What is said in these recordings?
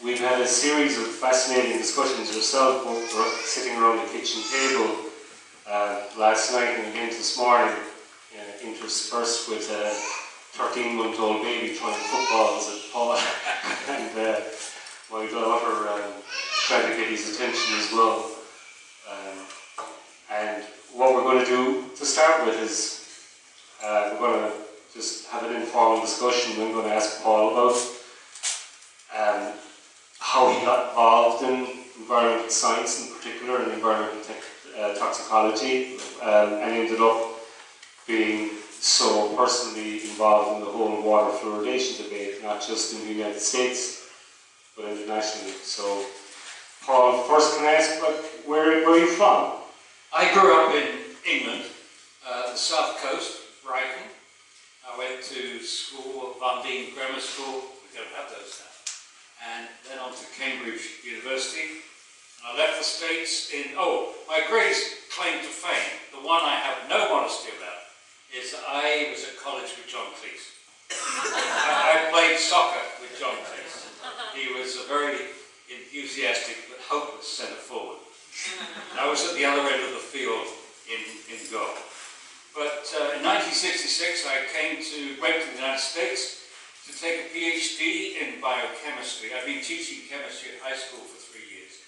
we've had a series of fascinating discussions yourself, both sitting around the kitchen table last night and again this morning, interspersed with a 13-month-old baby throwing footballs at Paul, and my daughter trying to get his attention as well. And what we're going to do to start with is we're going to just have an informal discussion. I'm going to ask Paul about how he got involved in environmental science in particular, and environmental toxicology, and ended up being so personally involved in the whole water fluoridation debate, not just in the United States, but internationally. So, Paul, first can I ask, where are you from? I grew up in England, the south coast, Brighton. I went to school, Van Grammar School, we don't have those now, and then on to Cambridge University. And I left the States in, my greatest claim to fame, the one I have no modesty about, is that I was at college with John Cleese. I played soccer with John Cleese. He was a very enthusiastic but hopeless centre forward. I was at the other end of the field in goal. But in 1966 I went to the United States to take a PhD in biochemistry. I've been teaching chemistry at high school for 3 years.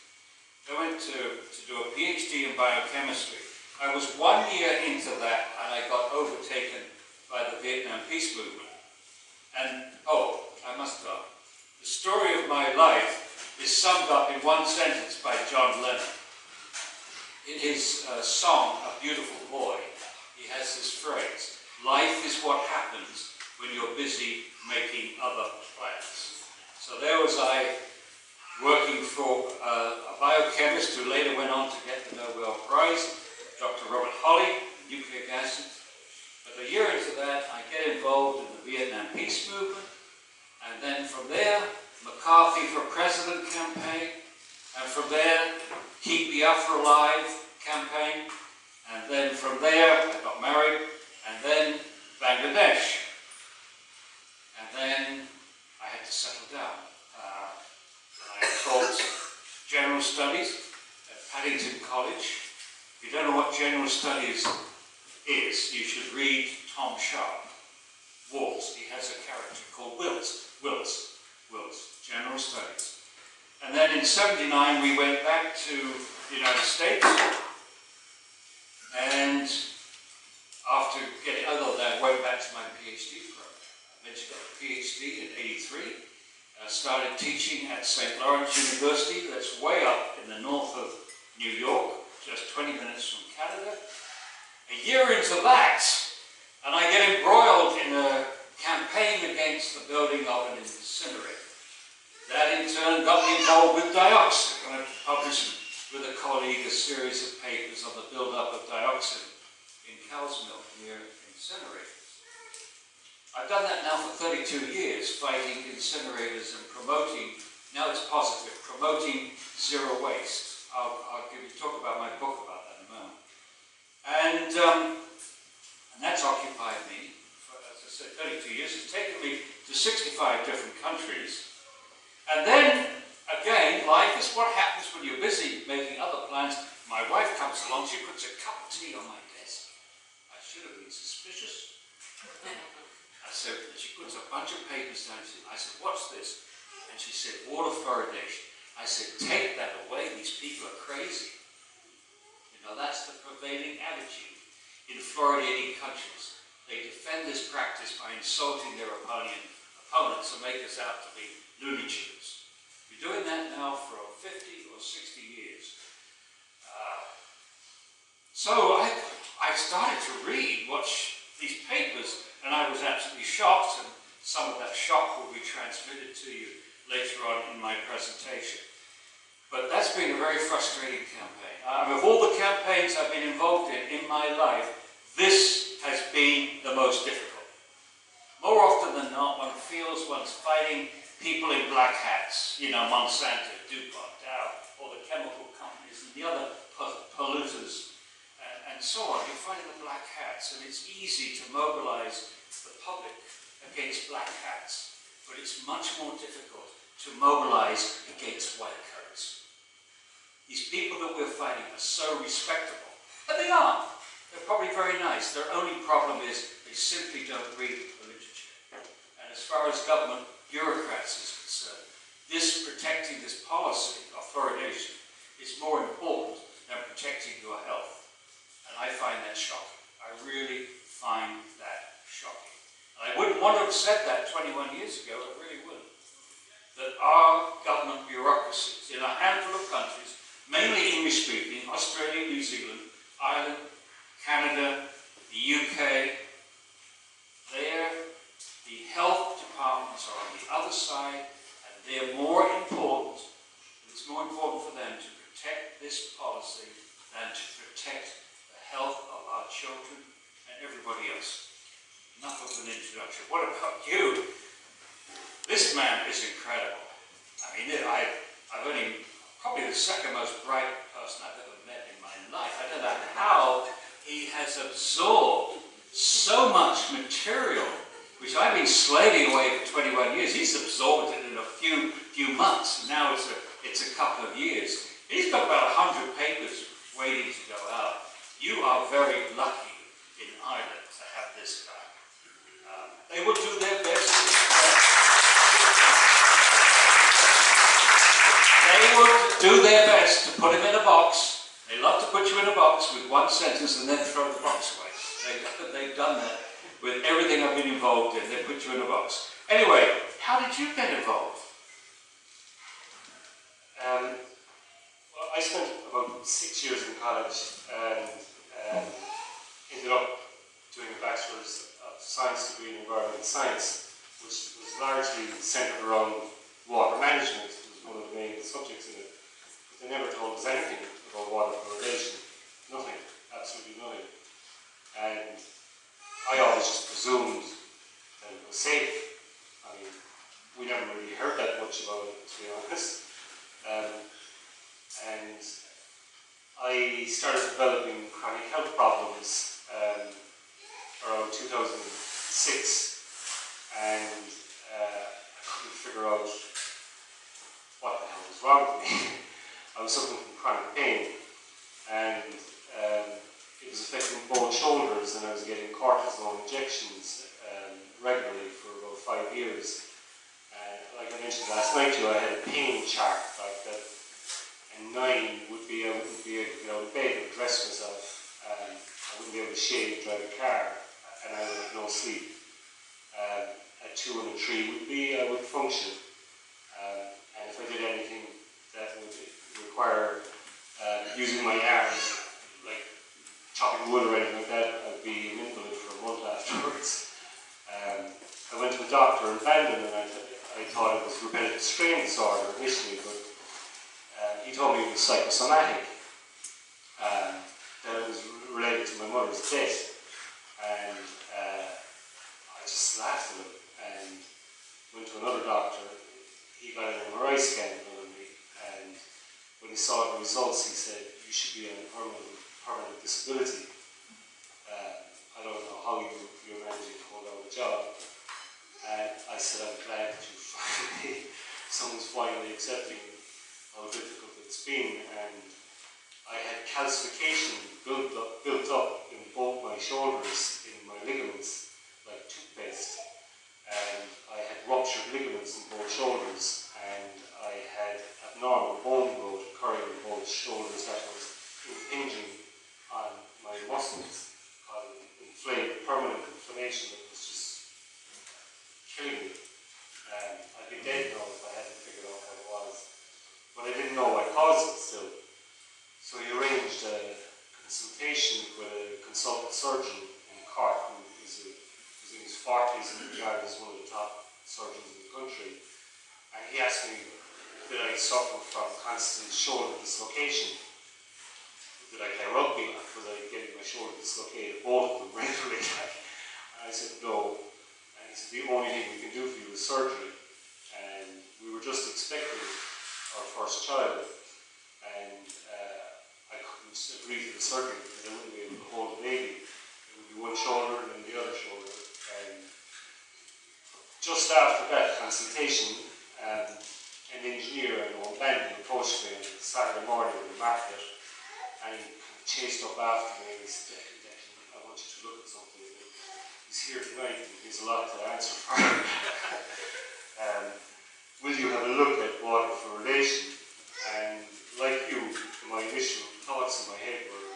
I went to do a PhD in biochemistry. I was 1 year into that and I got overtaken by the Vietnam Peace movement. And, I must go. The story of my life is summed up in one sentence by John Lennon. In his song, A Beautiful Boy, he has this phrase, life is what happens when you're busy making other plans. So there was I, working for a biochemist who later went on to get the Nobel Prize, Dr. Robert Holly, nucleic acids. But a year into that, I get involved in the Vietnam Peace movement, and then from there, McCarthy for President campaign, and from there, Keep Biafra Alive campaign, and then from there I got married, and then Bangladesh, and then I had to settle down. I taught general studies at Paddington College. If you don't know what general studies is, you should read Tom Sharp, Waugh. He has a character called Wills, general studies. And then in '79 we went back to the United States, and after getting other than that, went back to my PhD program. I eventually got a PhD in '83. Started teaching at St. Lawrence University, that's way up in the north of New York, just 20 minutes from Canada. A year into that, and I get embroiled in a campaign against the building of an incinerator. That in turn got me involved with dioxin. I published with a colleague a series of papers on the build-up of dioxin in cow's milk near incinerators. I've done that now for 32 years, fighting incinerators and promoting, now it's positive, promoting zero waste. I'll talk about my book about that in a moment. And that's occupied me for, as I said, 32 years. It's taken me to 65 different countries. And then, again, life is what happens when you're busy making other plans. My wife comes along, she puts a cup of tea on my desk. I should have been suspicious. I said, she puts a bunch of papers down. I said, what's this? And she said, water fluoridation. I said, take that away, these people are crazy. You know, that's the prevailing attitude in fluoridating countries. They defend this practice by insulting their opponents and make us out to be Looney Tunes. We're doing that now for 50 or 60 years. So I started to read these papers, and I was absolutely shocked, and some of that shock will be transmitted to you later on in my presentation. But that's been a very frustrating campaign. Of all the campaigns I've been involved in my life, this has been the most difficult. More often than not, one feels one's fighting people in black hats, you know, Monsanto, DuPont, Dow, all the chemical companies and the other polluters, and so on. You're fighting the black hats, and it's easy to mobilize the public against black hats, but it's much more difficult to mobilise against white coats. These people that we're fighting are so respectable, and they are. They're probably very nice. Their only problem is they simply don't read the literature. And as far as government bureaucrats is concerned, protecting this policy of fluoridation is more important than protecting your health. And I find that shocking. I really find that shocking. And I wouldn't want to have said that 21 years ago, I really wouldn't. That our government bureaucracies in a handful of countries, mainly English-speaking, Australia, New Zealand, Ireland, Canada, the UK, the health departments are on the other side, and they're more important. It's more important for them to protect this policy than to protect the health of our children and everybody else. Enough of an introduction. What about you? This man is incredible. I mean, I've only probably the second most bright person I've ever met in my life. I don't know how he has absorbed so much material, which I've been slaving away for 21 years. He's absorbed it in a few months. Now it's a couple of years. He's got about 100 papers waiting to go out. You are very lucky in Ireland to have this guy. They will do their best. They will do their best to put him in a box. They love to put you in a box with one sentence and then throw the box away. They've done that with everything I've been involved in. They put you in a box. Anyway, how did you get involved? Well, I spent about 6 years in college and ended up doing a Bachelor's of Science degree in Environmental Science, which was largely centred around water management. It was one of the main subjects in it. But they never told us anything about water fluoridation. Nothing. Absolutely nothing. And I always just presumed that it was safe. I mean, we never really heard that much about it, to be honest. And I started developing chronic health problems around 2006, and I couldn't figure out what the hell was wrong with me. I was suffering from chronic pain, and it was affecting both shoulders, and I was getting cortisone injections regularly for about 5 years. Like I mentioned last night to you, I had a pain chart like that, and 9 would be I wouldn't be able to get out of bed or dress myself, I wouldn't be able to shave, drive a car, and I would have no sleep. At 2 and a 3 would be I would function, and if I did anything that would require using my arms, like chopping wood or anything like that, I'd be an invalid for a month afterwards. I went to a doctor in Bandon, and I thought it was repetitive strain disorder initially, but he told me it was psychosomatic, that it was related to my mother's death, and I just laughed at him and went to another doctor. He got an MRI scan done on me, and when he saw the results, he said, "You should be on permanent disability." I don't know how you're managing to hold out a job. And I said, "I'm glad that someone's finally accepting how difficult it's been." And I had calcification built up in both my shoulders, in my ligaments, like toothpaste. And I had ruptured ligaments in both shoulders, and I had abnormal bone growth occurring in both shoulders that was impinging on my muscles, permanent inflammation that was just killing me. I'd be dead now if I hadn't figured out what it was. But I didn't know what caused it still. So he arranged a consultation with a consultant surgeon in Cork, who was in his 40s and regarded as one of the top surgeons in the country. And he asked me, did I suffer from constant shoulder dislocation? Did I play rugby? Was I getting my shoulder dislocated? Both of them regularly. And I said, no. And he said, the only thing we can do for you is surgery. And we were just expecting our first child. And I couldn't agree to the surgery because I wouldn't be able to hold the baby. It would be one shoulder and then the other shoulder. And just after that consultation, an engineer I know in Bandy approached me on Saturday morning in the market, and he chased up after me and he said, Declan, I want you to look at something. He's here tonight and he's a lot to answer for. Will you have a look at water fluoridation? And like you, my initial thoughts in my head were,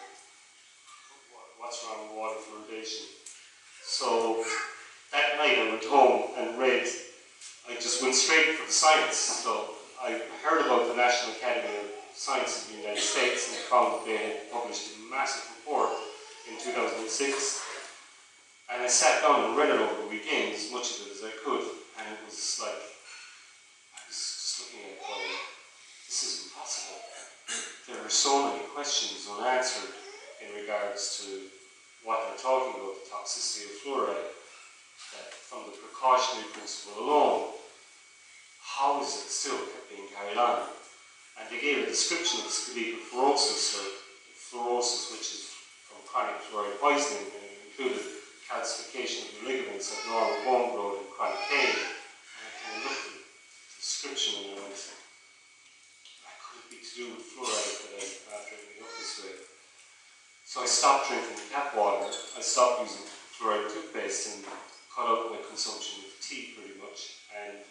what's wrong with water fluoridation? So that night I went home and read, I just went straight for the science. So I heard about the National Academy of Sciences in the United States and found that they had published a massive report in 2006. And I sat down and read it over the weekend, as much of it as I could, and it was like, I was just looking at it going, this is impossible. There are so many questions unanswered in regards to what they're talking about, the toxicity of fluoride, that from the precautionary principle alone, how is it still being carried on? And they gave a description of skeletal fluorosis, or fluorosis which is from chronic fluoride poisoning, and it included calcification of the ligaments, abnormal bone growth, and chronic pain. And I kind of looked at the description and I went, that could be to do with fluoride that I'm not drinking up this way. So I stopped drinking tap water, I stopped using fluoride toothpaste and cut out my consumption of tea pretty much. And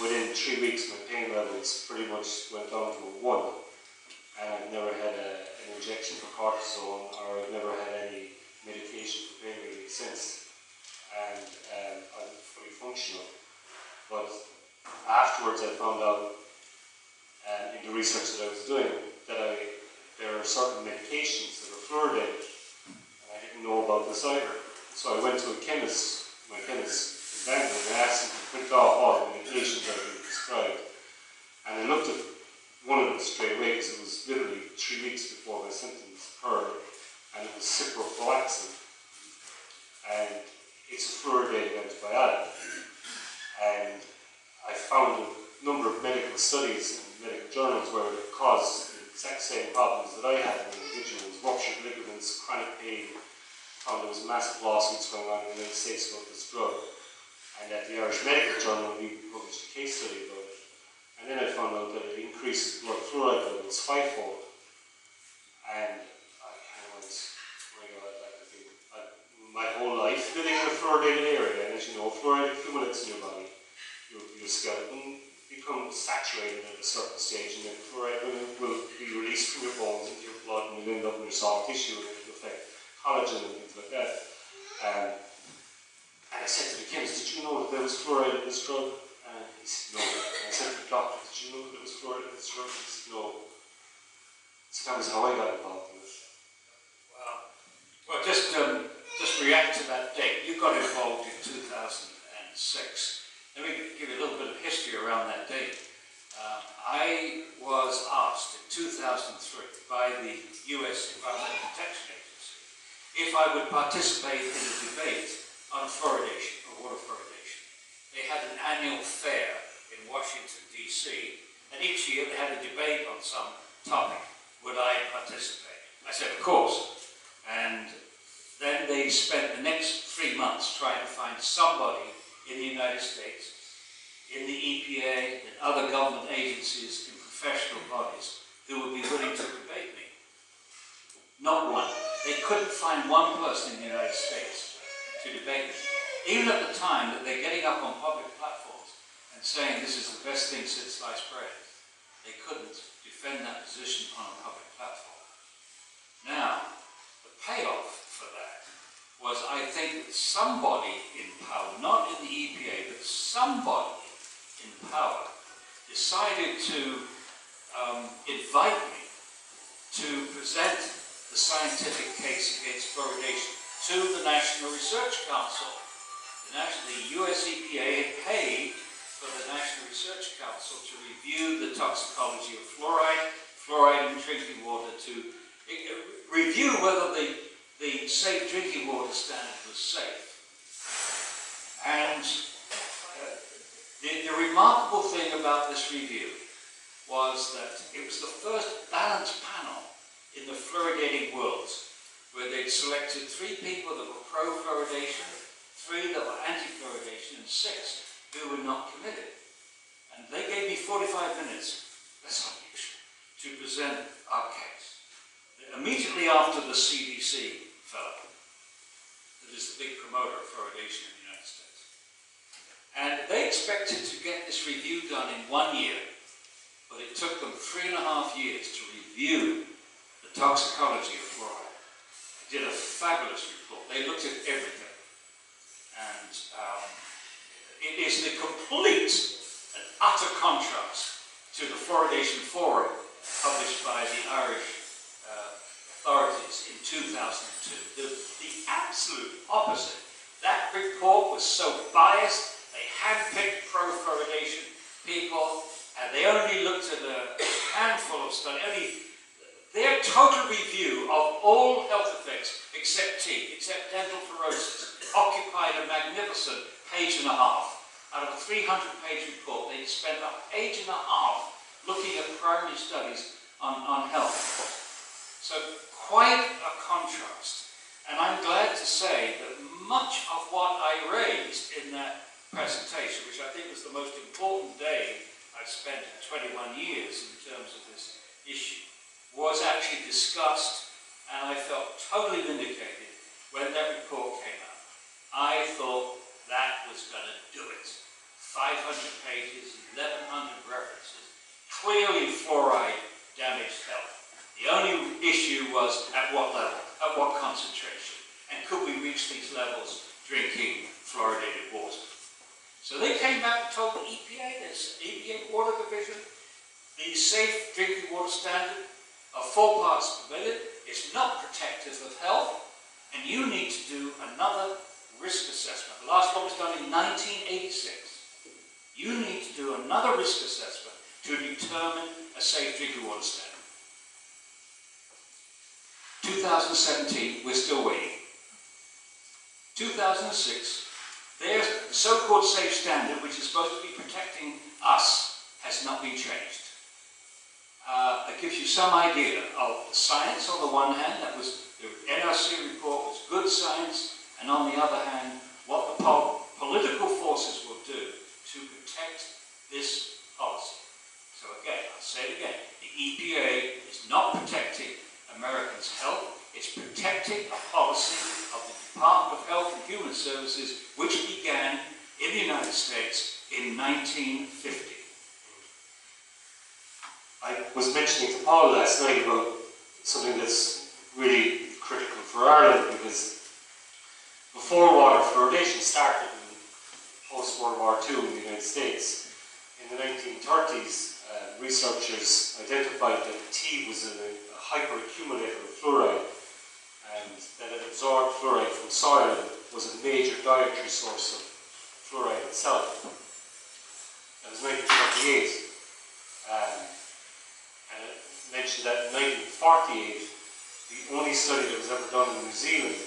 within 3 weeks my pain levels pretty much went down to a 1. And I've never had an injection for cortisone, or I've never had any medication for pain relief since, and I'm fully functional. But afterwards I found out in the research that I was doing that there are certain medications that are fluoridated, and I didn't know about this either. So I went to a chemist, my chemist in Bangalore, and I asked him to print off all the medications that had been prescribed. And I looked at one of them straight away because it was literally 3 weeks before my symptoms occurred. And it was ciprofloxacin, and it's a fluoridated antibiotic. And I found a number of medical studies in medical journals where it caused the exact same problems that I had in individuals: ruptured ligaments, chronic pain. Found there was massive lawsuits going on in the United States about this drug. And at the Irish Medical Journal, we published a case study about it. And then I found out that it increases blood fluoride levels 5-fold. And my whole life living in a fluoridated area, and as you know, fluoride accumulates in your body. Your skeleton becomes saturated at a certain stage, and then fluoride will be released from your bones into your blood, and will end up in your soft tissue, and it will affect collagen and things like that. And I said to the chemist, did you know that there was fluoride in this drug? And he said, no. And I said to the doctor, did you know that there was fluoride in this drug? He said, no. So that was how I got involved in it. Wow. Well, just react to that date. You got involved in 2006. Let me give you a little bit of history around that date. I was asked in 2003 by the US Environmental Protection Agency if I would participate in a debate on fluoridation, or water fluoridation. They had an annual fair in Washington, D.C., and each year they had a debate on some topic. Would I participate? I said, of course. And then they spent the next 3 months trying to find somebody in the United States, in the EPA, in other government agencies, in professional bodies, who would be willing to debate me. Not one. They couldn't find one person in the United States to debate me. Even at the time that they're getting up on public platforms and saying this is the best thing since sliced bread, they couldn't defend that position on a public platform. Now, the payoff for that was, I think, that somebody in power, not in the EPA, but somebody in power, decided to invite me to present the scientific case against fluoridation to the National Research Council. The US EPA had paid for the National Research Council to review the toxicology of fluoride in drinking water, to review whether the safe drinking water standard was safe. And the remarkable thing about this review was that it was the first balanced panel in the fluoridating world, where they'd selected 3 people that were pro-fluoridation, 3 that were anti-fluoridation, and 6 who were not committed. And they gave me 45 minutes, that's unusual, to present our case. Immediately after the CDC fellow, that is the big promoter of fluoridation in the United States. And they expected to get this review done in 1 year, but it took them 3.5 years to review the toxicology of fluoride. They did a fabulous report. They looked at everything. And it is the complete and utter contrast to the fluoridation forum published by the Irish authorities in 2002. The absolute opposite. That report was so biased, they handpicked pro-fluoridation people, and they only looked at a handful of studies. Their total review of all health effects, except teeth, except dental fluorosis, occupied a magnificent page and a half. Out of a 300-page report, they spent a page and a half looking at primary studies on health. So quite a contrast. And I'm glad to say that much of what I raised in that presentation, which I think was the most important day I've spent in 21 years in terms of this issue, was actually discussed, and I felt totally vindicated when that report came out. I thought that was going to do it. 500 pages, 1,100 references. Clearly fluoride damaged health. The only issue was at what level, at what concentration, and could we reach these levels drinking fluoridated water. So they came back and told the EPA, this EPA Water Division, the safe drinking water standard of 4 parts per million is not protective of health, and you need to do another risk assessment. The last one was done in 1986. You need to do another risk assessment to determine a safe drinking water standard. 2017, we're still waiting. 2006, there's the so-called safe standard, which is supposed to be protecting us, has not been changed. It gives you some idea of the science on the one hand, that was the NRC report was good science, and on the other hand, what the political forces will do to protect this policy. So again, I'll say it again, the EPA is not protecting Americans' health, it's protecting a policy of the Department of Health and Human Services, which began in the United States in 1950. I was mentioning to Paul last night about something that's really critical for Ireland, because before water fluoridation started in post-World War II in the United States, in the 1930s, researchers identified that tea was a hyperaccumulator of fluoride, and that it absorbed fluoride from soil and was a major dietary source of fluoride itself. That was 1928. And it mentioned that in 1948, the only study that was ever done in New Zealand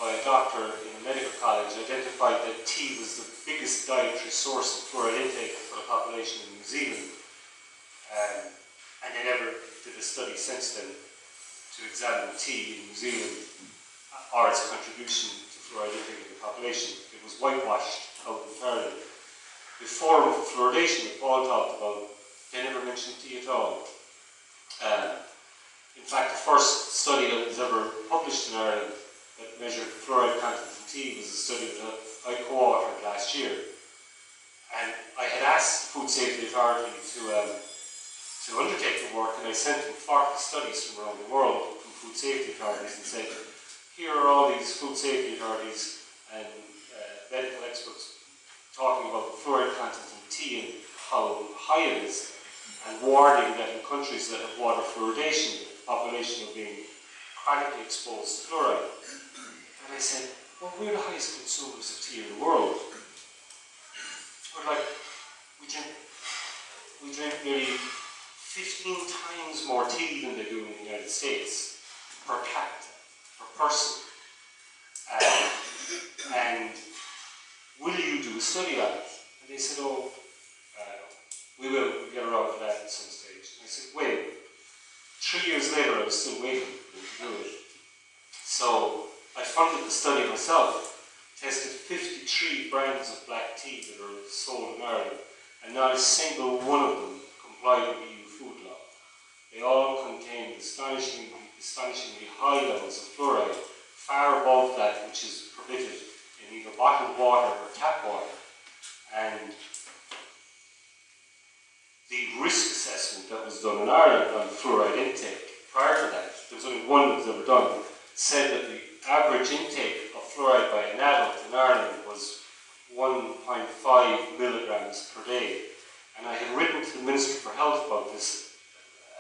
by a doctor in a medical college identified that tea was the biggest dietary source of fluoride intake for the population in New Zealand. And they never did a study since then to examine tea in New Zealand or its contribution to fluoride intake in the population. It was whitewashed out entirely. The forum for fluoridation that Paul talked about, they never mentioned tea at all. In fact, the first study that was ever published in Ireland that measured fluoride content in tea was a study that I co-authored last year. And I had asked the Food Safety Authority to undertake the work, and I sent them 40 studies from around the world from food safety authorities and said, here are all these food safety authorities and medical experts talking about fluoride content in tea and how high it is, and warning that in countries that have water fluoridation, the population are being chronically exposed to fluoride. And I said, well, we're the highest consumers of tea in the world. We're like, we drink nearly 15 times more tea than they do in the United States per capita, per person. And will you do a study on it? And they said, oh, we'll get around to that at some stage. And I said, wait. 3 years later, I was still waiting for them to do it. So I funded the study myself, tested 53 brands of black tea that are sold in Ireland, and not a single one of them complied with EU food law. They all contained astonishingly high levels of fluoride, far above that which is permitted in either bottled water or tap water. And the risk assessment that was done in Ireland on fluoride intake prior to that, there was only one that was ever done, said that the average intake of fluoride by an adult in Ireland was 1.5 milligrams per day. And I had written to the Minister for Health about this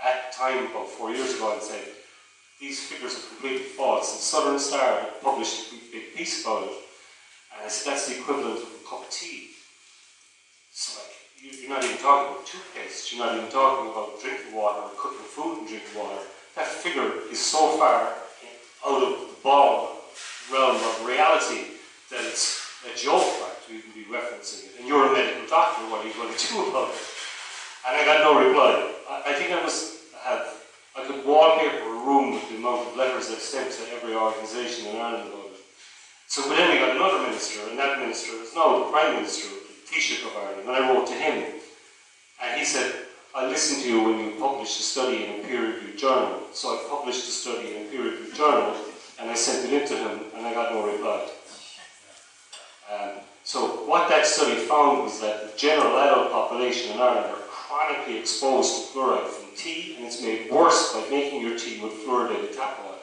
at the time, about 4 years ago, and said, these figures are completely false. And Southern Star had published a big piece about it. And I said, that's the equivalent of a cup of tea. So like, you're not even talking about toothpaste, you're not even talking about drinking water or cooking food and drinking water. That figure is so far out of the ball realm of reality that it's a joke to even be referencing it. And you're a medical doctor, what are you going to do about it? And I got no reply. I think I could wallpaper a room with the amount of letters I've sent to every organisation in Ireland about it. So but then we got another minister, and that minister is now the Prime Minister of the Taoiseach of Ireland, and I wrote to him, and he said, I listened to you when you published a study in a peer-reviewed journal. So I published a study in a peer-reviewed journal, and I sent it in to him, and I got no reply. So what that study found was that the general adult population in Ireland are chronically exposed to fluoride from tea, and it's made worse by making your tea with fluoridated tap water.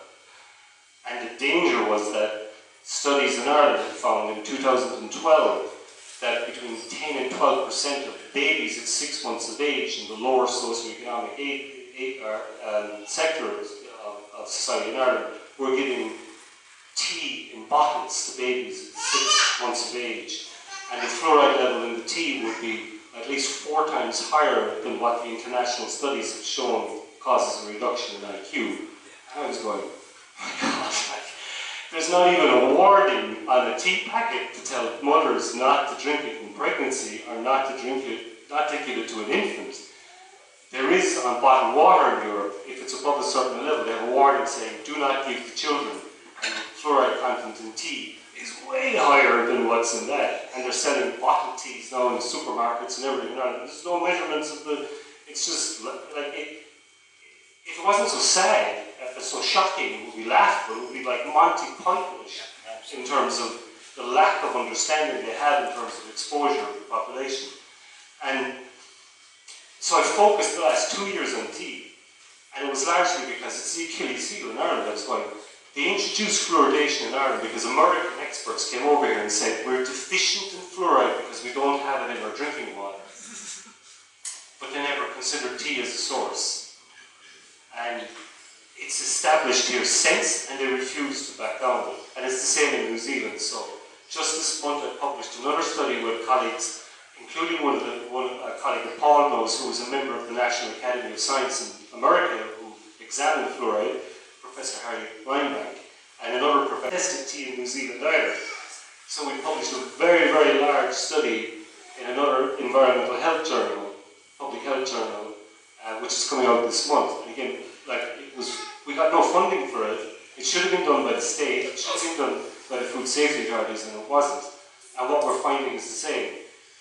And the danger was that studies in Ireland had found in 2012 that between 10 and 12% of babies at 6 months of age in the lower socioeconomic sectors of society in Ireland were giving tea in bottles to babies at 6 months of age. And the fluoride level in the tea would be at least 4 times higher than what the international studies have shown causes a reduction in IQ. And I was going, oh my God, there's not even a warning on a tea packet to tell mothers not to drink it in pregnancy or not to drink it, not to give it to an infant. There is on bottled water in Europe, if it's above a certain level, they have a warning saying, do not give to children. And the fluoride content in tea is way higher than what's in that. And they're selling bottled teas now in supermarkets and everything. And there's no measurements of the, it's just like, if it wasn't so sad, so shocking, it would be laughable, it would be like Monty Python-ish in terms of the lack of understanding they had in terms of exposure of the population. And so I focused the last 2 years on tea, and it was largely because it's the Achilles heel in Ireland. I was going, they introduced fluoridation in Ireland because American experts came over here and said, we're deficient in fluoride because we don't have it in our drinking water. But they never considered tea as a source. And it's established here since, and they refuse to back down. And it's the same in New Zealand. So just this month I published another study with colleagues, including a colleague that Paul knows, who was a member of the National Academy of Science in America, who examined fluoride, Professor Harry Weinbank, and another professor tested tea in New Zealand either. So we published a very, very large study in another environmental health journal, public health journal, which is coming out this month. And again, we got no funding for it. It should have been done by the state, it should have been done by the food safety authorities, and it wasn't. And what we're finding is the same.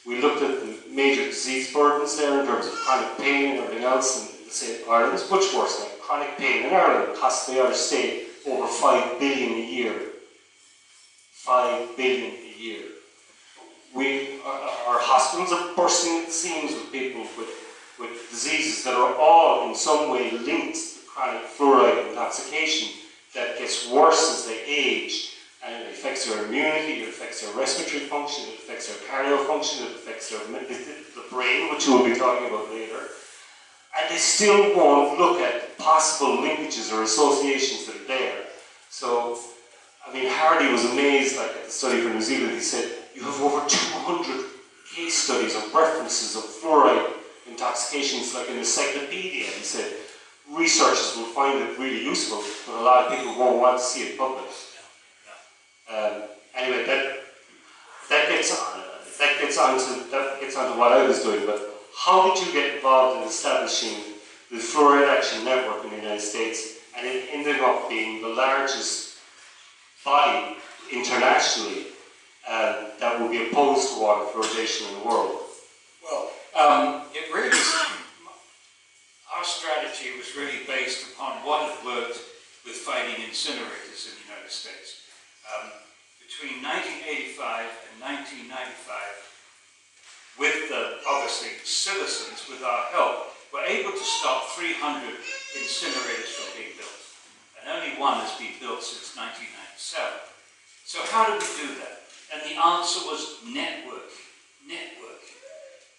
We looked at the major disease burdens there in terms of chronic pain and everything else, and say Ireland is much worse. Like chronic pain in Ireland costs the Irish state over 5 billion a year. 5 billion a year. Our hospitals are bursting at the seams with people with diseases that are all in some way linked to chronic fluoride intoxication that gets worse as they age, and it affects their immunity, it affects their respiratory function, it affects their cardio function, it affects the brain, which we'll be talking about later. And they still won't look at possible linkages or associations that are there. So, I mean, Hardy was amazed, like at the study for New Zealand, he said, you have over 200 case studies of references of fluoride intoxications, like an encyclopedia. He said, researchers will find it really useful, but a lot of people won't want to see it published. Anyway, that gets onto what I was doing. But how did you get involved in establishing the Fluoride Action Network in the United States, and it ended up being the largest body internationally that will be opposed to water fluoridation in the world? Well, It really our strategy was really based upon what had worked with fighting incinerators in the United States. Between 1985 and 1995, with obviously citizens, with our help, were able to stop 300 incinerators from being built. And only one has been built since 1997. So how did we do that? And the answer was networking. Networking.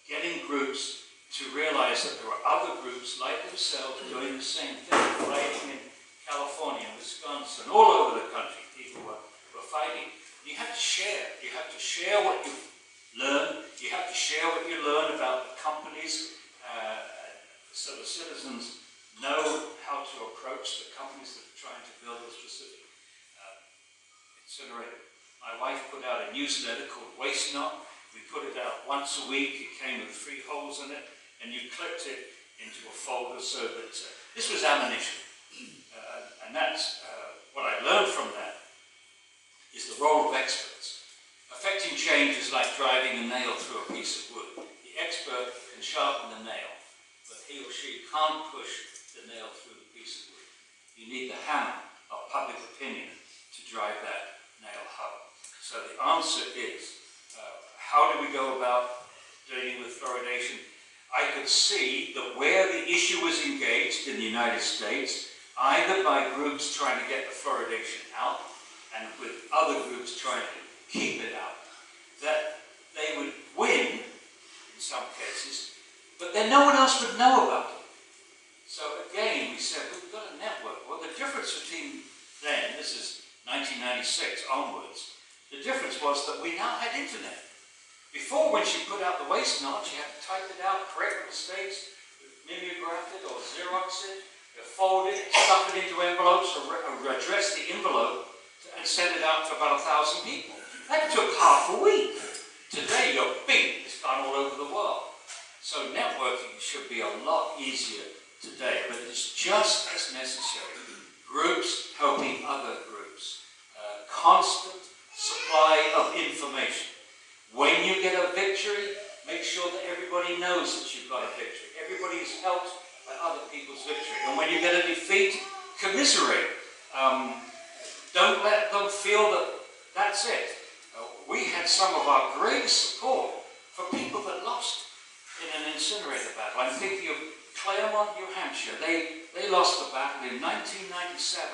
Getting groups to realize that there were other groups like themselves doing the same thing, fighting in California, Wisconsin, all over the country. People were fighting. You have to share. You have to share what you've learned. You have to share what you learn about the companies, so the citizens know how to approach the companies that are trying to build a specific incinerator. My wife put out a newsletter called Waste Not. We put it out once a week. It came with 3 holes in it, and you clipped it into a folder so that this was ammunition. And that's what I learned from that is the role of experts. Affecting change is like driving a nail through a piece of wood. The expert can sharpen the nail, but he or she can't push the nail through the piece of wood. You need the hammer of public opinion to drive that nail home. So the answer is, how do we go about dealing with fluoridation? I could see that where the issue was engaged in the United States, either by groups trying to get the fluoridation out, and with other groups trying to keep it out, that they would win in some cases, but then no one else would know about it. So again, we said, we've got a network. Well, the difference between then, this is 1996 onwards, the difference was that we now had internet. Before, when she put out the waste knot, she had to type it out, correct mistakes, mimeograph it or Xerox it, fold it, stuff it into envelopes, or address the envelope, and send it out to about 1,000 people. That took half a week. Today, your bing, it's gone all over the world. So networking should be a lot easier today, but it's just as necessary. Groups helping other groups. Constant supply of information. When you get a victory, make sure that everybody knows that you've got a victory. Everybody is helped by other people's victory. And when you get a defeat, commiserate. Don't let them feel that that's it. We had some of our greatest support for people that lost in an incinerator battle. I'm thinking of Claremont, New Hampshire. They lost the battle in 1997,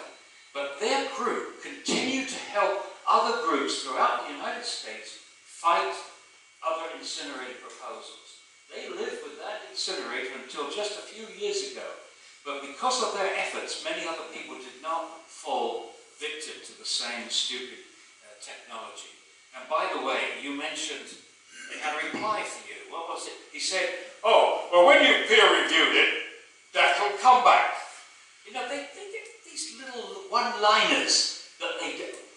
but their group continued to help other groups throughout the United States fight other incinerator proposals. They lived with that incinerator until just a few years ago, but because of their efforts, many other people did not fall victim to the same stupid technology. And by the way, you mentioned they had a reply for you. What was it? He said, oh, well, when you peer-reviewed it, that'll come back. You know, they get these little one-liners that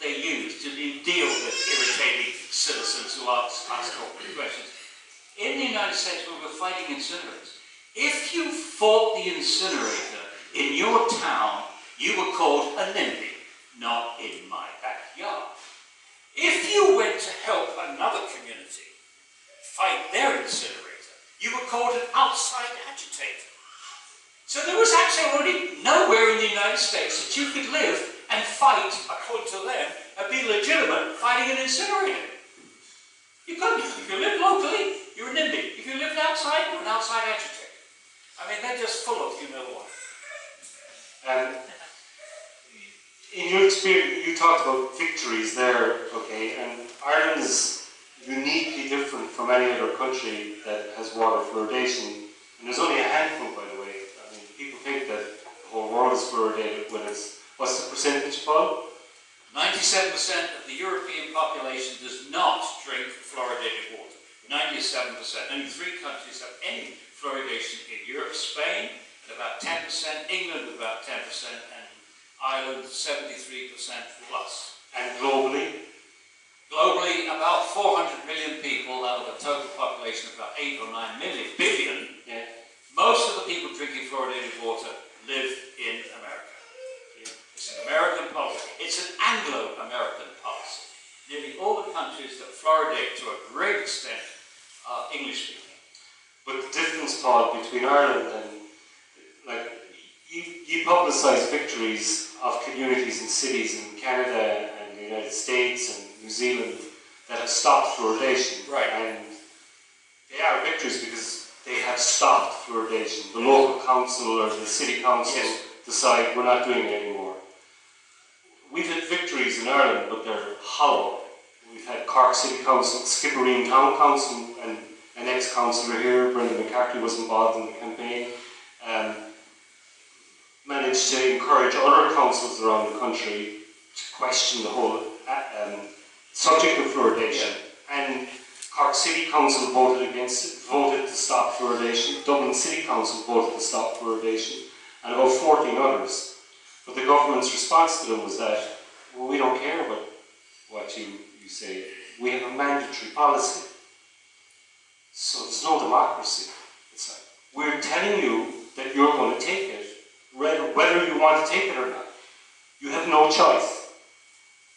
they use to deal with irritating citizens who ask awkward questions. In the United States, when we were fighting incinerators, if you fought the incinerator in your town, you were called a NIMBY. Not in my backyard. If you went to help another community fight their incinerator, you were called an outside agitator. So there was actually already nowhere in the United States that you could live and fight, according to them, and be legitimate fighting an incinerator. You couldn't. If you lived locally, you're a NIMBY. If you lived outside, you're an outside agitator. I mean, they're just full of you-know-what. In your experience, you talked about victories there, okay, and Ireland is uniquely different from any other country that has water fluoridation, and there's only a handful, by the way. I mean, people think that the whole world is fluoridated when it's, what's the percentage, Paul? 97% of the European population does not drink fluoridated water. 97%. Only 3 countries have any fluoridation in Europe. Spain at about 10%, England at about 10%, and Ireland 73% plus. And globally? Globally, about 400 million people out of a total population of about 8 or 9 billion. Yeah. Most of the people drinking fluoridated water live in America. Yeah. It's an American policy. It's an Anglo-American policy. Nearly all the countries that fluoridate to a great extent are English-speaking. But the difference, Paul, between Ireland and, like, you publicise victories of communities and cities in Canada and the United States and New Zealand that have stopped fluoridation. Right. And they are victories because they have stopped fluoridation. The local council or the city council decide we're not doing it anymore. We've had victories in Ireland, but they're hollow. We've had Cork City Council, Skibbereen Town Council, and an ex-councillor here, Brendan McCarthy, was involved in the campaign. Managed to encourage other councils around the country to question the whole subject of fluoridation. And Cork City Council voted against it, voted to stop fluoridation. Dublin City Council voted to stop fluoridation, and about 14 others. But the government's response to them was that, well, we don't care about what you say. We have a mandatory policy. So there's no democracy. It's like, we're telling you that you're going to take it, whether you want to take it or not. You have no choice.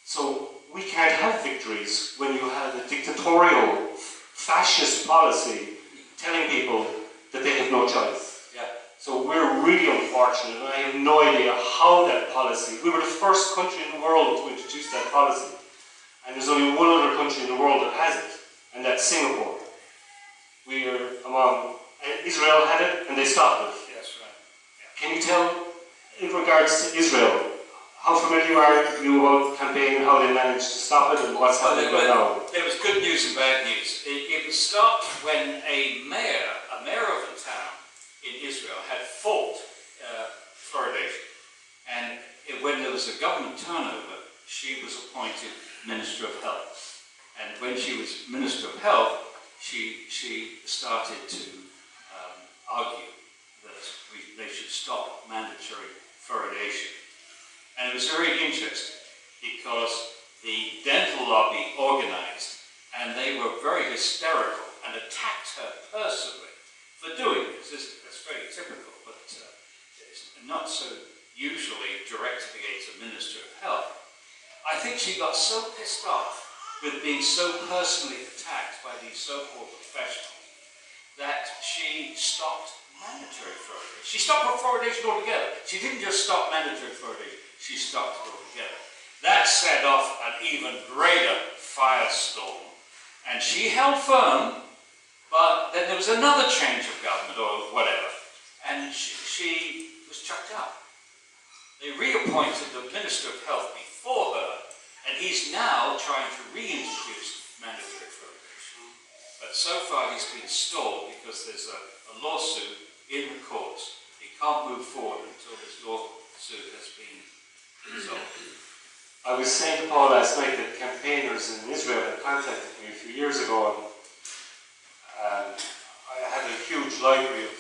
So we can't have victories when you have a dictatorial, fascist policy telling people that they have no choice. Yeah. So we're really unfortunate, and I have no idea how that policy, we were the first country in the world to introduce that policy. And there's only one other country in the world that has it, and that's Singapore. We are among, Israel had it, and they stopped it. Yes, right. Yeah. Can you tell, in regards to Israel, how familiar are you about the campaign and how they managed to stop it and what's happening now? There was good news and bad news. It was stopped when a mayor of a town in Israel had fought fluoridation. And when there was a government turnover, she was appointed Minister of Health. And when she was Minister of Health, she started to argue that they should stop mandatory fluoridation. And it was very interesting because the dental lobby organized, and they were very hysterical and attacked her personally for doing this. That's very typical, but it's not so usually directed against a Minister of Health. I think she got so pissed off with being so personally attacked by these so-called professionals that she stopped mandatory fluoridation. She stopped fluoridation altogether. She didn't just stop mandatory fluoridation, she stopped it altogether. That set off an even greater firestorm. And she held firm, but then there was another change of government or whatever, and she was chucked out. They reappointed the Minister of Health before her, and he's now trying to reintroduce mandatory fluoridation. But so far he's been stalled because there's a lawsuit in the courts. He can't move forward until this lawsuit has been resolved. I was saying to Paul last night that campaigners in Israel had contacted me a few years ago, and I had a huge library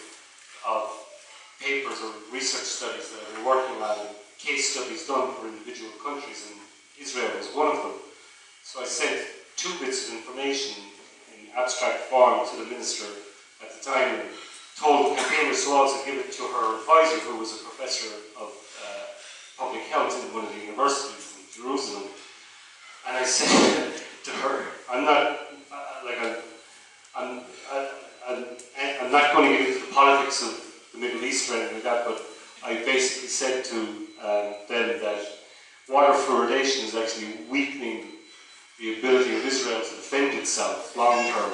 of papers or research studies that I've been working on, and case studies done for individual countries, and Israel was one of them. So I sent 2 bits of information in abstract form to the minister at the time, and told the campaigners to also give it to her advisor, who was a professor of public health in one of the universities in Jerusalem. And I said to her, I'm not going to get into the politics of the Middle East or anything like that, but I basically said to them that water fluoridation is actually weakening the ability of Israel to defend itself long term,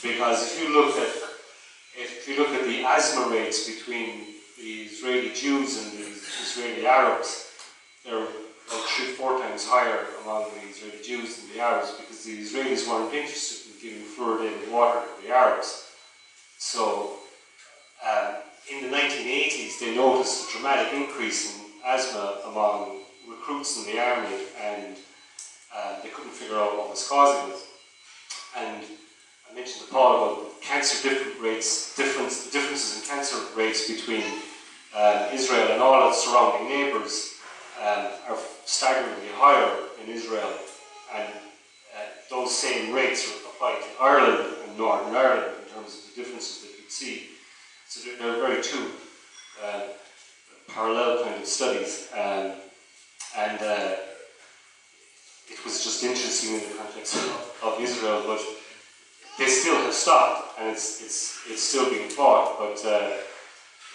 because if you look at the asthma rates between the Israeli Jews and the Israeli Arabs, they're about 3-4 times higher among the Israeli Jews than the Arabs, because the Israelis weren't interested in giving fluoridated water to the Arabs. So in the 1980s they noticed a dramatic increase in asthma among recruits in the army, and they couldn't figure out what was causing it. And I mentioned to Paul about cancer differences in cancer rates between Israel and all its surrounding neighbours are staggeringly higher in Israel, and those same rates are applied to Ireland and Northern Ireland in terms of the differences that you'd see. So they're very 2 parallel kind of studies, and it was just interesting in the context of Israel. But they still have stopped, and it's still being fought. But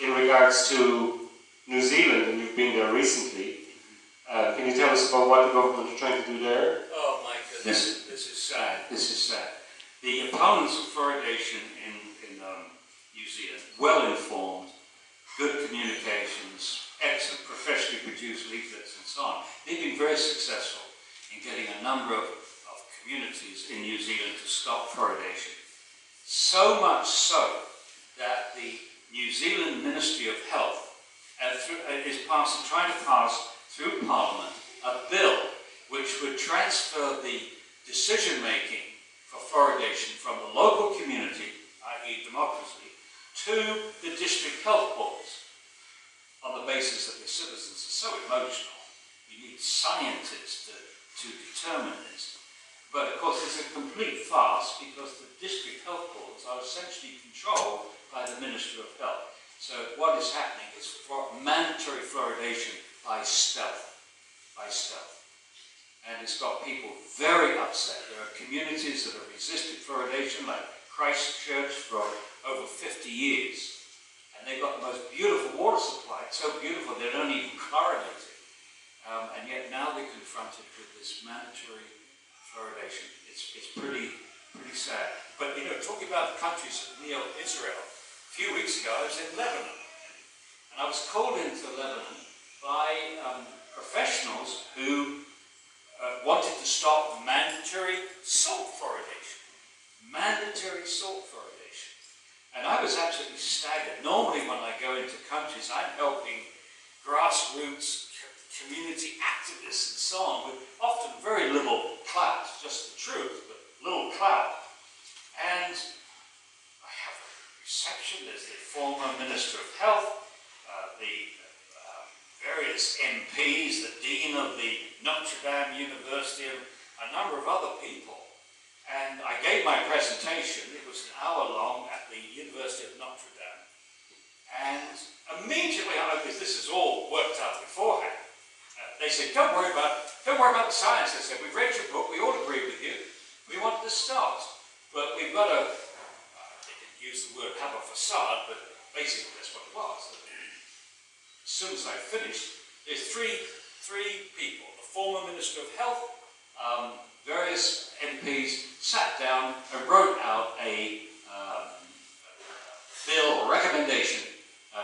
in regards to New Zealand, and you've been there recently, can you tell us about what the government are trying to do there? Oh my goodness, this is sad. This is sad. The opponents of fluoridation in New Zealand, well informed, good communications, excellent professionally produced leaflets and so on. They've been very successful in getting a number of communities in New Zealand to stop fluoridation. So much so that the New Zealand Ministry of Health is trying to pass through Parliament a bill which would transfer the decision-making for fluoridation from the local community, i.e. democracy, to the district health boards on the basis that the citizens are so emotional. You need scientists to determine this. But of course it's a complete farce because the district health boards are essentially controlled by the Ministry of Health. So what is happening is mandatory fluoridation by stealth. And it's got people very upset. There are communities that have resisted fluoridation, like Christchurch, for over 50 years. And they've got the most beautiful water supply. It's so beautiful they don't even chlorinate it. And yet now they're confronted with this mandatory fluoridation. It's pretty sad. But you know, talking about the countries near Israel, a few weeks ago I was in Lebanon. And I was called into Lebanon by professionals who wanted to stop mandatory salt fluoridation. Mandatory salt fluoridation. And I was absolutely staggered. Normally when I go into countries, I'm helping grassroots, community activists and so on, with often very little clout, just the truth, but little clout. And I have a reception, there's the former Minister of Health, the various MPs, the Dean of the Notre Dame University, and a number of other people. And I gave my presentation, it was an hour long at the University of Notre Dame. And immediately, this is all worked out beforehand, they said, don't worry about the science. I said, we've read your book, we all agree with you, we want to start. But we've got to, they didn't use the word have a facade, but basically that's what it was. As soon as I finished, there's three people, the former Minister of Health, various MPs sat down and wrote out a bill or recommendation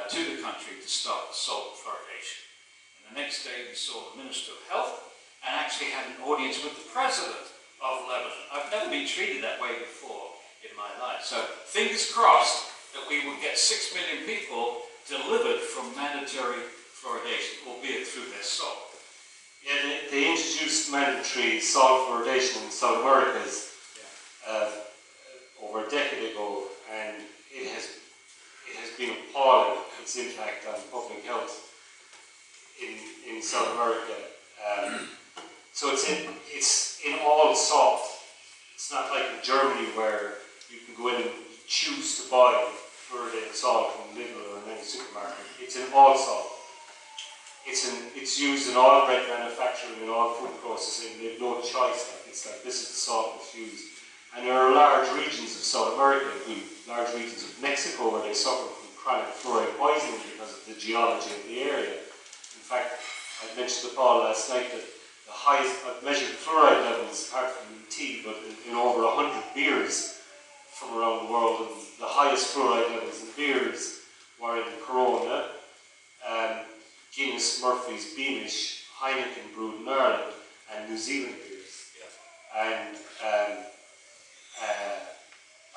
to the country to stop salt fluoridation. And the next day we saw the Minister of Health and actually had an audience with the President of Lebanon. I've never been treated that way before in my life. So fingers crossed that we will get 6 million people delivered from mandatory fluoridation, albeit through their salt. Yeah, they introduced mandatory salt fluoridation in South America over a decade ago, and it has been appalling, its impact on public health in South America. So it's in all salt. It's not like in Germany where you can go in and choose to buy fluoridated salt from Lidl or in any supermarket. It's in all salt. It's used in all bread manufacturing and all food processing. They have no choice. It's like this is the salt that's used. And there are large regions of South America, including large regions of Mexico, where they suffer from chronic fluoride poisoning because of the geology of the area. In fact, I mentioned to Paul last night that the highest, I've measured fluoride levels, apart from tea, but in over 100 beers from around the world, and the highest fluoride levels in beers were in Corona, Guinness, Murphy's, Beamish, Heineken brewed in Ireland, and New Zealand beers. Yeah. And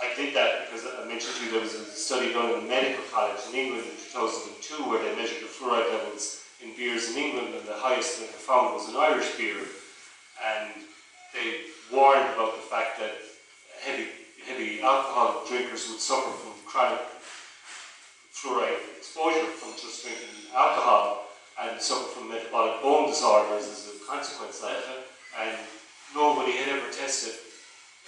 I did that because I mentioned to you there was a study done in Medical College in England in 2002 where they measured the fluoride levels in beers in England, and the highest that they found was an Irish beer. And they warned about the fact that heavy alcohol drinkers would suffer from chronic fluoride exposure from just drinking alcohol and suffer from metabolic bone disorders as a consequence of that. And nobody had ever tested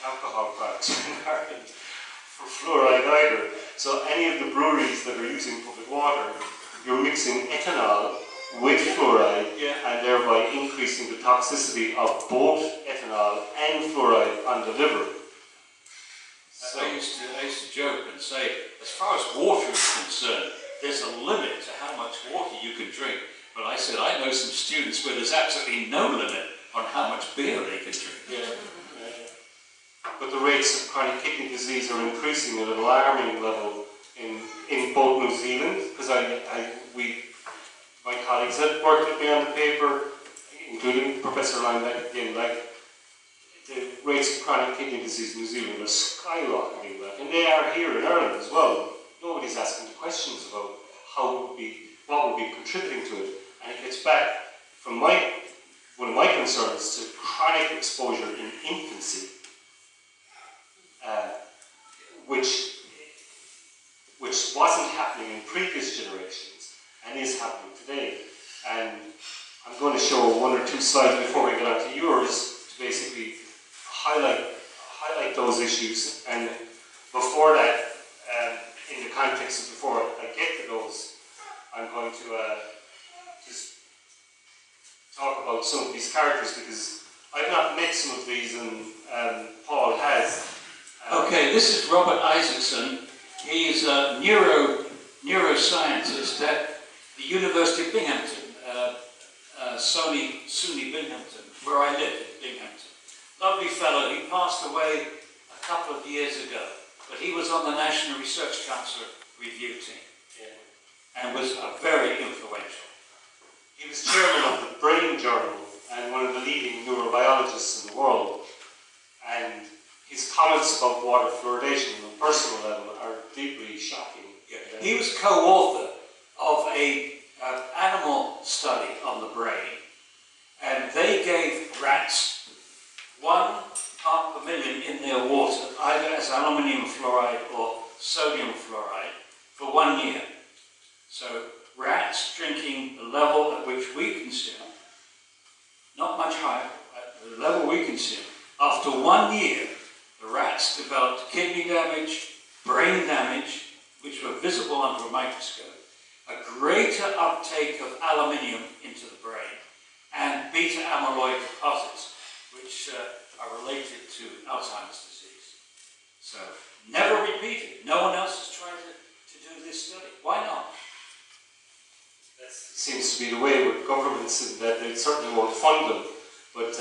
alcohol products in Ireland for fluoride either. So any of the breweries that are using public water, you're mixing ethanol with fluoride, and thereby increasing the toxicity of both ethanol and fluoride on the liver. joke and say, as far as water is concerned, there's a limit to how much water you can drink. But I said, I know some students where there's absolutely no limit on how much beer they can drink. Yeah. But the rates of chronic kidney disease are increasing at an alarming level in both New Zealand, because my colleagues that worked with me on the paper, including Professor Lineback again, like the rates of chronic kidney disease in New Zealand are skyrocketing, and they are here in Ireland as well. Nobody's asking the questions about what would be contributing to it, and it gets back from one of my concerns to chronic exposure in infancy, which wasn't happening in previous generations and is happening today. And I'm going to show one or two slides before we get on to yours to basically highlight those issues. And before that, in the context of before I get to those, I'm going to just talk about some of these characters, because I've not met some of these, and Paul has. Okay, this is Robert Isaacson. He's a neuroscientist at the University of Binghamton, SUNY Binghamton, where I live in Binghamton. Lovely fellow. He passed away a couple of years ago, but he was on the National Research Council review team, and was very influential. He was chairman of the Brain Journal and one of the leading neurobiologists in the world. And his comments about water fluoridation on a personal level are deeply shocking. Yeah. He was co-author of an animal study on the brain, and they gave rats 1 part per million in their water, either as aluminium fluoride or sodium fluoride, for 1 year. So rats drinking the level at which we consume, not much higher, at the level we consume, after 1 year, the rats developed kidney damage, brain damage, which were visible under a microscope, a greater uptake of aluminium into the brain, and beta amyloid deposits, which are related to Alzheimer's disease. So, never repeated. No one else has tried to do this study. Why not? That seems to be the way with governments, in that they certainly won't fund them. But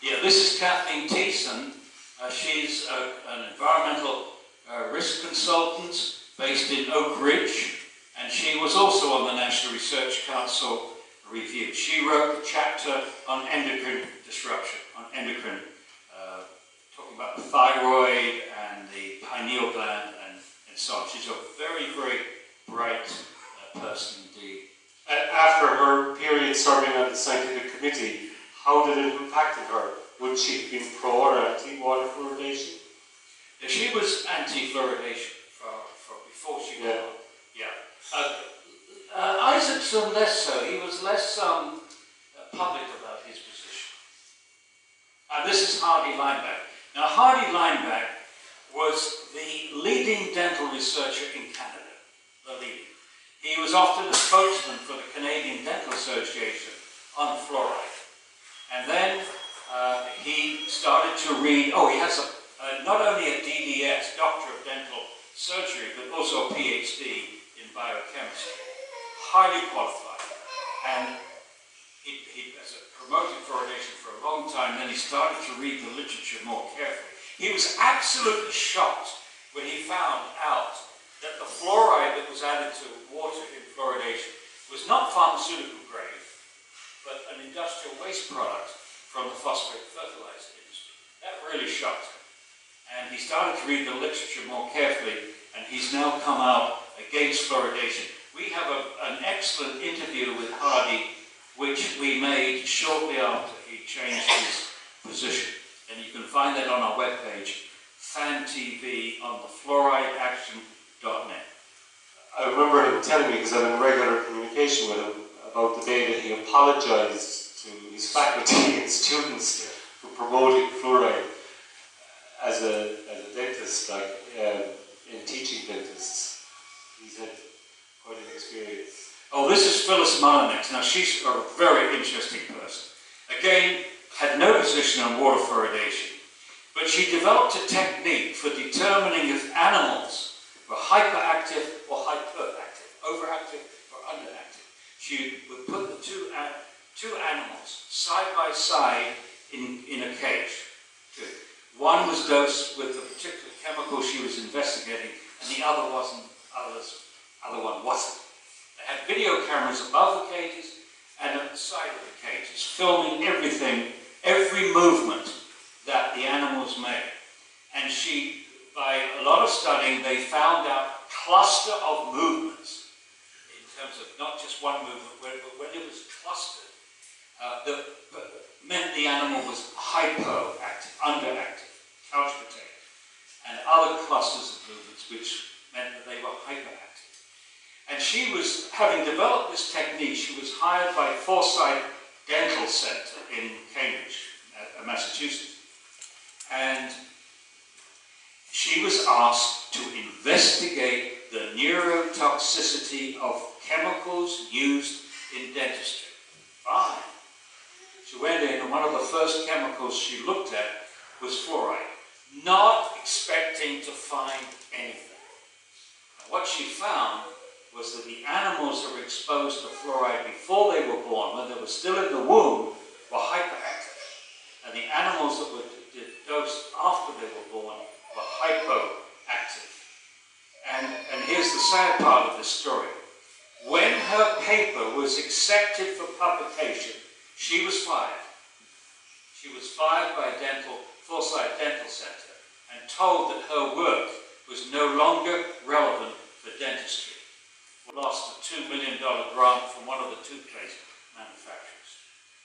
yeah, this is Kathleen Thiessen. She's an environmental risk consultant based in Oak Ridge, and she was also on the National Research Council review. She wrote a chapter on endocrine disruption, talking about the thyroid and the pineal gland and so on. She's a very, very bright person indeed. After her period serving on the scientific committee, how did it impact her? Would she have been pro or anti-water fluoridation? Yeah, she was anti-fluoridation for before she got on. Yeah. Isaacson less so. He was less public about his position. And this is Hardy Lineback. Now, Hardy Lineback was the leading dental researcher in Canada. The leading. He was often a spokesman for the Canadian Dental Association on fluoride. And then he started to read, he has not only a DDS, Doctor of Dental Surgery, but also a PhD in biochemistry. Highly qualified. And he has promoted fluoridation for a long time, then he started to read the literature more carefully. He was absolutely shocked when he found out that the fluoride that was added to water in fluoridation was not pharmaceutical grade, but an industrial waste product from the phosphate fertilizer industry. That really shocked him. And he started to read the literature more carefully, and he's now come out against fluoridation. We have an excellent interview with Hardy, which we made shortly after he changed his position. And you can find that on our webpage, FanTV, on the fluorideaction.net. I remember him telling me, because I'm in regular communication with him, about the day that he apologized to his faculty and students for promoting fluoride as a dentist, in teaching dentists. He's had quite an experience. Oh, this is Phyllis Mullinex. Now, she's a very interesting person. Again, had no position on water fluoridation. But she developed a technique for determining if animals were hyperactive or hyperactive, overactive or underactive. She would put the two animals side by side in a cage. Good. One was dosed with the particular chemical she was investigating, and the other wasn't. Other one wasn't. They had video cameras above the cages and at the side of the cages, filming everything, every movement that the animals made. And she, by a lot of studying, they found out cluster of movements in terms of not just one movement, but when it was clustered, that meant the animal was hypoactive, underactive, couch potato, and other clusters of movements which meant that they were hyperactive. And she was, having developed this technique, she was hired by Forsyth Dental Center in Cambridge, Massachusetts. And she was asked to investigate the neurotoxicity of chemicals used in dentistry. Fine. She went in, and one of the first chemicals she looked at was fluoride, not expecting to find anything. And what she found was that the animals that were exposed to fluoride before they were born, when they were still in the womb, were hyperactive. And the animals that were dosed after they were born were hypoactive. And here's the sad part of this story. When her paper was accepted for publication, she was fired. She was fired by Forsyth Dental Center and told that her work was no longer relevant for dentistry. We lost a $2 million grant from one of the toothpaste manufacturers.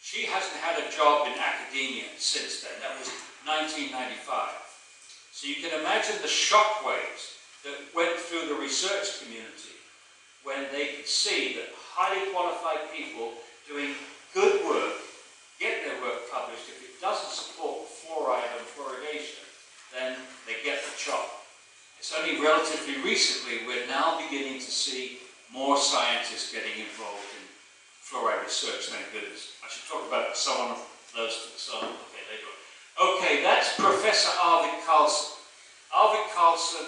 She hasn't had a job in academia since then. That was 1995. So you can imagine the shockwaves that went through the research community when they could see that highly qualified people doing good work get their work published. If it doesn't support fluoride and fluoridation, then they get the chop. It's only relatively recently we're now beginning to see more scientists getting involved in fluoride research, thank goodness. I should talk about someone close to the sun. Okay, later on. Okay, that's Professor Arvid Carlsson. Arvid Carlsson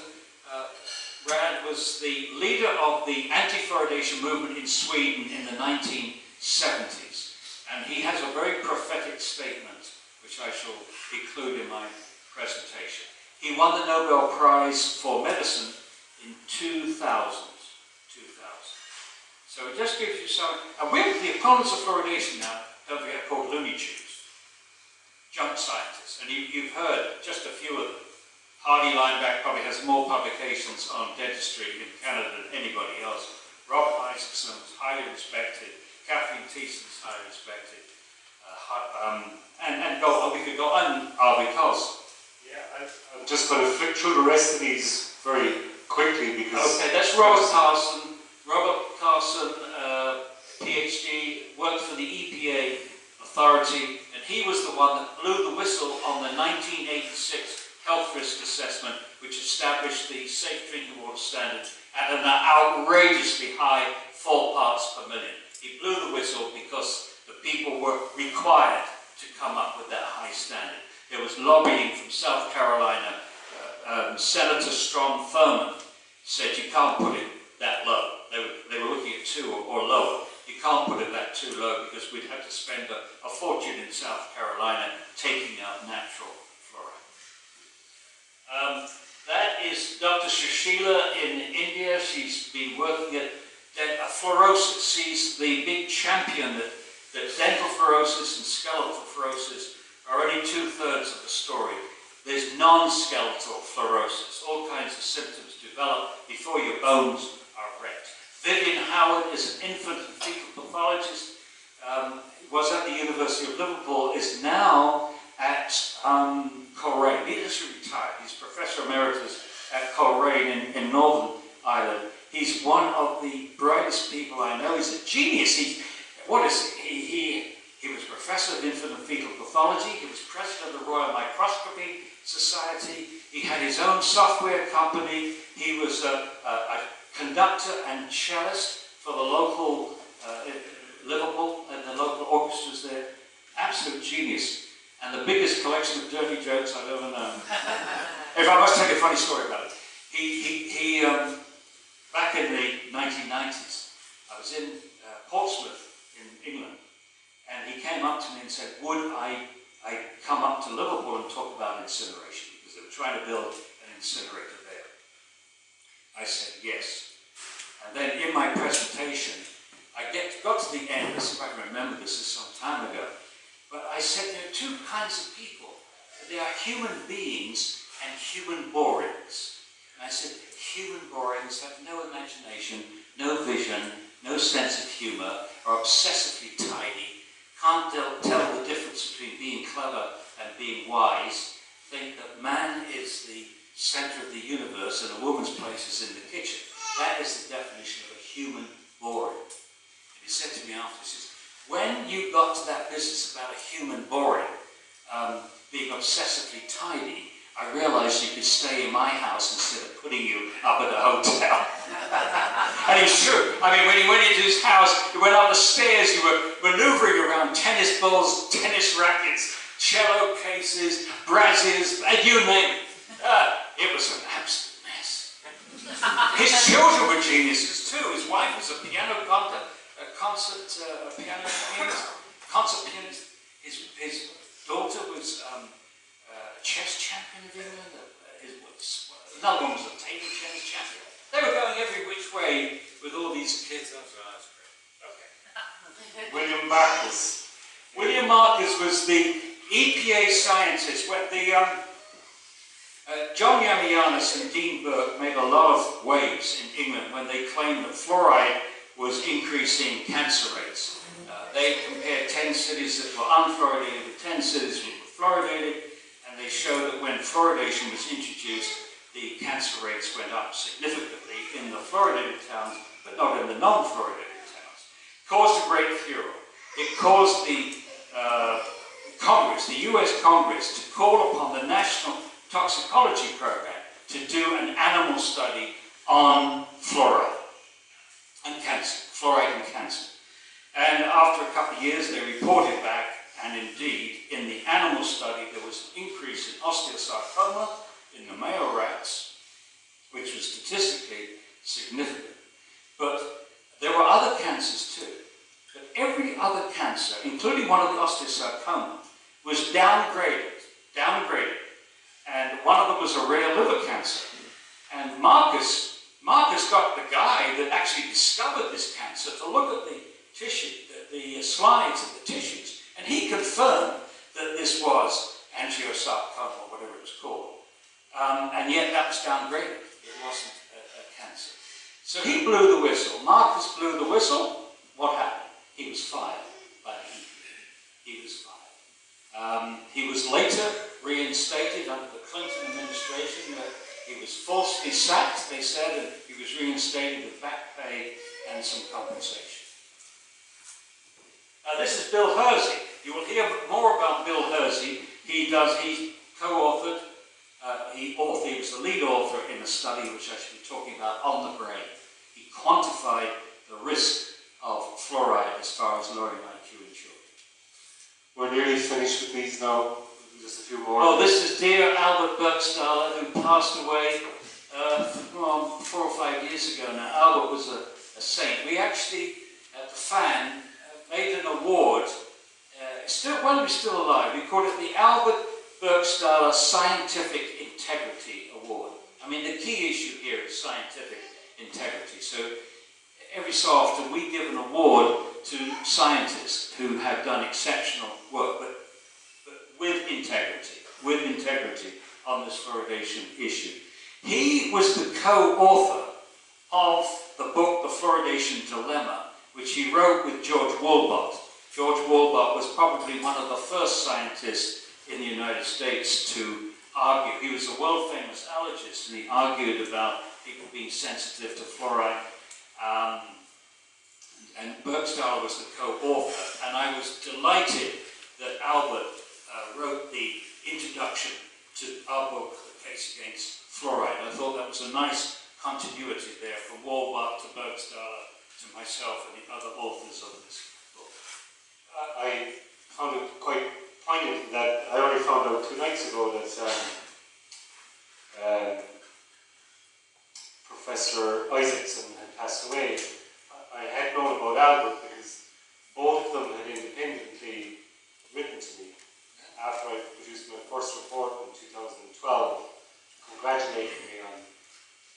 was the leader of the anti-fluoridation movement in Sweden in the 1970s. And he has a very prophetic statement, which I shall include in my presentation. He won the Nobel Prize for Medicine in 2000. So it just gives you some, and we're the opponents of fluoridation now, don't forget, called Looney Tunes, junk scientists, and you've heard just a few of them. Hardy Lineback probably has more publications on dentistry in Canada than anybody else. Robert Isaacson was highly respected, Kathleen Thiessen is highly respected, we could go on, Arvid Carlsson. Yeah, I'm just going to flick through the rest of these very quickly because... Okay, that's Robert Carlsson. Robert Carlsson, PhD, worked for the EPA authority, and he was the one that blew the whistle on the 1986 health risk assessment, which established the safe drinking water standards at an outrageously high 4 parts per million. He blew the whistle because the people were required to come up with that high standard. There was lobbying from South Carolina. Senator Strom Thurmond said you can't put it that low. They were looking at 2 or lower. You can't put it that too low because we'd have to spend a fortune in South Carolina taking out natural fluoride. That is Dr. Sushila in India. She's been working at fluorosis. She's the big champion that dental fluorosis and skeletal fluorosis are only 2/3 of the story. There's non-skeletal fluorosis. All kinds of symptoms develop before your bones are wrecked. Vivian Howard is an infant and fetal pathologist, was at the University of Liverpool, is now at Coleraine. He just retired. He's Professor Emeritus at Coleraine in Northern Ireland. He's one of the brightest people I know. He's a genius. He was Professor of Infant and Fetal Pathology. He was President of the Royal Microscopy Society. He had his own software company. He was a conductor and cellist for the local Liverpool and the local orchestras there. Absolute genius. and the biggest collection of dirty jokes I've ever known. If I must tell you a funny story about it. He back in the 1990s, I was in Portsmouth in England, and he came up to me and said, would I come up to Liverpool and talk about incineration, because they were trying to build an incinerator there. I said yes. And then in my presentation, I got to the end, let's see if I can remember this, is some time ago, but I said there are two kinds of people. There are human beings and human borings. And I said, human borings have no imagination, no vision, no sense of humour, are obsessively tidy, can't tell the difference between being clever and being wise, think that man is the centre of the universe and a woman's place is in the kitchen. That is the definition of a human boring. And he said to me after, he says, when you got to that business about a human boring, being obsessively tidy, I realised you could stay in my house instead of putting you up at a hotel. And it's true. I mean, when he went into his house, he went up the stairs, you were manoeuvring around tennis balls, tennis rackets, cello cases, braziers, you name it. It was an absolute mess. His children were geniuses too. His wife was a piano concert pianist. His daughter was a chess champion of England. Another one was a table tennis champion. They were going every which way with all these kids. That's great. Okay. William Marcus. William Marcus was the EPA scientist. John Yamianis and Dean Burke made a lot of waves in England when they claimed that fluoride was increasing cancer rates. They compared 10 cities that were unfluoridated with 10 cities that were fluoridated, and they showed that when fluoridation was introduced, the cancer rates went up significantly in the fluoridated towns, but not in the non-fluoridated towns. It caused a great furor. It caused the Congress, the US Congress, to call upon the National Toxicology Program to do an animal study on fluoride and cancer, fluoride and cancer. And after a couple of years, they reported back, and indeed, in the animal study, there was an increase in osteosarcoma in the male rats, which was statistically significant. But there were other cancers too. But every other cancer, including one of the osteosarcoma, was downgraded. And one of them was a rare liver cancer. And Marcus got the guy that actually discovered this cancer to look at the tissue, the slides of the tissues, and he confirmed that this was angiosarcoma, or whatever it was called. And yet that was downgraded. It wasn't a cancer. So he blew the whistle. Marcus blew the whistle. What happened? He was fired by the EPA. He was fired. He was later reinstated under the Clinton administration. He was falsely sacked, they said, and he was reinstated with back pay and some compensation. This is Bill Hersey. You will hear more about Bill Hersey. He co-authored, he was the lead author in a study which I should be talking about on the brain. He quantified the risk of fluoride as far as lowering IQ in children. We're nearly finished with these now. Just a few more. Oh, this is dear Albert Burkstaller, who passed away 4 or 5 years ago now. Albert was a saint. We actually, at the Fan, made an award, while he's still alive. We called it the Albert Burkstaller Scientific Integrity Award. I mean, the key issue here is scientific integrity. So every so often we give an award to scientists who have done exceptional work, but with integrity on this fluoridation issue. He was the co-author of the book, The Fluoridation Dilemma, which he wrote with George Woolbot. George Woolbot was probably one of the first scientists in the United States to argue. He was a world-famous allergist, and he argued about people being sensitive to fluoride. And Burkstaller was the co-author, and I was delighted that Albert wrote the introduction to our book, The Case Against Fluoride. I thought that was a nice continuity there from Woolbot to Burkstaller to myself and the other authors of this book. I found it quite poignant that I only found out 2 nights ago that Professor Isaacson had passed away. I had known about Albert because both of them had independently written to me after I produced my first report in 2012, congratulating me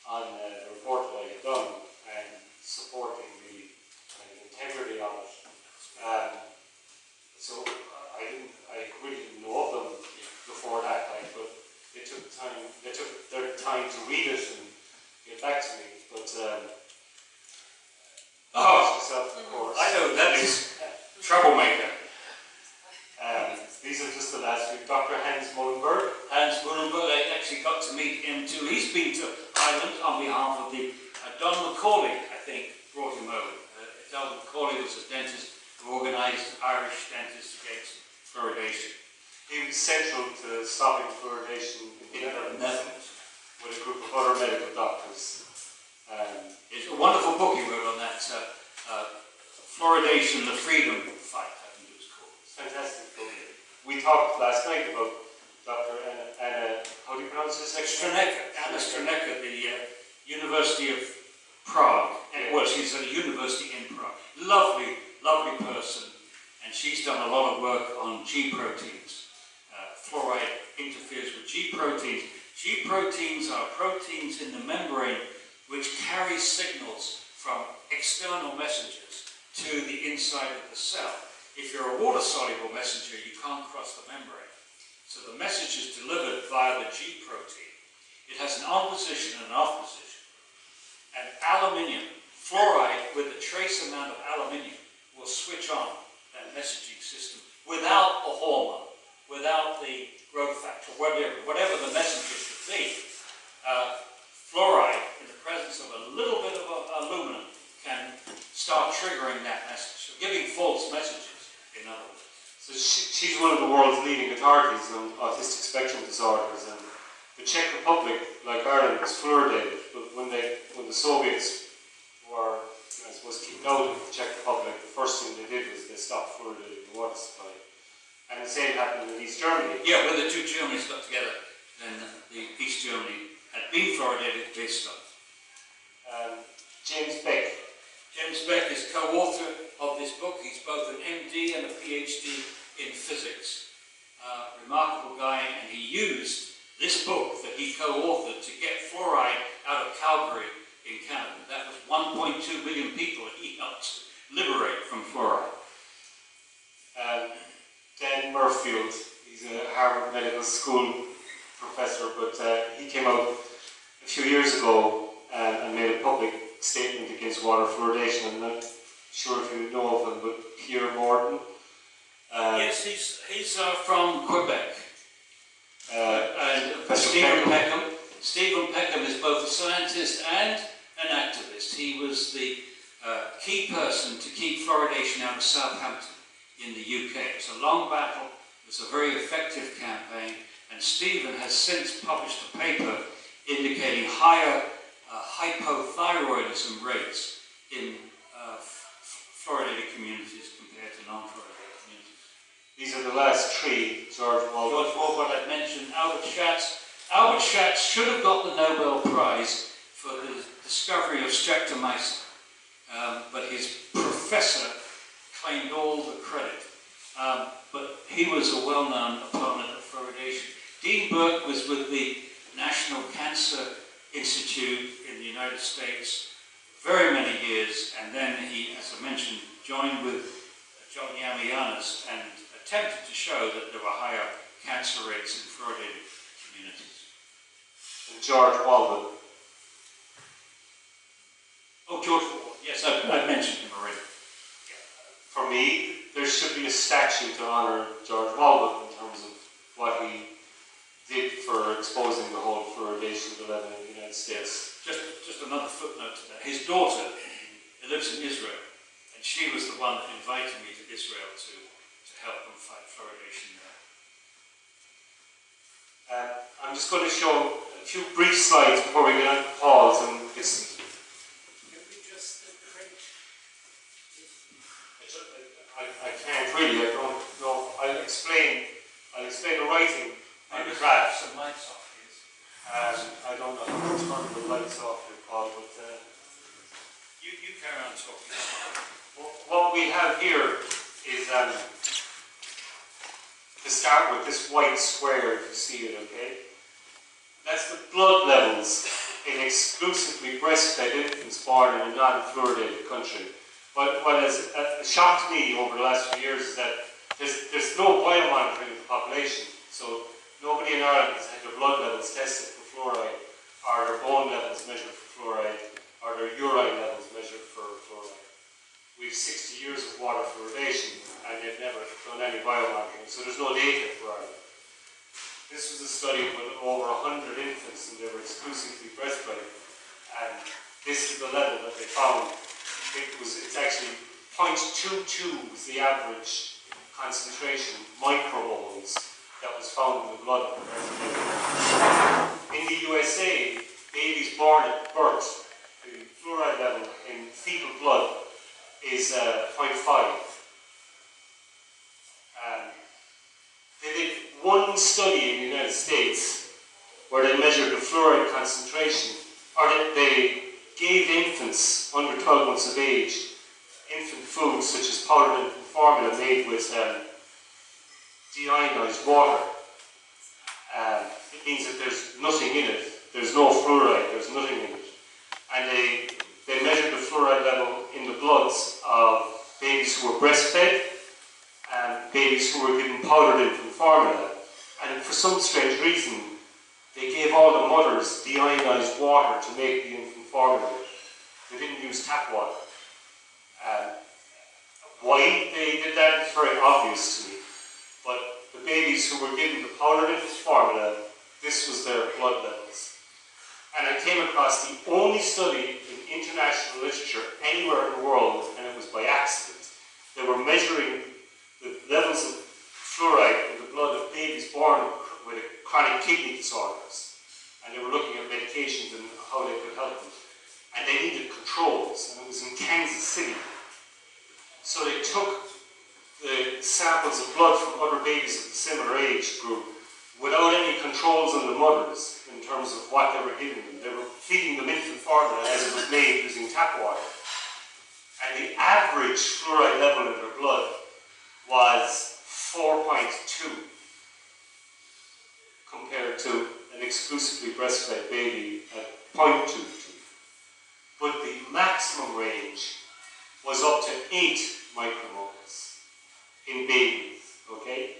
on the report that I had done and supporting the integrity of it. So I really didn't know of them before that, but they took their time to read it and get back to me. But myself, of course. I know that is troublemaker. These are just the last week. Dr. Hans Mullenberg. Hans Mullenberg, I actually got to meet him too. He's been to Ireland on behalf of the Don Macaulay, I think, brought him over. Don Macaulay was a dentist who organised Irish dentists against fluoridation. He was central to stopping fluoridation in the Netherlands with a group of other medical doctors. It's a wonderful book he wrote on that, Fluoridation, the Freedom Fight, I think it was called. Fantastic book. We talked last night about Dr. Anna, how do you pronounce this? Anna Stranecker, the University of Prague. Yeah. Well, she's at a university in Prague. Lovely, lovely person. And she's done a lot of work on G proteins. Fluoride interferes with G proteins. G proteins are proteins in the membrane which carry signals from external messengers to the inside of the cell. If you're a water-soluble messenger, you can't cross the membrane. So the message is delivered via the G protein. It has an on position and an off position. And aluminium, fluoride with a trace amount of aluminium will switch on that messaging system without a hormone, without the growth factor, whatever the messenger should be. Fluoride, in the presence of a little bit of aluminum, can start triggering that message, so giving false messages, in other words. So she's one of the world's leading authorities on autistic spectrum disorders, and the Czech Republic, like Ireland, was fluoridated, but when the Soviets were, I suppose, kicked out of the Czech Republic, the first thing they did was they stopped fluoridating the water supply. And the same happened in East Germany. Yeah, when the two Germanys got together, then the East Germany had been fluoridated, they stopped. James Beck. James Beck is co-author of this book. He's both an MD and a PhD in physics. Remarkable guy, and he used this book that he co-authored to get fluoride out of Calgary in Canada. That was 1.2 million people he helped liberate from fluoride. Dan Murfield, he's a Harvard Medical School professor, but he came out a few years ago and made a public statement against water fluoridation. I'm not sure if you know of him, but Pierre Morton. Yes, he's from Quebec. And Stephen Peckham. Stephen Peckham is both a scientist and an activist. He was the key person to keep fluoridation out of Southampton in the UK. It was a long battle. It was a very effective campaign. And Stephen has since published a paper indicating higher hypothyroidism rates in fluoridated communities compared to non-fluoridated communities. These are the last 3, George Waugh. George Waugh, what I mentioned, Albert Schatz. Albert Schatz should have got the Nobel Prize for the discovery of streptomycin, but his professor claimed all the credit. But he was a well-known opponent of fluoridation. Dean Burke was with the National Cancer Institute in the United States for very many years, and then he, as I mentioned, joined with John Yamianis and attempted to show that there were higher cancer rates in fluoridated communities. And George Walden. Oh, George Waugh. Yes, I mentioned him already. For me, there should be a statue to honour George Walden in terms of what he did for exposing the whole fluoridation dilemma in the United States. Just another footnote to that. His daughter lives in Israel, and she was the one that invited me to Israel to help them fight fluoridation there. I'm just going to show a few brief slides before we get on to Paul's, and it's. I can't really. I don't know. I'll explain I'll explain the writing on the Maybe graph. some lights off, please. I don't know how to turn the lights off here, Paul, but You carry on talking. what we have here is, to start with, this white square, if you see it, okay? That's the blood levels in exclusively breastfed infants born in a non-fluoridated country. What has shocked me over the last few years is that there's no biomonitoring of the population. So nobody in Ireland has had their blood levels tested for fluoride, or their bone levels measured for fluoride, or their urine levels measured for fluoride. We have 60 years of water fluoridation, and they've never done any biomonitoring, so there's no data for Ireland. This was a study with over 100 infants, and they were exclusively breastfed, and this is the level that they found. It's actually 0.22 was the average concentration, micromoles, that was found in the blood of the breastfed. In the USA, babies born at birth, the fluoride level in fetal blood is 0.5. They did one study in the United States where they measured the fluoride concentration, or they gave infants under 12 months of age infant foods such as powdered infant formula made with deionized water. It means that there's nothing in it. There's no fluoride, there's nothing in it. And they measured the fluoride level in the bloods of babies who were breastfed and babies who were given powdered infant formula. And for some strange reason, they gave all the mothers deionized water to make the infant formula. They didn't use tap water. Why they did that is very obvious to me. But the babies who were given the powdered infant formula, this was their blood levels. And I came across the only study in international literature anywhere in the world, and it was by accident. They were measuring the levels of fluoride in the blood of babies born with chronic kidney disorders. And they were looking at medications and how they could help them. And they needed controls, and it was in Kansas City. So they took the samples of blood from other babies of a similar age group without any controls on the mothers in terms of what they were giving them. They were feeding them infant formula as it was made using tap water. And the average fluoride level in their blood was 4.2 compared to an exclusively breastfed baby at 0.22. But the maximum range was up to 8 micromoles in babies, okay?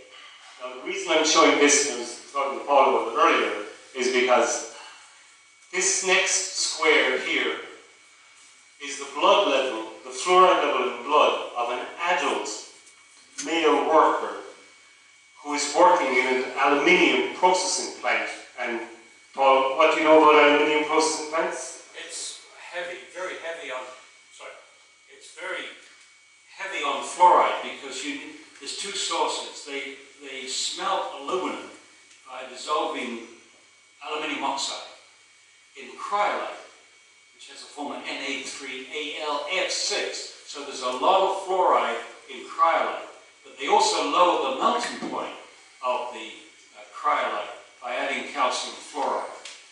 Now the reason I'm showing this, and I was talking to Paul about it earlier, is because this next square here is the blood level, the fluoride level in blood of an adult male worker who is working in an aluminium processing plant. And Paul, what do you know about aluminium processing plants? It's heavy, very heavy on, it's very heavy on fluoride because there's two sources. They smelt aluminum by dissolving aluminium oxide in cryolite, which has a form of Na3AlF6. So there's a lot of fluoride in cryolite, but they also lower the melting point of the cryolite by adding calcium fluoride.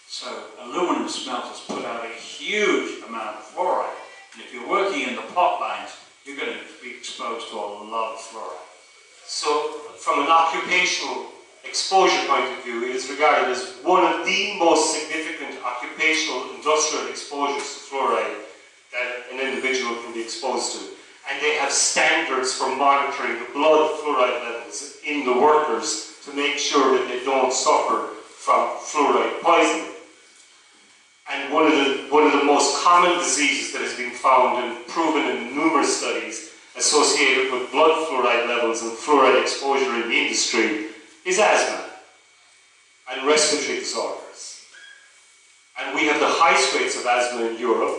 So aluminum smelters put out a huge amount of fluoride, and if you're working in the pot lines, you're going to be exposed to a lot of fluoride. So from an occupational exposure point of view, it is regarded as one of the most significant occupational industrial exposures to fluoride that an individual can be exposed to. And they have standards for monitoring the blood fluoride levels in the workers to make sure that they don't suffer from fluoride poisoning. And one of the most common diseases that has been found and proven in numerous studies associated with blood fluoride levels and fluoride exposure in the industry is asthma and respiratory disorders. And we have the highest rates of asthma in Europe,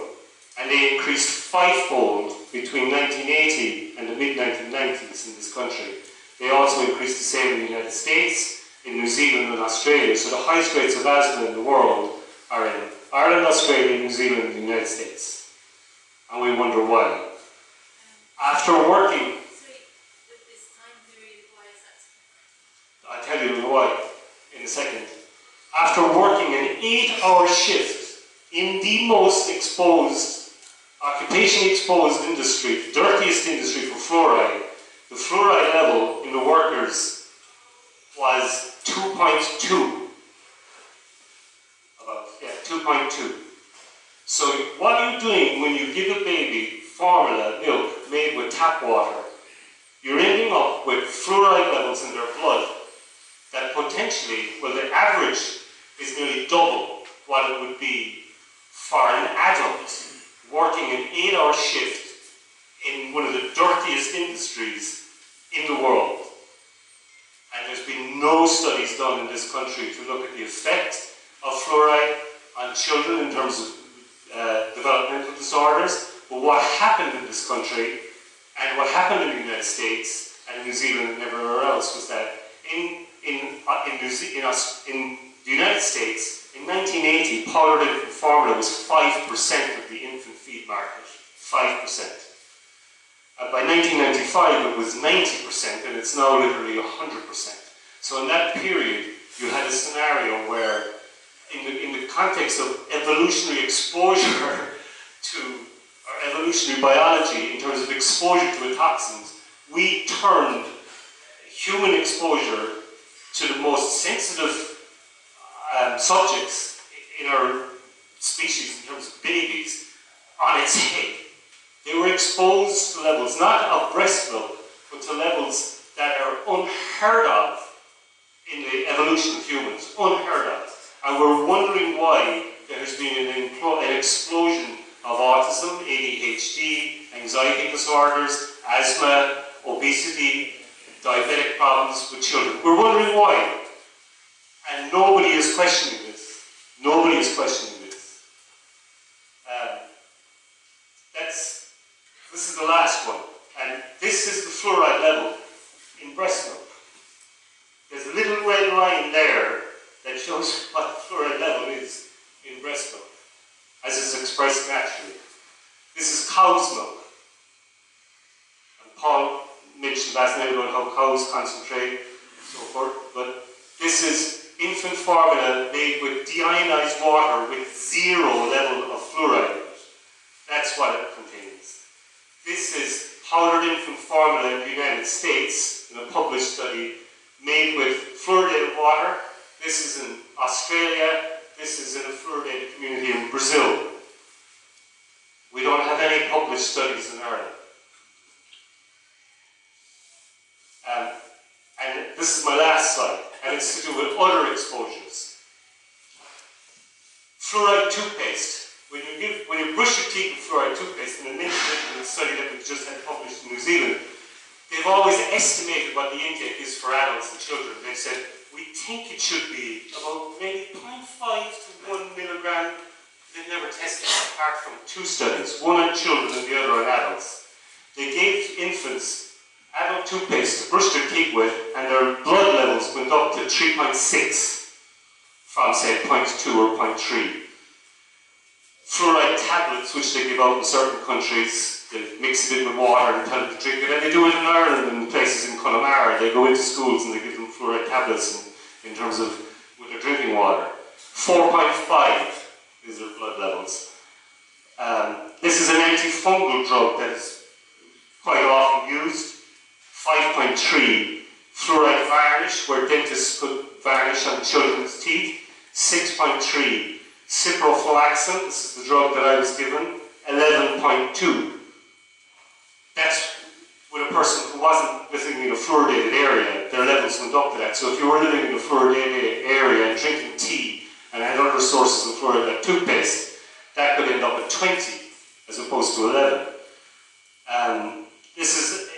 and they increased fivefold between 1980 and the mid-1990s in this country. They also increased the same in the United States, in New Zealand and Australia. So the highest rates of asthma in the world are in Ireland, Australia, New Zealand and the United States. And we wonder why. After working, with this time period, why is that? I'll tell tell you why in a second. After working an 8-hour shift in the most exposed, occupationally exposed industry, the dirtiest industry for fluoride, the fluoride level in the workers was 2.2. About, yeah, 2.2. So what are you doing when you give a baby formula, milk, made with tap water? You're ending up with fluoride levels in their blood that potentially, well, the average is nearly double what it would be for an adult working an 8-hour shift in one of the dirtiest industries in the world. And there's been no studies done in this country to look at the effect of fluoride on children in terms of developmental disorders. But what happened in this country, and what happened in the United States and New Zealand and everywhere else, was that in the United States, in 1980, powdered infant formula was 5% of the infant feed market. 5%. By 1995, it was 90%, and it's now literally 100%. So in that period, you had a scenario where, in the context of evolutionary exposure to, or evolutionary biology, in terms of exposure to toxins, we turned human exposure to the most sensitive subjects in our species, in terms of babies, on its head. They were exposed to levels not of breast milk, but to levels that are unheard of in the evolution of humans, unheard of. And we're wondering why there has been an explosion of autism, ADHD, anxiety disorders, asthma, obesity, diabetic problems with children. We're wondering why. And nobody is questioning this. Nobody is questioning this. This is the last one. And this is the fluoride level in breast milk. There's a little red line there that shows what the fluoride level is in breast milk, as is expressed naturally. This is cow's milk. And Paul mentioned last night about how cows concentrate and so forth, but this is infant formula made with deionized water with 0 level of fluoride in it. That's what it contains. This is powdered infant formula in the United States, in a published study, made with fluoridated water. This is in Australia. This is in a fluoridated community in Brazil. We don't have any published studies in Ireland. And this is my last slide, and it's to do with other exposures. Fluoride toothpaste. When you brush your teeth with fluoride toothpaste, and I mentioned it in a study that we just had published in New Zealand, they've always estimated what the intake is for adults and children. They said, we think it should be about maybe 0.5 to 1 milligram. They've never tested it apart from 2 studies, one on children and the other on adults. They gave infants adult toothpaste to brush their teeth with, and their blood levels went up to 3.6 from, say, 0.2 or 0.3. Fluoride tablets, which they give out in certain countries, they mix it in with water and tell them to drink it, and they do it in Ireland and places in Connemara. They go into schools and they give them fluoride tablets in terms of with their drinking water. 4.5 is their blood levels. This is an antifungal drug that is quite often used. 5.3, fluoride varnish, where dentists put varnish on children's teeth. 6.3, ciprofloxacin, this is the drug that I was given. 11.2. That's with a person who wasn't living in a fluoridated area, their levels went up to that. So if you were living in a fluoridated area and drinking tea and had other sources of fluoride like toothpaste, that could end up at 20 as opposed to 11. This is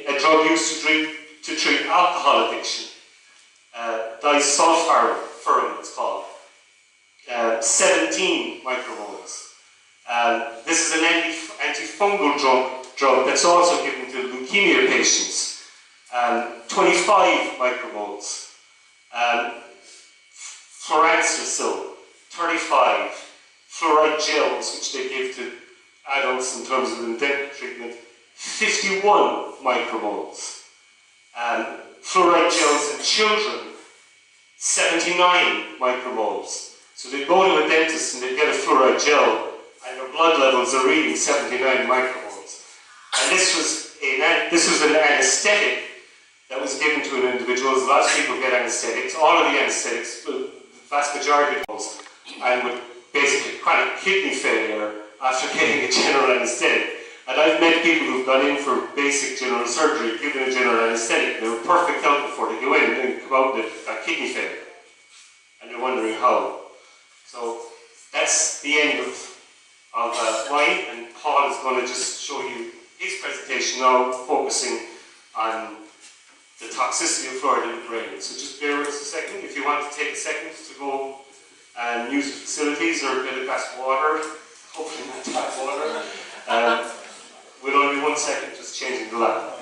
a drug used to treat alcohol addiction. Disulfiram, it's called. 17 micromoles. This is an antifungal drug that's also given to leukemia patients. 25 micromoles. Fluranacil, 35. Fluoride gels, which they give to adults in terms of dental treatment, 51 micromoles. Fluoride gels in children, 79 micromoles. So they'd go to a dentist and they'd get a fluoride gel, and their blood levels are reading 79 micromoles. And this was an anesthetic that was given to an individual. A lot of people get anesthetics. All of the anesthetics, the vast majority of those, and with basically chronic kidney failure after getting a general anesthetic. And I've met people who've gone in for basic general surgery, given a general anesthetic. They were perfect out before they go in and come out with a kidney failure. And they're wondering how. So that's the end of why, and Paul is going to just show you his presentation now, focusing on the toxicity of fluoride in the brain. So just bear with us a second. If you want to take a second to go and use the facilities or get a glass of water, hopefully not tap water. We'll only be 1 second, just changing the lamp.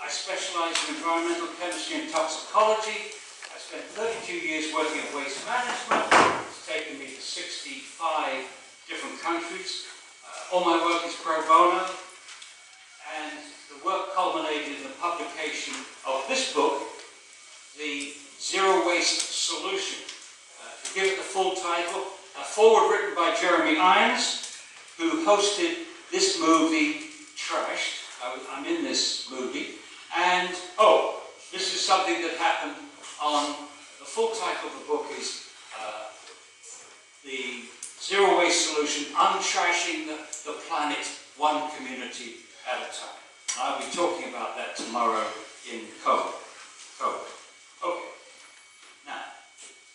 I specialise in environmental chemistry and toxicology. I spent 32 years working in waste management. It's taken me to 65 different countries. All my work is pro bono, and the work culminated in the publication of this book, The Zero Waste Solution. To give it the full title, a foreword written by Jeremy Irons, who hosted this movie, Trashed. I'm in this movie, and this is something that happened on, the full title of the book is The Zero Waste Solution, Untrashing the Planet One Community at a Time. I'll be talking about that tomorrow in Code. Okay. Now,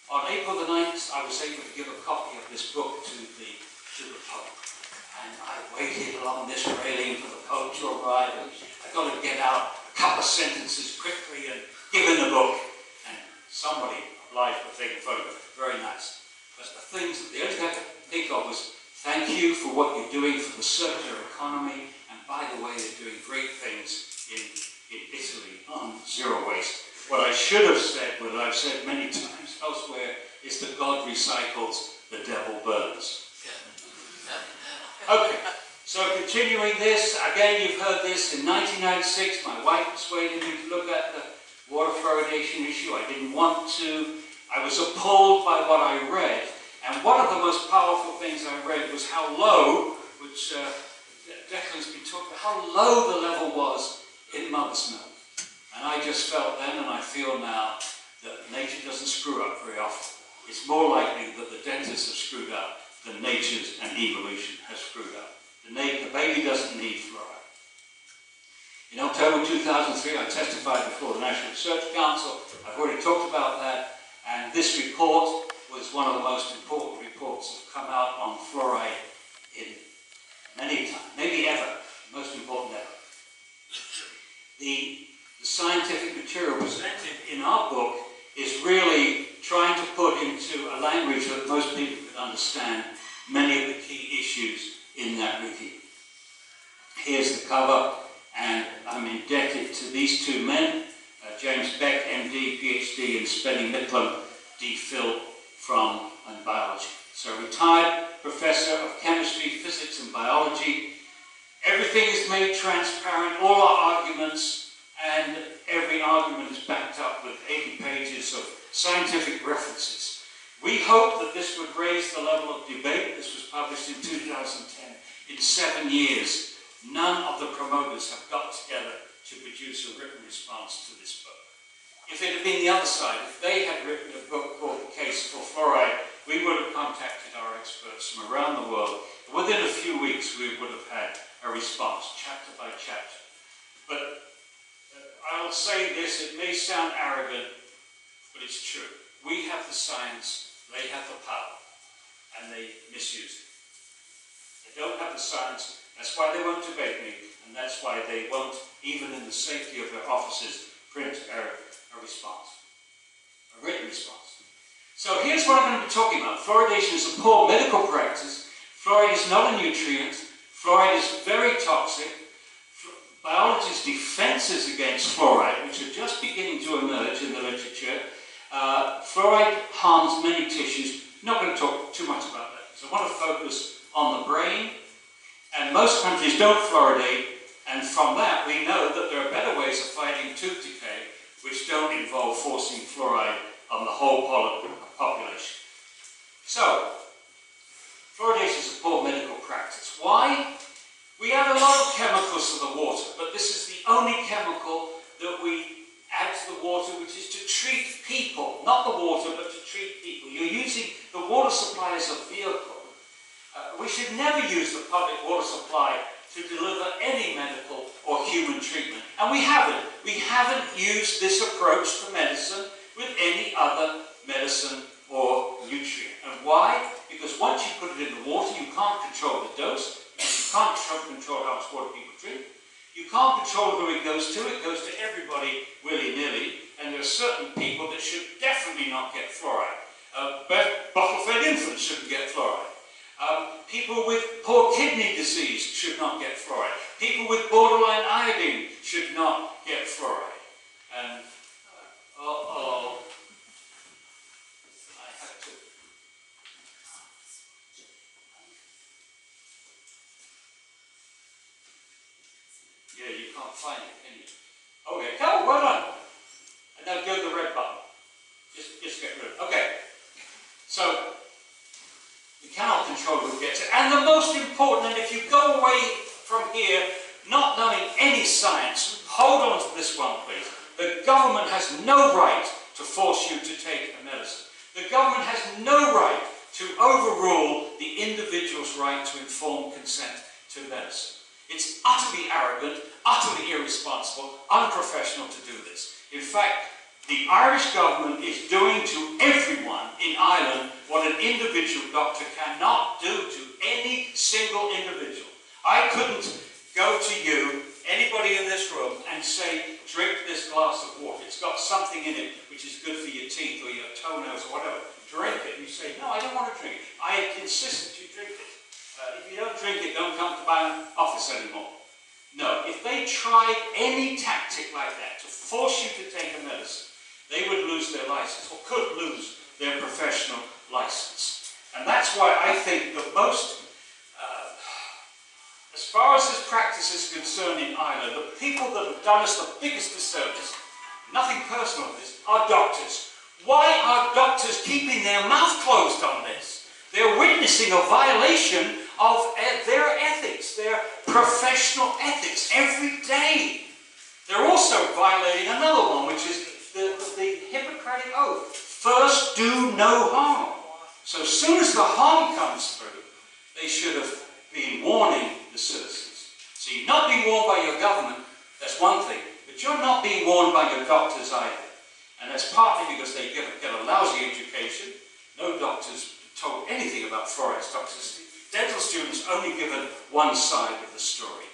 on April the 9th, I was able to give a copy of this book to the Pope. And I waited along this railing for the Pope to arrive. And I got to get out a couple of sentences quickly and give him the book. And somebody obliged to take a photograph. Very nice. But the only thing I could think of was, thank you for what you're doing for the circular economy, and by the way, you're doing great things in Italy on zero waste. What I should have said, what I've said many times elsewhere, is that God recycles, the devil burns. Okay, so continuing this, again you've heard this, in 1996 my wife persuaded me to look at the water fluoridation issue. I didn't want to. I was appalled by what I read, and one of the most powerful things I read was how low, which Declan's been talking about, how low the level was in mother's milk. And I just felt then, and I feel now, that nature doesn't screw up very often. It's more likely that the dentists have screwed up than nature and evolution has screwed up. The baby doesn't need fluoride. In October 2003, I testified before the National Research Council. I've already talked about that. And this report was one of the most important reports that have come out on fluoride in many times, maybe ever, most important ever. The scientific material presented in our book is really trying to put into a language that most people can understand many of the key issues in that review. Here's the cover, and I'm indebted to these two men, James Beck, MD, PhD, and Spenny Midland, DPhil from biology. So retired professor of chemistry, physics, and biology. Everything is made transparent, all our arguments, and every argument is backed up with 80 pages of scientific references. We hope that this would raise the level of debate. This was published in 2010. In 7 years, none of the promoters have got together to produce a written response to this book. If it had been the other side, if they had written a book called The Case for Fluoride, we would have contacted our experts from around the world. Within a few weeks, we would have had a response, chapter by chapter. But I'll say this, it may sound arrogant, but it's true. We have the science, they have the power, and they misuse it. They don't have the science, that's why they won't debate me, and that's why they won't, even in the safety of their offices, print a response, a written response. So here's what I'm going to be talking about. Fluoridation is a poor medical practice. Fluoride is not a nutrient. Fluoride is very toxic. biology's defences against fluoride, which are just beginning to emerge in the literature. Fluoride harms many tissues. Not going to talk too much about that, because I want to focus on the brain. And most countries don't fluoridate, and from that we know that there are better ways of fighting tooth decay which don't involve forcing fluoride on the whole population. So, fluoridation is a poor medical practice. Why? We add a lot of chemicals to the water, but this is the only chemical that we add to the water which is to treat people, not the water, but to treat people. You're using the water supply as a vehicle. We should never use the public water supply to deliver any medical or human treatment. And we haven't. We haven't used this approach to medicine with any other medicine or nutrient. And why? Because once you put it in the water, you can't control the dose. You can't control how much water people drink. You can't control who it goes to. It goes to everybody willy-nilly. And there are certain people that should definitely not get fluoride. Bottle-fed infants shouldn't get fluoride. People with poor kidney disease should not get fluoride. People with borderline iodine should not get fluoride. And, I have to... Yeah, you can't find it, can you? Okay, oh, well done. And now go to the red button. Just get rid of it. Okay. So, you cannot control who gets it. And the most important, and if you go away from here not knowing any science, hold on to this one, please. The government has no right to force you to take a medicine. The government has no right to overrule the individual's right to informed consent to medicine. It's utterly arrogant, utterly irresponsible, unprofessional to do this. In fact, the Irish government is doing to everyone in Ireland what an individual doctor cannot do to any single individual. I couldn't go to you, anybody in this room, and say, drink this glass of water. It's got something in it which is good for your teeth or your toenails or whatever. Drink it. And you say, no, I don't want to drink it. I insist that you drink it. If you don't drink it, don't come to my office anymore. No, if they tried any tactic like that to force you to take a medicine, they would lose their license, or could lose their professional license. And that's why I think the most, as far as this practice is concerned in Ireland, the people that have done us the biggest disservice, nothing personal with this, are doctors. Why are doctors keeping their mouth closed on this? They're witnessing a violation of their ethics, their professional ethics, every day. They're also violating another one, which is the Hippocratic Oath. First, do no harm. So as soon as the harm comes through, they should have been warning the citizens. So you're not being warned by your government, that's one thing, but you're not being warned by your doctors either. And that's partly because they get a lousy education. No doctors told anything about fluoride's toxicity. Dental students only given one side of the story.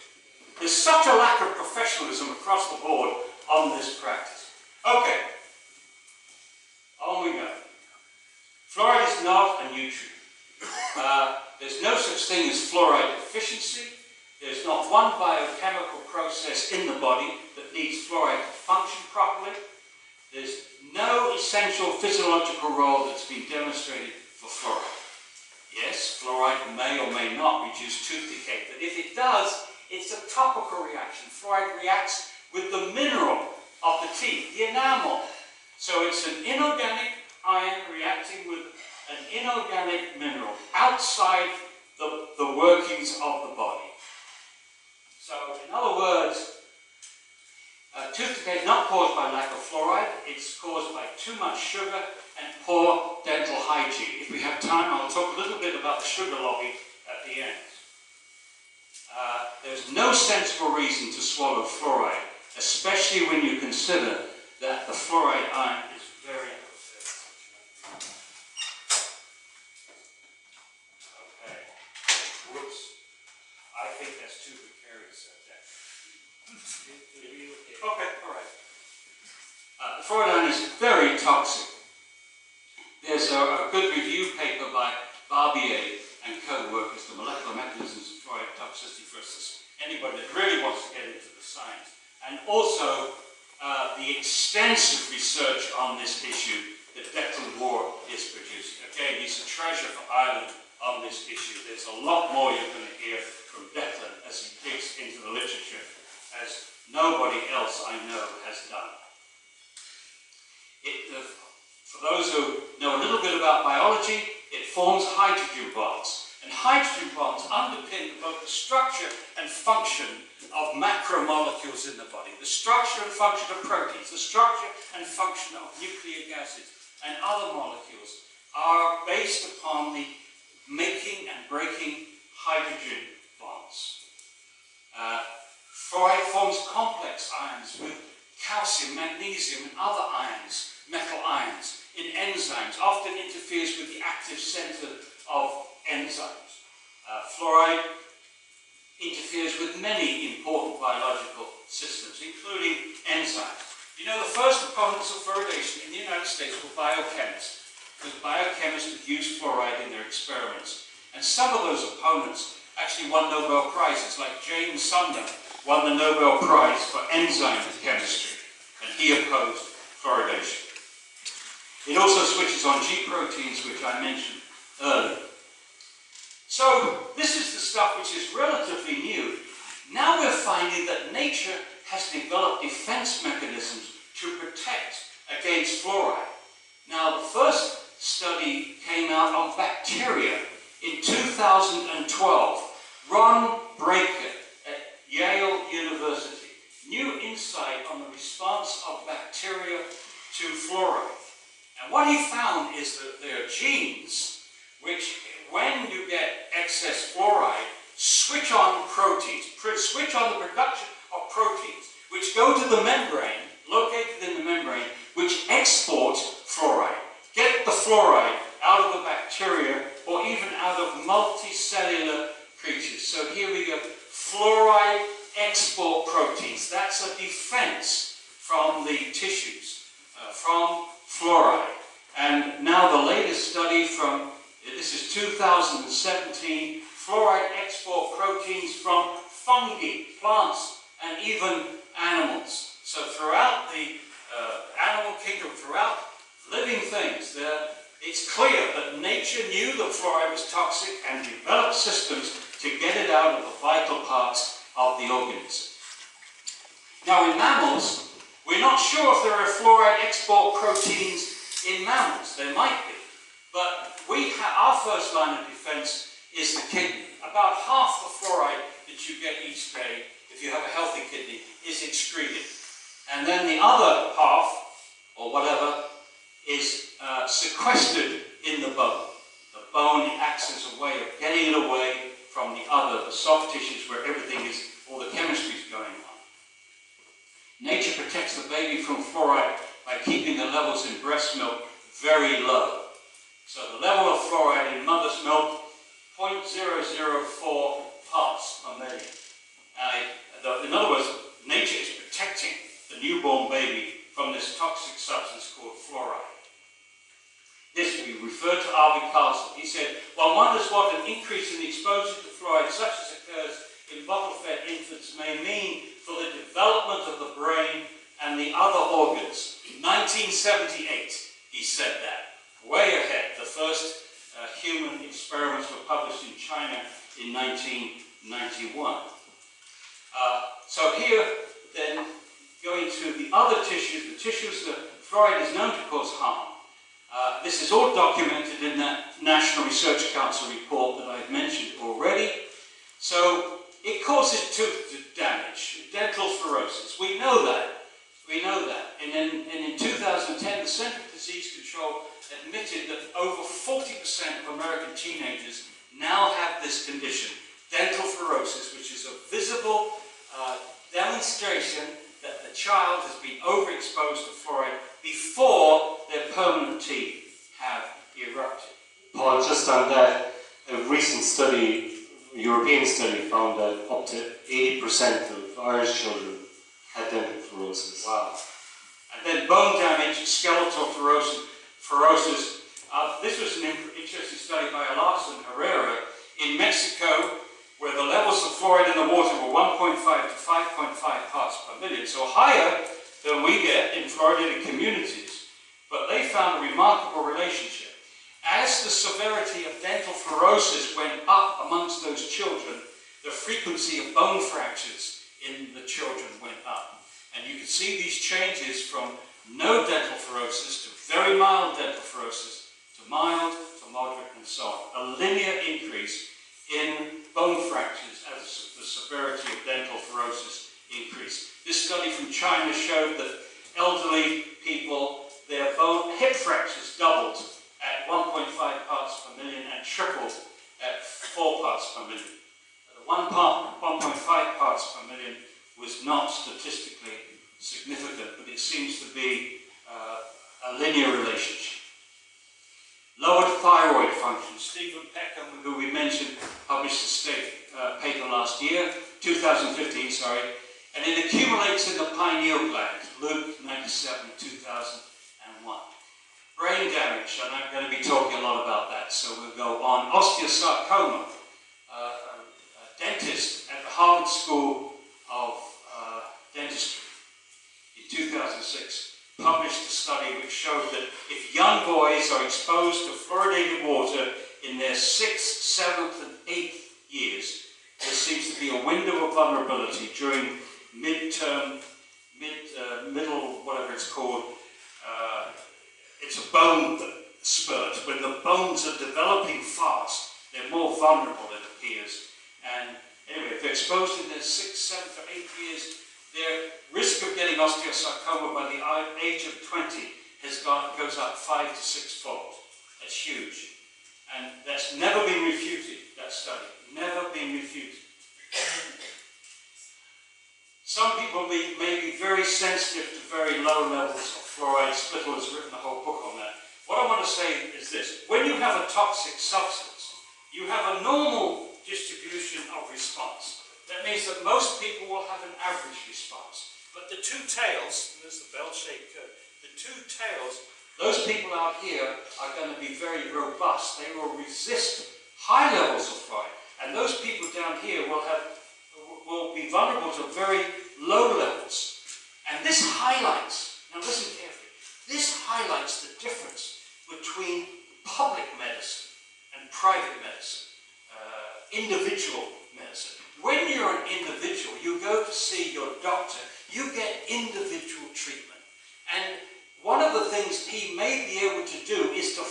There's such a lack of professionalism across the board on this practice. Okay, on we go. Fluoride is not a nutrient. There's no such thing as fluoride deficiency. There's not one biochemical process in the body that needs fluoride to function properly. There's no essential physiological role that's been demonstrated for fluoride. Yes, fluoride may or may not reduce tooth decay, but if it does, it's a topical reaction. Fluoride reacts with the mineral of the teeth, the enamel. So it's an inorganic ion reacting with an inorganic mineral outside the workings of the body. So, in other words, tooth decay is not caused by lack of fluoride, it's caused by too much sugar and poor dental hygiene. If we have time, I'll talk a little bit about the sugar lobby at the end. There's no sensible reason to swallow fluoride, especially when you consider that the fluoride ion is very okay. Whoops. I think that's too precarious. Okay, all right. The fluoride ion is very toxic. There's a good review paper by Barbier and co-workers, The Molecular Mechanisms of Fluoride Toxicity versus anybody that really wants to get into the science. is a treasure for Ireland on this issue. There's a lot more you're going to hear from Declan as he digs into the literature, as nobody else I know has done. For those who know a little bit about biology, it forms hydrogen bonds. And hydrogen bonds underpin both the structure and function of macromolecules in the body, the structure and function of proteins, the structure and function of nucleic acids and other molecules are based upon the making and breaking hydrogen bonds. Fluoride forms complex ions with calcium, magnesium and other ions, metal ions, in enzymes, often interferes with the active center of enzymes. Fluoride interferes with many important biological systems, including enzymes. You know, the first proponents of fluoridation in the United States were biochemists, because biochemists would use fluoride in their experiments. And some of those opponents actually won Nobel Prizes, like James Sunder won the Nobel Prize for enzyme chemistry, and he opposed fluoridation. It also switches on G proteins, which I mentioned earlier. So this is the stuff which is relatively new. Now we're finding that nature has developed defense mechanisms to protect against fluoride. Now the first study came out on bacteria in 2012. Ron Breaker at Yale University. New insight on the response of bacteria to fluoride. And what he found is that there are genes which, when you get excess fluoride, switch on proteins, switch on the production of proteins, which go to the membrane, located in the membrane, which export fluoride. Get the fluoride out of the bacteria or even out of multicellular creatures. So here we go, fluoride export proteins. That's a defense from the tissues, from fluoride. And now the latest study from, this is 2017, fluoride export proteins from fungi, plants, and even animals. So throughout the animal kingdom, throughout living things, it's clear that nature knew that fluoride was toxic and developed systems to get it out of the vital parts of the organism. Now in mammals, we're not sure if there are fluoride export proteins in mammals. There might be. But our first line of defense is the kidney. About half the fluoride that you get each day, if you have a healthy kidney, is excreted. And then the other half, or whatever, is sequestered in the bone. The bone acts as a way of getting it away from the soft tissues where everything is, all the chemistry is going on. Nature protects the baby from fluoride by keeping the levels in breast milk very low. So the level of fluoride in mother's milk, 0.004 parts per million. In other words, nature is protecting the newborn baby from this toxic substance called fluoride. This we refer to R.B. Carlson. He said, one wonders what an increase in the exposure to fluoride such as occurs in bottle-fed infants may mean for the development of the brain and the other organs. In 1978, he said that. Way ahead. The first human experiments were published in China in 1991. So here, then, going to the other tissues, the tissues that fluoride is known to cause harm. This is all documented in that National Research Council report that I've mentioned already. So it causes tooth damage, dental fluorosis. We know that. We know that. And in 2010, the Center for Disease Control admitted that over 40% of American teenagers now have this condition, dental fluorosis, which is a visible demonstration that the child has been overexposed to fluoride before their permanent teeth have erupted. Paul, just on that, a recent study, a European study, found that up to 80% of Irish children had dental fluorosis. Wow. And then bone damage, skeletal fluorosis. This was an interesting study by Larson Herrera in Mexico, where the levels of fluoride in the water were 1.5 to 5.5 parts per million, so higher than we get in fluoridated communities. But they found a remarkable relationship. As the severity of dental fluorosis went up amongst those children, the frequency of bone fractures in the children went up. And you can see these changes from no dental fluorosis to very mild dental fluorosis to mild to moderate and so on. A linear increase in bone fractures as the severity of dental fluorosis increased. This study from China showed that elderly people, their hip fractures doubled at 1.5 parts per million and tripled at 4 parts per million. The 1.5 parts per million was not statistically significant, but it seems to be a linear relationship. Lowered thyroid function. Stephen Peckham, who we mentioned, published a state paper last year, 2015, sorry, and it accumulates in the pineal gland, Luke 97, 2001. Brain damage, and I'm going to be talking a lot about that, so we'll go on. Osteosarcoma. A dentist at the Harvard School of Dentistry in 2006 published a study which showed that if young boys are exposed to fluoridated water in their 6th, 7th, and 8th years, there seems to be a window of vulnerability during middle, whatever it's called. It's a bone spurt. When the bones are developing fast, they're more vulnerable, it appears. And anyway, if they're exposed in their 6th, 7th, or 8th years, their risk of getting osteosarcoma by the age of 20 goes up 5 to 6-fold. That's huge. And that's never been refuted, that study. Never been refuted. Some people may be very sensitive to very low levels of fluoride. Spittle has written a whole book on that. What I want to say is this. When you have a toxic substance, you have a normal distribution of response. That means that most people will have an average response. But the two tails, and there's the bell-shaped curve, the two tails, those people out here are going to be very robust. They will resist high levels of fluoride. And those people down here will be vulnerable to very low levels. And this highlights, now listen carefully, this highlights the difference between public medicine and private medicine, individual medicine. When you're an individual, you go to see your doctor, you get individual treatment. And one of the things he may be able to do is to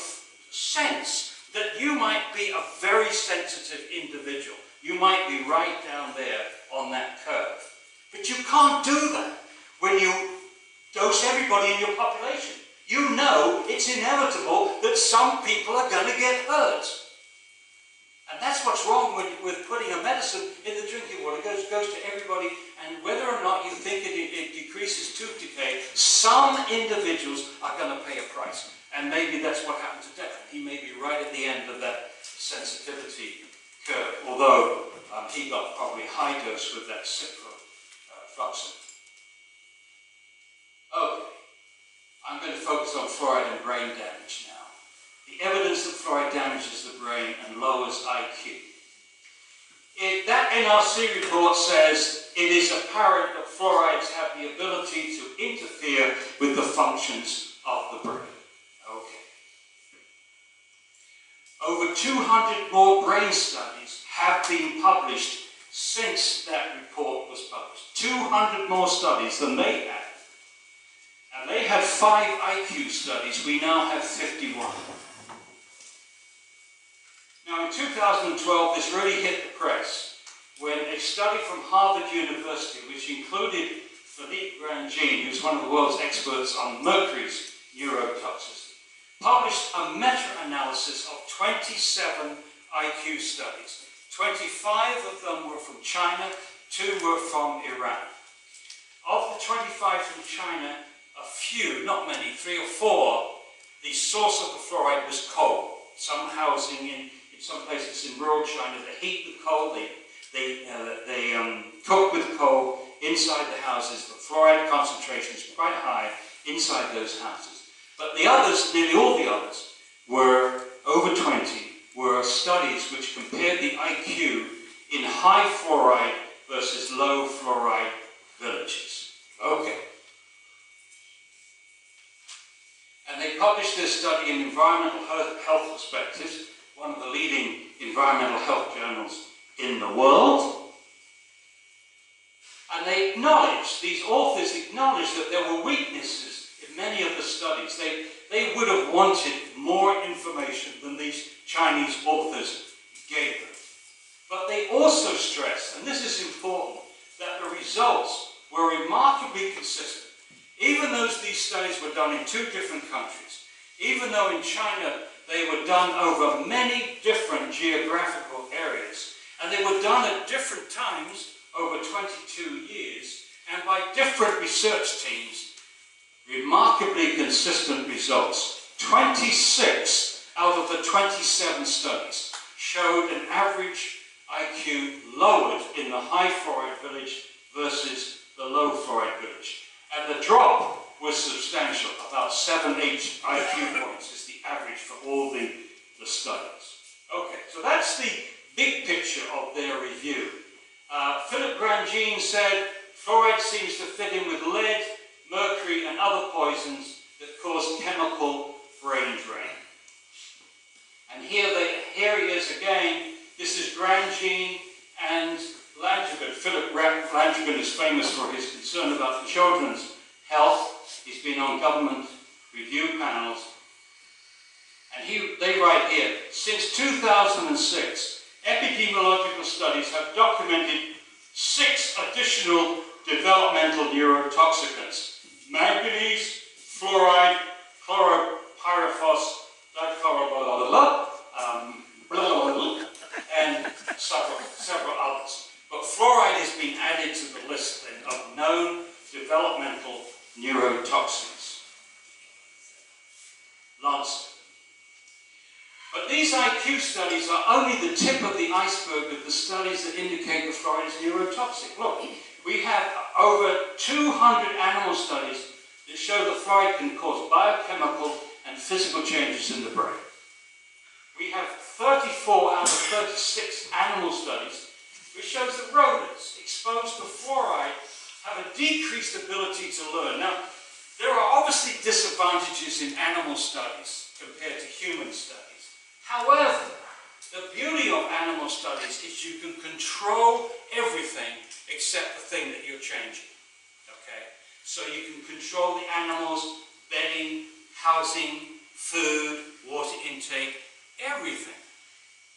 sense that you might be a very sensitive individual. You might be right down there on that curve. But you can't do that when you dose everybody in your population. You know it's inevitable that some people are going to get hurt. And that's what's wrong with putting a medicine in the drinking water. It goes to everybody, and whether or not you think it decreases tooth decay, some individuals are going to pay a price. And maybe that's what happened to Declan. He may be right at the end of that sensitivity curve, although he got probably high dose with that ciprofloxacin. Okay, I'm going to focus on fluoride and brain damage now. The evidence that fluoride damages the brain and lowers IQ. That NRC report says it is apparent that fluorides have the ability to interfere with the functions of the brain. Okay. Over 200 more brain studies have been published since that report was published. 200 more studies than they had. And they had 5 IQ studies. We now have 51. Now in 2012, this really hit the press when a study from Harvard University, which included Philippe Grandjean, who's one of the world's experts on mercury's neurotoxicity, published a meta-analysis of 27 IQ studies. 25 of them were from China, 2 were from Iran. Of the 25 from China, a few, not many, 3 or 4, the source of the fluoride was coal. Some housing in some places in rural China, they heat with coal, they cook with coal inside the houses. The fluoride concentration is quite high inside those houses. But the others, nearly all the others, were over 20, were studies which compared the IQ in high fluoride versus low fluoride villages. Okay. And they published their study in Environmental Health Perspectives, one of the leading environmental health journals in the world. And they acknowledged, these authors acknowledged that there were weaknesses in many of the studies. They would have wanted more information than these Chinese authors gave them. But they also stressed, and this is important, that the results were remarkably consistent. Even though these studies were done in 2 different countries, even though in China they were done over many different geographical areas, and they were done at different times over 22 years, and by different research teams, remarkably consistent results. 26 out of the 27 studies showed an average IQ lowered in the high fluoride village versus the low fluoride village. And the drop was substantial, about 7, 8 IQ points is the average for all the studies. Okay, so that's the big picture of their review. Philip Grandjean said, fluoride seems to fit in with lead, mercury and other poisons that cause chemical brain drain. And here he is again. This is Grandjean and Langevin. Philip Langevin is famous for his concern about the children's health. He's been on government review panels. And they write here, since 2006, epidemiological studies have documented 6 additional developmental neurotoxicants: manganese, fluoride, chloropyrifos, and several others. But fluoride has been added to the list then of known developmental neurotoxins. Lancet. But these IQ studies are only the tip of the iceberg of the studies that indicate the fluoride is neurotoxic. Look, we have over 200 animal studies that show the fluoride can cause biochemical and physical changes in the brain. We have 34 out of 36 animal studies which shows that rodents exposed to fluoride have a decreased ability to learn. Now, there are obviously disadvantages in animal studies compared to human studies. However, the beauty of animal studies is you can control everything except the thing that you're changing. Okay? So you can control the animals, bedding, housing, food, water intake, everything.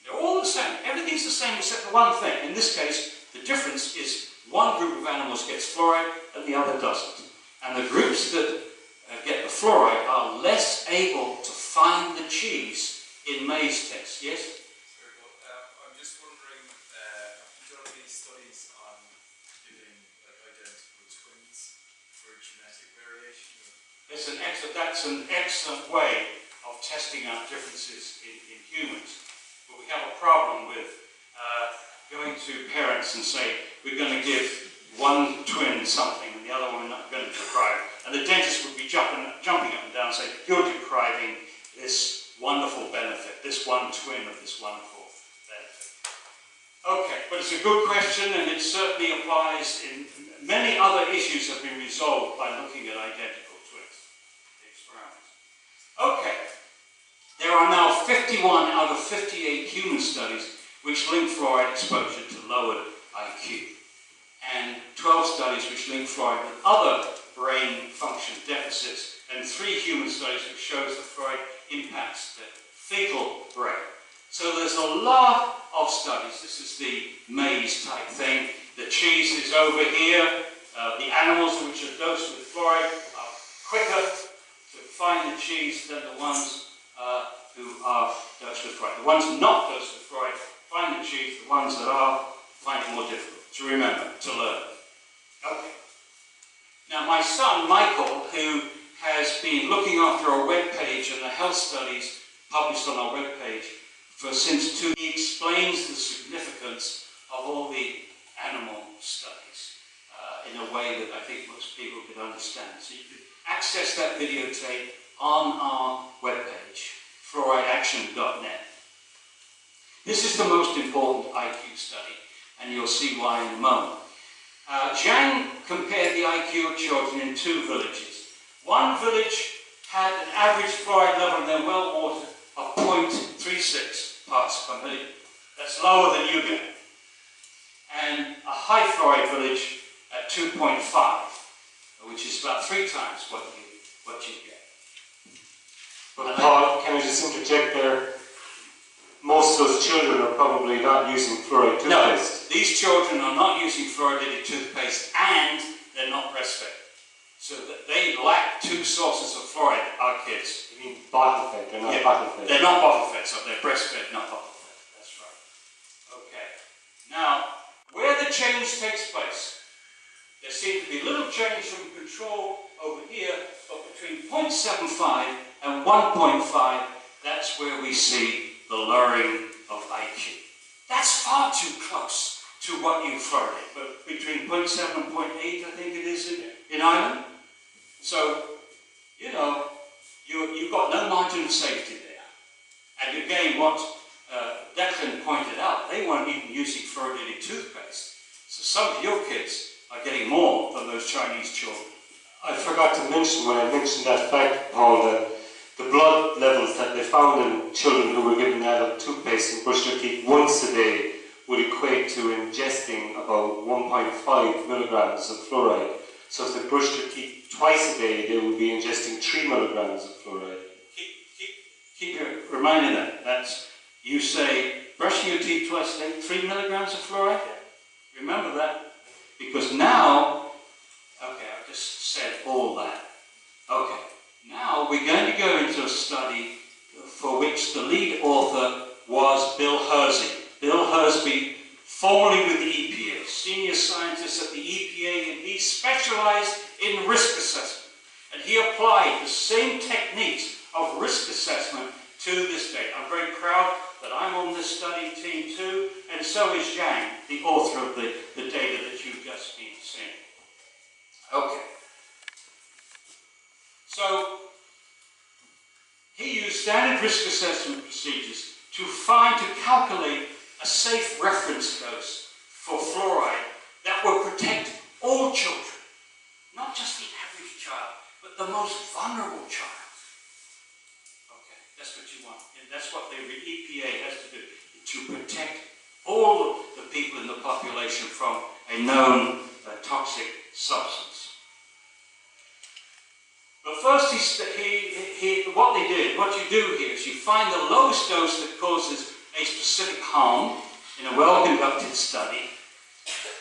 They're all the same. Everything's the same except the one thing. In this case, the difference is one group of animals gets fluoride and the other doesn't. And the groups that get the fluoride are less able to find the cheese in maize tests. Yes? I'm just wondering, have you done any studies on giving identical twins for genetic variation? That's an excellent way of testing out differences in humans. But we have a problem with going to parents and say, we're going to give one twin something and the other one we're not going to deprive. And the dentist would be jumping up and down and saying, you're depriving this wonderful benefit, this one twin of this wonderful benefit. Okay, but it's a good question and it certainly applies in many other issues have been resolved by looking at identical twins. Experiments. Okay, there are now 51 out of 58 human studies which link fluoride exposure to lowered IQ, and 12 studies which link fluoride with other brain function deficits, and 3 human studies which shows that fluoride impacts the fetal brain. So there's a lot of studies. This is the maze type thing. The cheese is over here. The animals which are dosed with fluoride are quicker to find the cheese than the ones who are dosed with fluoride. The ones not dosed with fluoride find the cheese. The ones that are find it more difficult to remember, to learn. Okay. Now my son Michael, who has been looking after our webpage and the health studies published on our webpage since 2 years, he explains the significance of all the animal studies in a way that I think most people could understand. So you can access that videotape on our webpage, fluorideaction.net. This is the most important IQ study, and you'll see why in a moment. Zhang compared the IQ of children in 2 villages. One village had an average fluoride level in their well water of 0.36. parts per million. That's lower than you get. And a high fluoride village at 2.5, which is about 3 times what you get. But Paul, can I just interject there? Most of those children are probably not using fluoride toothpaste. No, these children are not using fluoridated toothpaste and they're not breastfed. So that they lack 2 sources of fluoride, our kids. You mean bottle fed, they're not bottle fed. They're not bottle fed, so they're breastfed, not bottle fed. That's right. Okay. Now, where the change takes place, there seems to be little change from control over here, but between 0.75 and 1.5, that's where we see the lowering of IQ. That's far too close to what you fluoridate, but between 0.7 and 0.8, I think it is in Ireland. So, you know, you've got no margin of safety there. And again, what Declan pointed out, they weren't even using fluoridated toothpaste. So some of your kids are getting more than those Chinese children. I forgot to mention when I mentioned that fact, Paul, that the blood levels that they found in children who were given adult toothpaste and brushed their teeth once a day would equate to ingesting about 1.5 milligrams of fluoride. So if they brushed their teeth twice a day, they would be ingesting 3 milligrams of fluoride. Keep reminding that. That's, you say, brushing your teeth twice a day, 3 milligrams of fluoride? Yeah. Remember that? Because now, okay, I've just said all that. Okay, now we're going to go into a study for which the lead author was Bill Hersey. Bill Hersey, formerly with the EPA, senior scientist at the EPA, and he specialized in risk assessment. And he applied the same techniques of risk assessment to this day. I'm very proud that I'm on this study team too, and so is Zhang, the author of the data that you've just been seeing. Okay. So, he used standard risk assessment procedures to calculate a safe reference dose for fluoride that will protect all children, not just the average child, but the most vulnerable child. Okay, that's what you want, and that's what the EPA has to do, to protect all the people in the population from a known toxic substance. But first, what you do here is you find the lowest dose that causes a specific harm in a well-conducted study,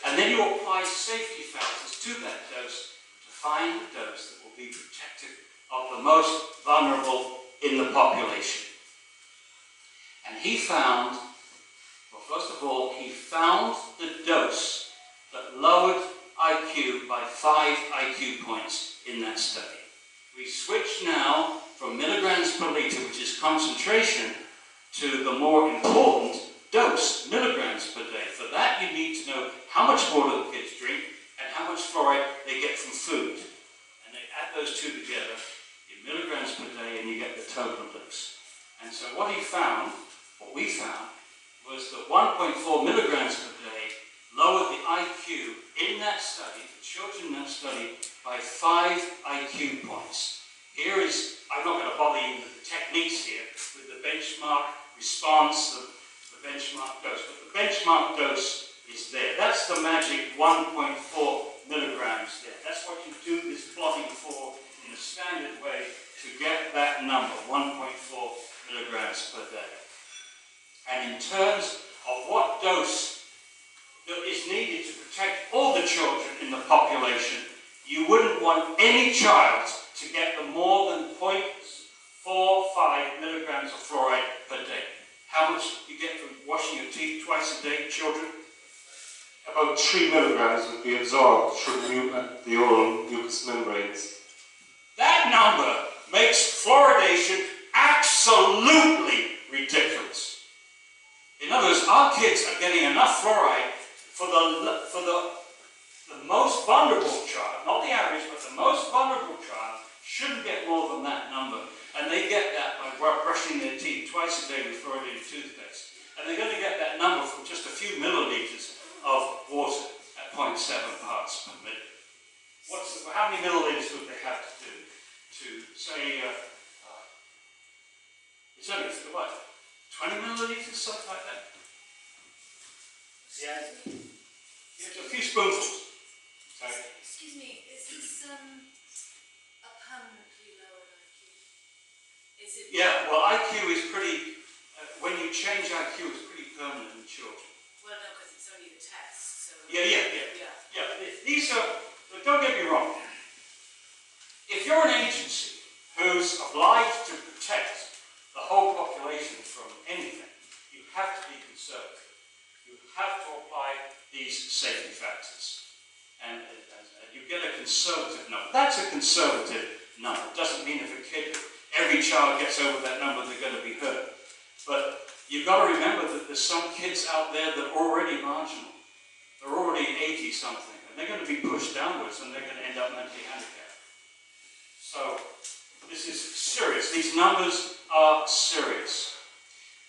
and then you apply safety factors to that dose to find the dose that will be protective of the most vulnerable in the population. And he found, well, first of all, he found the dose that lowered IQ by 5 IQ points in that study. We switch now from milligrams per litre, which is concentration, to the more important dose, milligrams per day. For that, you need to know how much water the kids drink and how much fluoride they get from food. And they add those two together in milligrams per day, and you get the total dose. And so what we found, was that 1.4 milligrams per day lowered the IQ in that study, the children in that study, by 5 IQ points. Here is, I'm not going to bother you with the techniques here, with the benchmark response, the benchmark dose, but the benchmark dose is there. That's the magic 1.4 milligrams there. That's what you do this plotting for in a standard way to get that number, 1.4 milligrams per day. And in terms of what dose that is needed to protect all the children in the population, you wouldn't want any child to get the more than 0.45 milligrams of fluoride per day. How much you get from washing your teeth twice a day, children? About 3 milligrams would be absorbed through the oral mucous membranes. That number makes fluoridation absolutely ridiculous. In other words, our kids are getting enough fluoride for the most vulnerable child, not the average, but the most vulnerable child shouldn't get more than that number. And they get that by brushing their teeth twice a day with fluoridated toothpaste. And they're going to get that number from just a few milliliters of water at 0.7 parts per million. How many milliliters would they have to do to say, it's only what, 20 milliliters? something like that? Yeah. Yes, a few spoonfuls. Sorry. Excuse me, is this a permanently lowered IQ? Is it? Yeah, well, IQ is pretty, when you change IQ, it's pretty permanent in children. Well, no, because it's only the test, so... Yeah. These are, don't get me wrong. If you're an agency who's obliged to protect the whole population from anything, you have to be conservative. You have to apply these safety factors. And you get a conservative number. That's a conservative number. It doesn't mean if every child gets over that number, they're going to be hurt. But you've got to remember that there's some kids out there that are already marginal. They're already 80-something, and they're going to be pushed downwards, and they're going to end up mentally handicapped. So this is serious. These numbers are serious.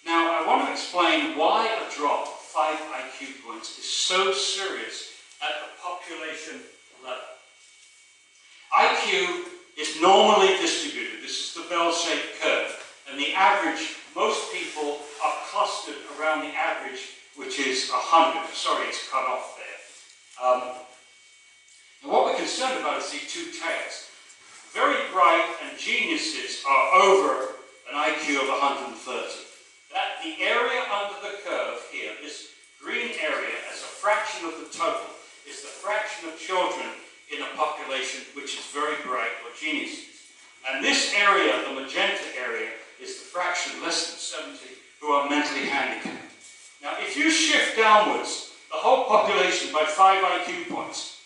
Now, I want to explain why a drop of 5 IQ points is so serious at the population level. IQ is normally distributed. This is the bell-shaped curve, and the average, most people are clustered around the average, which is 100. Sorry, it's cut off there. And what we're concerned about is these two tails. Very bright and geniuses are over an IQ of 130. That the area under the curve here, this green area as a fraction of the total, is the fraction of children in a population which is very bright or geniuses. And this area, the magenta area, is the fraction less than 70 who are mentally handicapped. Now, if you shift downwards the whole population by 5 IQ points,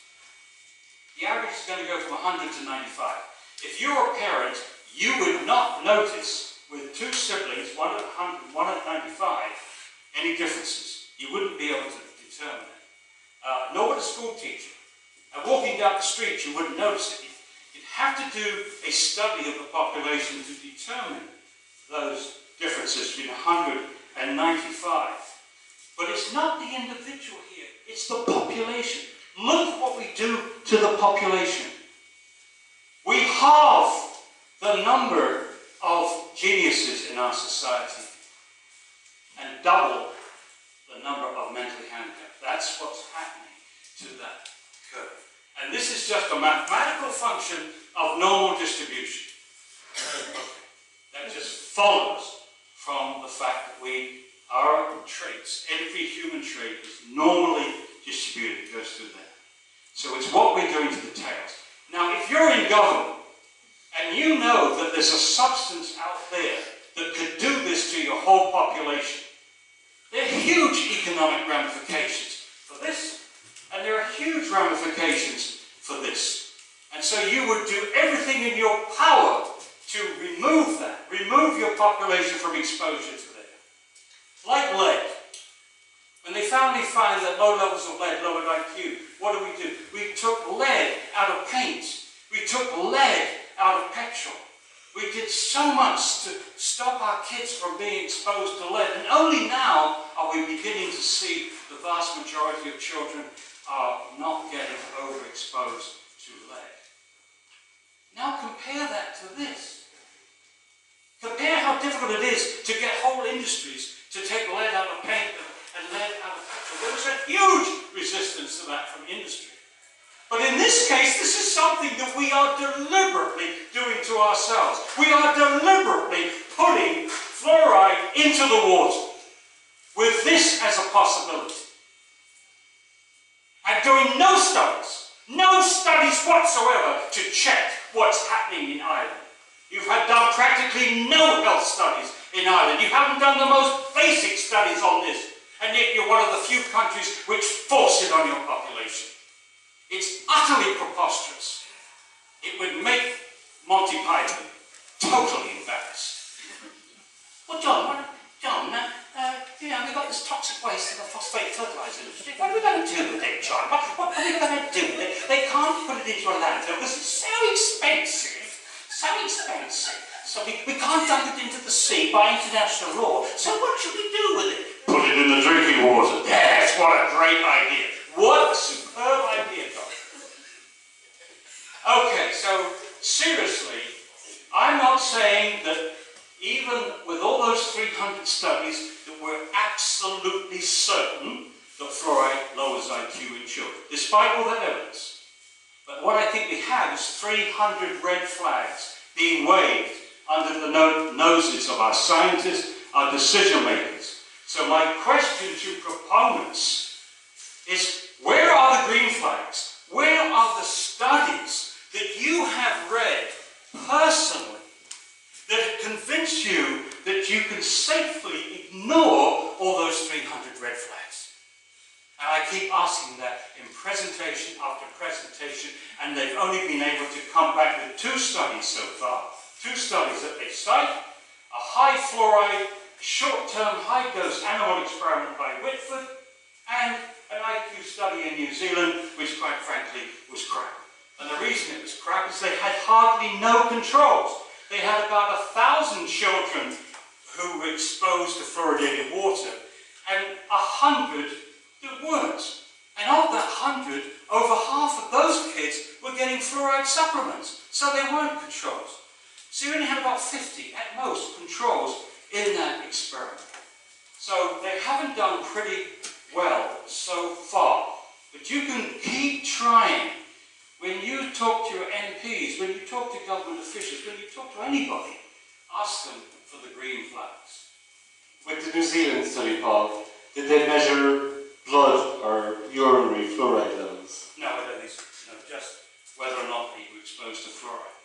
the average is going to go from 100 to 95. If you're a parent, you would not notice with 2 siblings, one at 100, one at 95, any differences. You wouldn't be able to determine it. Nor would a school teacher. Walking down the street, you wouldn't notice it. You'd have to do a study of the population to determine those differences between 100 and 95. But it's not the individual here, it's the population. Look at what we do to the population. We halve the number of geniuses in our society and double the number of mentally handicapped. That's what's happening to that curve. And this is just a mathematical function of normal distribution. That just follows from the fact that our traits, every human trait is normally distributed, it goes through there. So it's what we're doing to the tails. Now, if you're in government, and you know that there's a substance out there that could do this to your whole population, there are huge economic ramifications for this, and there are huge ramifications for this. And so you would do everything in your power to remove that, remove your population from exposure to that. Like lead. When they finally find that low levels of lead lowered IQ, what do? We took lead out of paint. We took lead out of petrol. We did so much to stop our kids from being exposed to lead, and only now are we beginning to see the vast majority of children are not getting overexposed to lead. Now compare that to this. Compare how difficult it is to get whole industries to take lead out of paint and lead out of petrol. There was a huge resistance to that from industry. But in this case, this is something that we are deliberately doing to ourselves. We are deliberately putting fluoride into the water with this as a possibility. And doing no studies whatsoever to check what's happening in Ireland. You've done practically no health studies in Ireland. You haven't done the most basic studies on this. And yet you're one of the few countries which force it on your population. It's utterly preposterous. It would make Monty Python totally embarrassed. Well, John, we've got this toxic waste of the phosphate fertilizer industry. What are we going to do with it, John? What are we going to do with it? They can't put it into a landfill because it's so expensive. So we can't dump it into the sea by international law. So what should we do with it? Put it in the drinking water. Yes, what a great idea. What a superb idea, Doctor. Okay, so seriously, I'm not saying that even with all those 300 studies that we're absolutely certain that fluoride lowers IQ in children, despite all that evidence. But what I think we have is 300 red flags being waved under the noses of our scientists, our decision makers. So my question to proponents is, where are the green flags? Where are the studies that you have read personally that convince you that you can safely ignore all those 300 red flags? And I keep asking that in presentation after presentation, and they've only been able to come back with 2 studies so far. 2 studies that they cite: a high fluoride, short-term, high-dose animal experiment by Whitford, and an IQ study in New Zealand, which quite frankly was crap. And the reason it was crap is they had hardly no controls. They had about 1,000 children who were exposed to fluoridated water, and 100 that weren't. And of that 100, over half of those kids were getting fluoride supplements, so they weren't controls. So you only had about 50 at most controls in that experiment. So they haven't done pretty well so far, but you can keep trying. When you talk to your MPs, when you talk to government officials, when you talk to anybody, ask them for the green flags. With the New Zealand study, Paul, did they measure blood or urinary fluoride levels? No, I don't think so. No, just whether or not they were exposed to fluoride.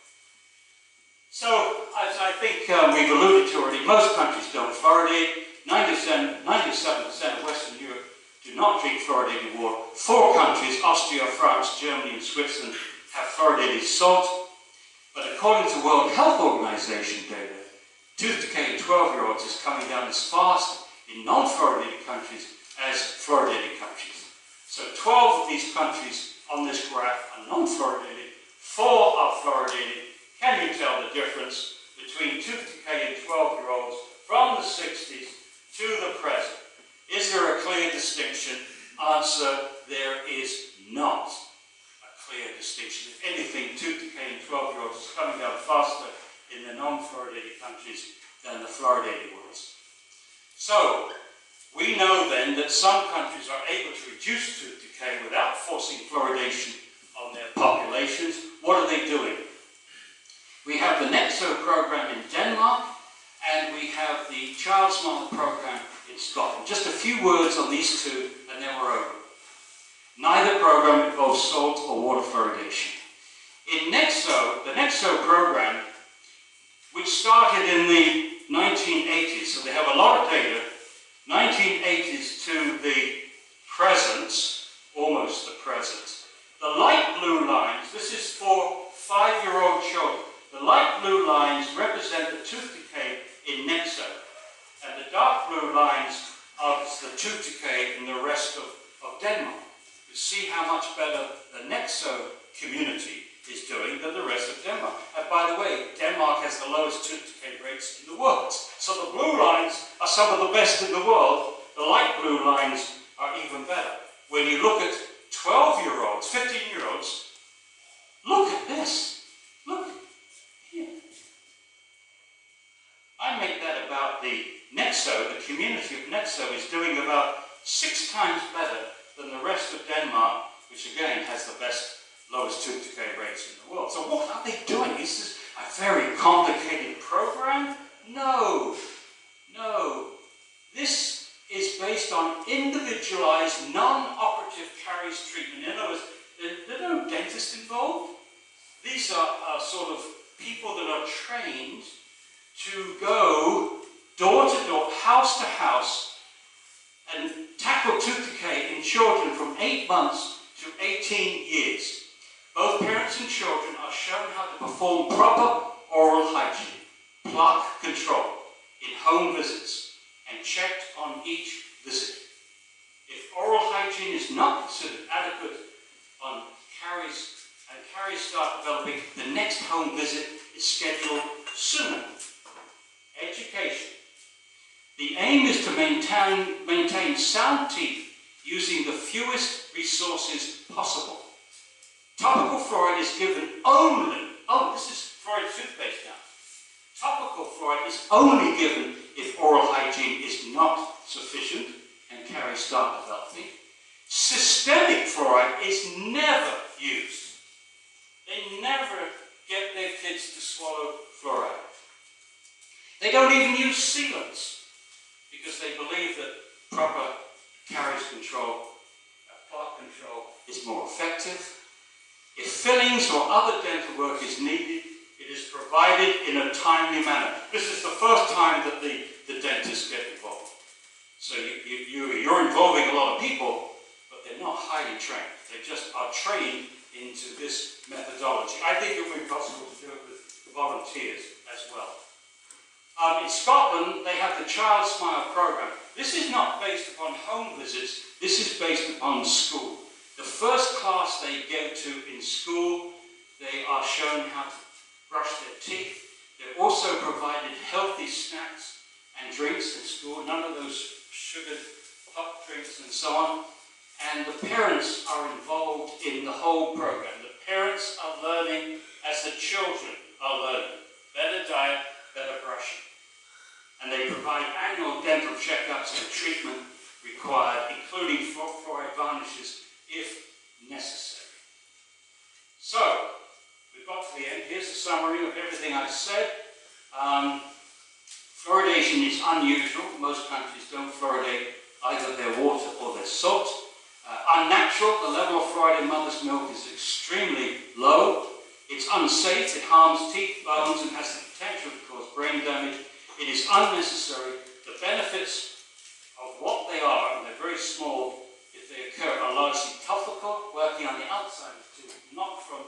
So, as I think we've alluded to already, most countries don't fluoridate. 97% of Western Europe do not drink fluoridated water. 4 countries, Austria, France, Germany and Switzerland, have fluoridated salt. But according to World Health Organization data, tooth decay in 12-year-olds is coming down as fast in non-fluoridated countries as fluoridated countries. So 12 of these countries on this graph are non-fluoridated, 4 are fluoridated. Can you tell the difference between tooth decay in 12-year-olds from the 60s to the present? Is there a clear distinction? Answer, there is not a clear distinction. If anything, tooth decay in 12-year-olds is coming down faster in the non-fluoridated countries than the fluoridated ones. So, we know then that some countries are able to reduce tooth decay without forcing fluoridation on their populations. What are they doing? We have the NEXO program in Denmark, and we have the Child Smart program in Scotland. Just a few words on these 2, and then we're over. Neither program involves salt or water fluoridation. In NEXO, the NEXO program, which started in the 1980s, so they have a lot of data, 1980s to the present, almost the present. The light blue lines, this is for 5-year-old children. The light blue lines represent the tooth decay in NEXO, and the dark blue lines are the tooth decay in the rest of Denmark. You see how much better the NEXO community is doing than the rest of Denmark. And by the way, Denmark has the lowest tooth decay rates in the world. So the blue lines are some of the best in the world. The light blue lines are even better. When you look at 12-year-olds, 15-year-olds, look at this. Look here. I make that about the NEXO, the community of NEXO is doing about 6 times better than the rest of Denmark, which again has the best, lowest tooth decay rates in the world. So what are they doing? Is this a very complicated program? No, no. This is based on individualized, non-operative caries treatment. In other words, there are no dentists involved. These are sort of people that are trained to go door to door, house to house, and tackle tooth decay in children from 8 months to 18 years. Both parents and children are shown how to perform proper oral hygiene, plaque control, in home visits, and checked on each visit. If oral hygiene is not considered adequate on caries, and caries start developing, the next home visit is scheduled sooner. Education. The aim is to maintain sound teeth using the fewest resources possible. Topical fluoride is given only, this is fluoride toothpaste now. Topical fluoride is only given if oral hygiene is not sufficient and carry starter healthy. Systemic fluoride is never used. They never get their kids to swallow fluoride. They don't even use sealants because they believe that proper caries control, plaque control is more effective. If fillings or other dental work is needed, it is provided in a timely manner. This is the first time that the dentists get involved. So you're involving a lot of people, but they're not highly trained. They just are trained into this methodology. I think it would be possible to do it with volunteers as well. In Scotland, they have the Child Smile program. This is not based upon home visits, this is based upon school. The first class they go to in school, they are shown how to brush their teeth. They're also provided healthy snacks and drinks in school, none of those sugared hot drinks and so on. And the parents are involved in the whole program. The parents are learning as the children are learning. Better diet, better brushing. And they provide annual dental checkups and treatment required, including fluoride varnishes if necessary. So, we've got to the end. Here's a summary of everything I said. Fluoridation is unusual. Most countries don't fluoridate either their water or their salt. Unnatural. The level of fluoride in mother's milk is extremely low. It's unsafe. It harms teeth, bones, and has the potential to cause brain damage. It is unnecessary. The benefits of what they are, and they're very small if they occur, are largely topical, working on the outside of the tooth, not from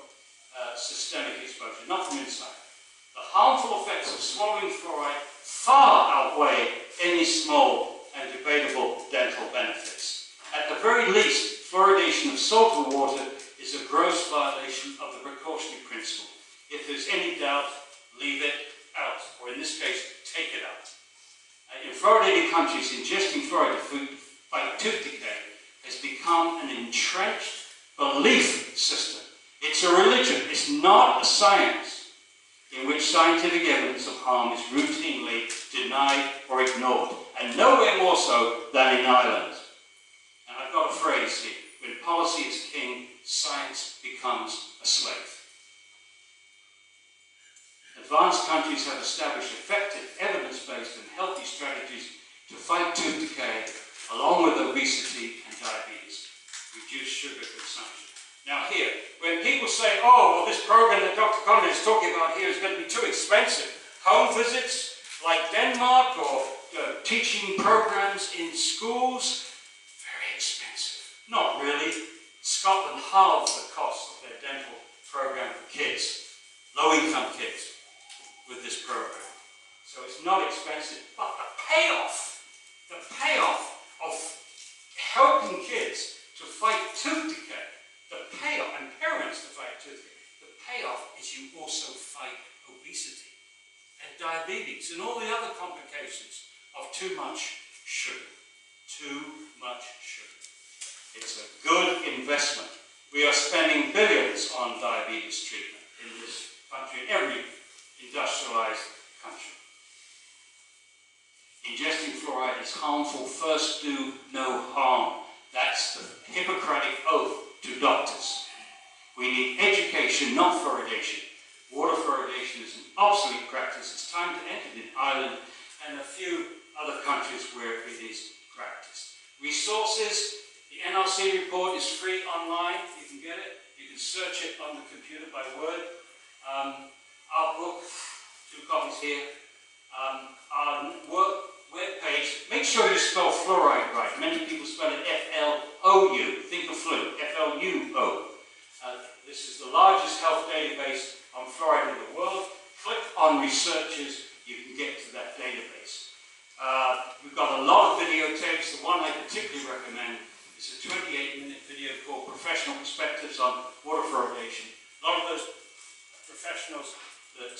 systemic exposure, not from inside. The harmful effects of swallowing fluoride far outweigh any small and debatable dental benefits. At the very least, fluoridation of salt and water is a gross violation of the precautionary principle. If there's any doubt, leave it out, or in this case, take it out. In fluoridated countries, ingesting fluoride to food fight tooth decay has become an entrenched belief system. It's a religion, it's not a science, in which scientific evidence of harm is routinely denied or ignored, and nowhere more so than in Ireland. And I've got a phrase here: when policy is king, science becomes a slave. Advanced countries have established effective, evidence-based and healthy strategies to fight tooth decay, along with obesity and diabetes, reduce sugar consumption. Now here, when people say, oh, well, this program that Dr. Connett is talking about here is going to be too expensive, home visits like Denmark or teaching programs in schools, very expensive. Not really. Scotland halved the cost of their dental program for kids, low-income kids, with this program. So it's not expensive, but the payoff of helping kids to fight tooth decay, the payoff, and parents to fight tooth decay, the payoff is you also fight obesity and diabetes and all the other complications of too much sugar. Too much sugar. It's a good investment. We are spending billions on diabetes treatment in this country, in every industrialized country. Ingesting fluoride is harmful. First do no harm. That's the Hippocratic oath to doctors. We need education, not fluoridation. Water fluoridation is an obsolete practice. It's time to end it in Ireland and a few other countries where it is practiced. Resources: the NRC report is free online. You can get it. You can search it on the computer by word. Our book, 2 copies here. Our web page. Make sure you spell fluoride right. Many people spell it F-L-O-U. Think of flu. F-L-U-O. This is the largest health database on fluoride in the world. Click on researchers. You can get to that database. We've got a lot of videotapes. The one I particularly recommend is a 28-minute video called Professional Perspectives on Water Fluoridation. A lot of those professionals that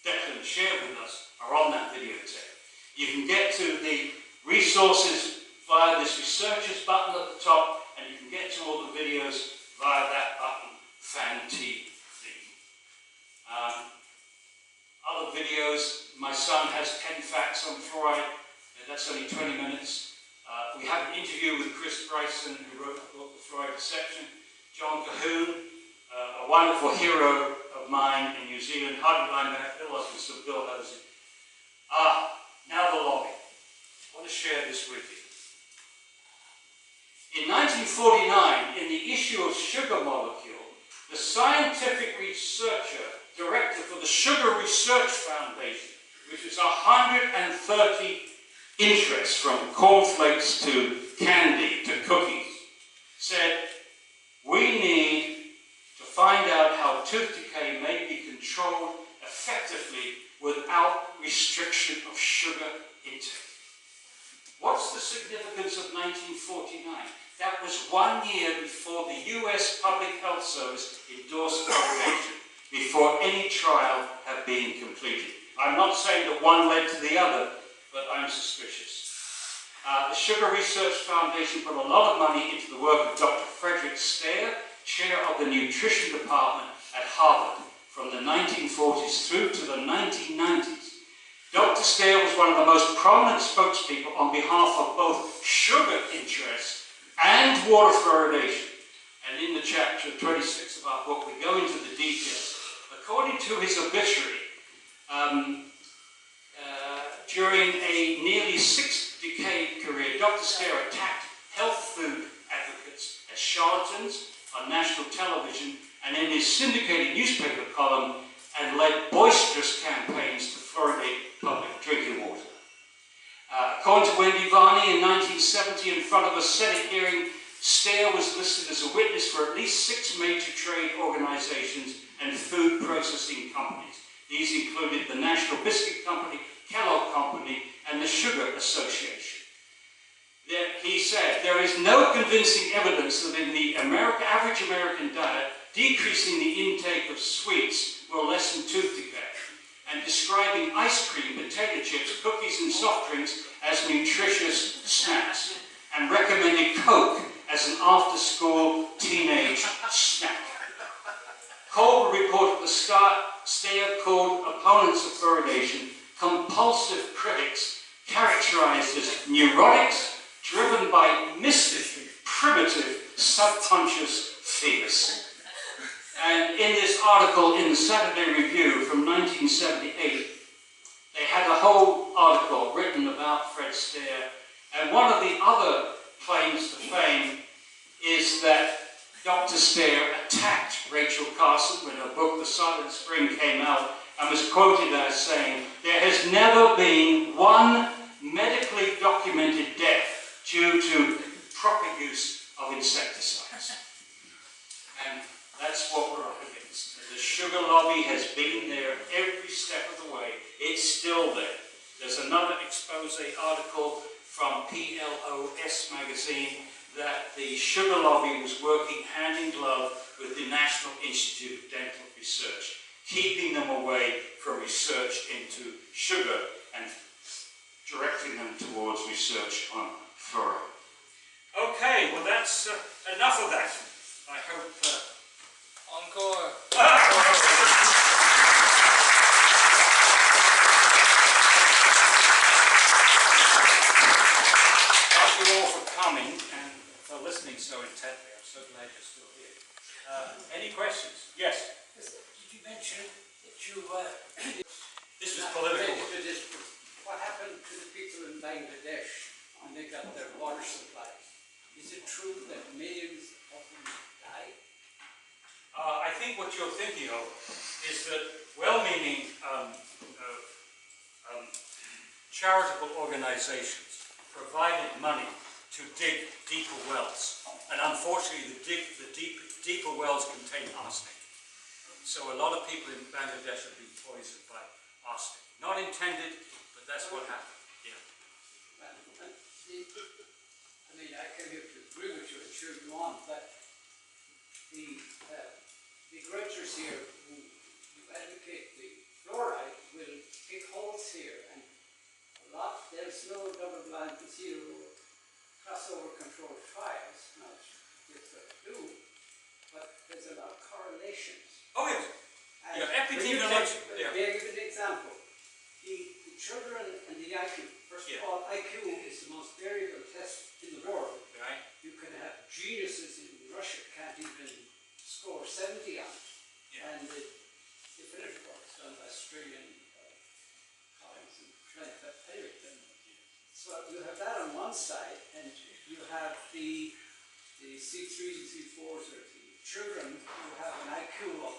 Declan shared with us are on that videotape. You can get to the resources via this researchers button at the top, and you can get to all the videos via that button, Fan TV. other videos. My son has 10 facts on fluoride, and that's only 20 minutes. We have an interview with Chris Bryson, who wrote the book, The Fluoride Deception. John Cahoon, a wonderful hero of mine in New Zealand, Hardy Linebacker, Bill Osmond, Bill Hosey. Now the lobby. I want to share this with you. In 1949, in the issue of Sugar Molecule, the scientific researcher, director for the Sugar Research Foundation, which is 130 interests from cornflakes to candy to cookies, said, we need to find out how tooth decay may be controlled effectively without restriction of sugar intake. What's the significance of 1949? That was 1 year before the US Public Health Service endorsed fluoridation, before any trial had been completed. I'm not saying that one led to the other, but I'm suspicious. The Sugar Research Foundation put a lot of money into the work of Dr. Frederick Steyer, chair of the nutrition department at Harvard, from the 1940s through to the 1990s. Dr. Steyer was one of the most prominent spokespeople on behalf of both sugar interests and water fluoridation. And in the chapter 26 of our book, we go into the details. According to his obituary, during a nearly 6-decade career, Dr. Steyer attacked health food advocates as charlatans on national television and in his syndicated newspaper column, and led boisterous campaigns to fluoridate public drinking water. According to Wendy Varney, in 1970, in front of a Senate hearing, Steyer was listed as a witness for at least 6 major trade organizations and food processing companies. These included the National Biscuit Company, Kellogg Company, and the Sugar Association. He said, there is no convincing evidence that in the average American diet, decreasing the intake of sweets will lessen tooth decay, and describing ice cream, potato chips, cookies, and soft drinks as nutritious snacks, and recommended Coke as an after-school teenage snack. Cole reported at the start, Steyer called opponents of fluoridation compulsive critics, characterized as neurotics, driven by mystic, primitive, subconscious fears. And in this article in the Saturday Review from 1978, they had a whole article written about Fred Steyer. And one of the other claims to fame is that Dr. Steyer attacked Rachel Carson when her book, The Silent Spring, came out, and was quoted as saying, there has never been one medically documented death due to proper use of insecticides. And that's what we're up against. The sugar lobby has been there every step of the way. It's still there. There's another expose article from PLOS magazine that the sugar lobby was working hand in glove with the National Institute of Dental Research, keeping them away from research into sugar and directing them towards research on fluoride. Okay, well that's enough of that. I hope... Encore. Thank you all for coming and for listening so intently. I'm so glad you're still here. Any questions? Yes? Did you mention that you This was political. what happened to the people in Bangladesh when they got their water supply? Is it true that millions of them died? I think what you're thinking of is that well-meaning charitable organizations provided money to dig deeper wells. And unfortunately, the deeper wells contain arsenic. So a lot of people in Bangladesh have been poisoned by arsenic. Not intended, but that's what happened. Yeah. Well, I mean, I came here to agree with you and cheer you on, but the begrudgers here who advocate the fluoride will pick holes here, and there's no double-blind placebo crossover controlled trials. Now, it's what they do, but there's a lot of correlations. Oh yes. And Yeah, epidemiology. May I give an example? example. The children and the IQ. First Yeah. of all, IQ is the most variable test in the world. Right? You can have geniuses in Russia can't even score 70 on it. Yeah. And the definitive works done by Australian colleagues and anyway. So you have that on one side, and you have the C3s and C4s, or the children who have an IQ of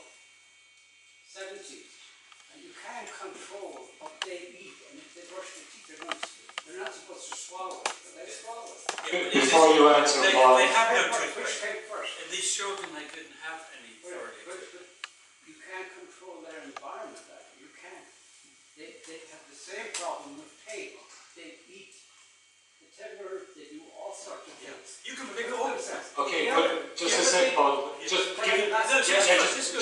70, and you can't control what they eat, and if they brush their teeth, they're not supposed to swallow it, but they swallow it. Before you answer, Paul, They have no Which toothbrush. came first? In these children, they didn't have any fluoride. But you can't control their environment that way. You can't. They have the same problem with pain. They eat the timber, they do all sorts of things. You can pick all the sense. okay, but just a sec, Paul. Just give it. Just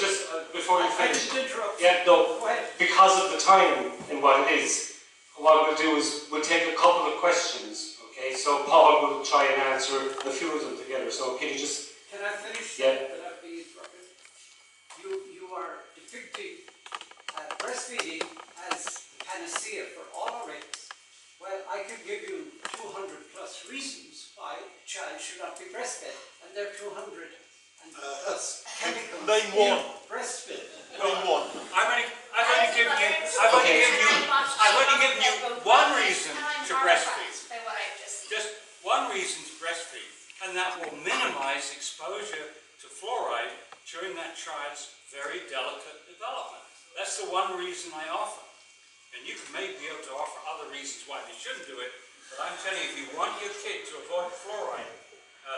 before you I finish. didn't interrupt. Yeah, no. Go ahead. Because of the time and what it is, what we'll do is we'll take a couple of questions. Okay, so Paul will try and answer a few of them together. So can you just? Can I finish? Yeah. Without being interrupted? You are depicting breastfeeding as the panacea for all our rates. Well, I could give you 200 plus reasons why a child should not be breastfed, and there are 200 and plus chemicals name in one. breastfeed. Name one. I've only given you one reason to breastfeed. Just one reason to breastfeed, and that will minimize exposure to fluoride during that child's very delicate development. That's the one reason I offer. And you may be able to offer other reasons why they shouldn't do it, but I'm telling you, if you want your kid to avoid fluoride,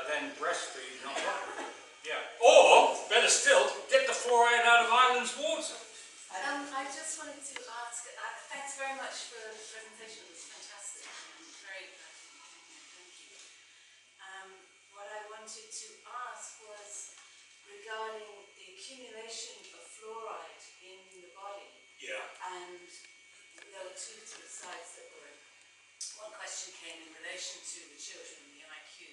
then breastfeed, not water. Yeah. Or, better still, get the fluoride out of Ireland's water. I just wanted to ask, thanks very much for the presentation, it was fantastic, very thank you. What I wanted to ask was regarding the accumulation of fluoride in the body, Yeah. and there were two sort of sides that were, one question came in relation to the children and the IQ,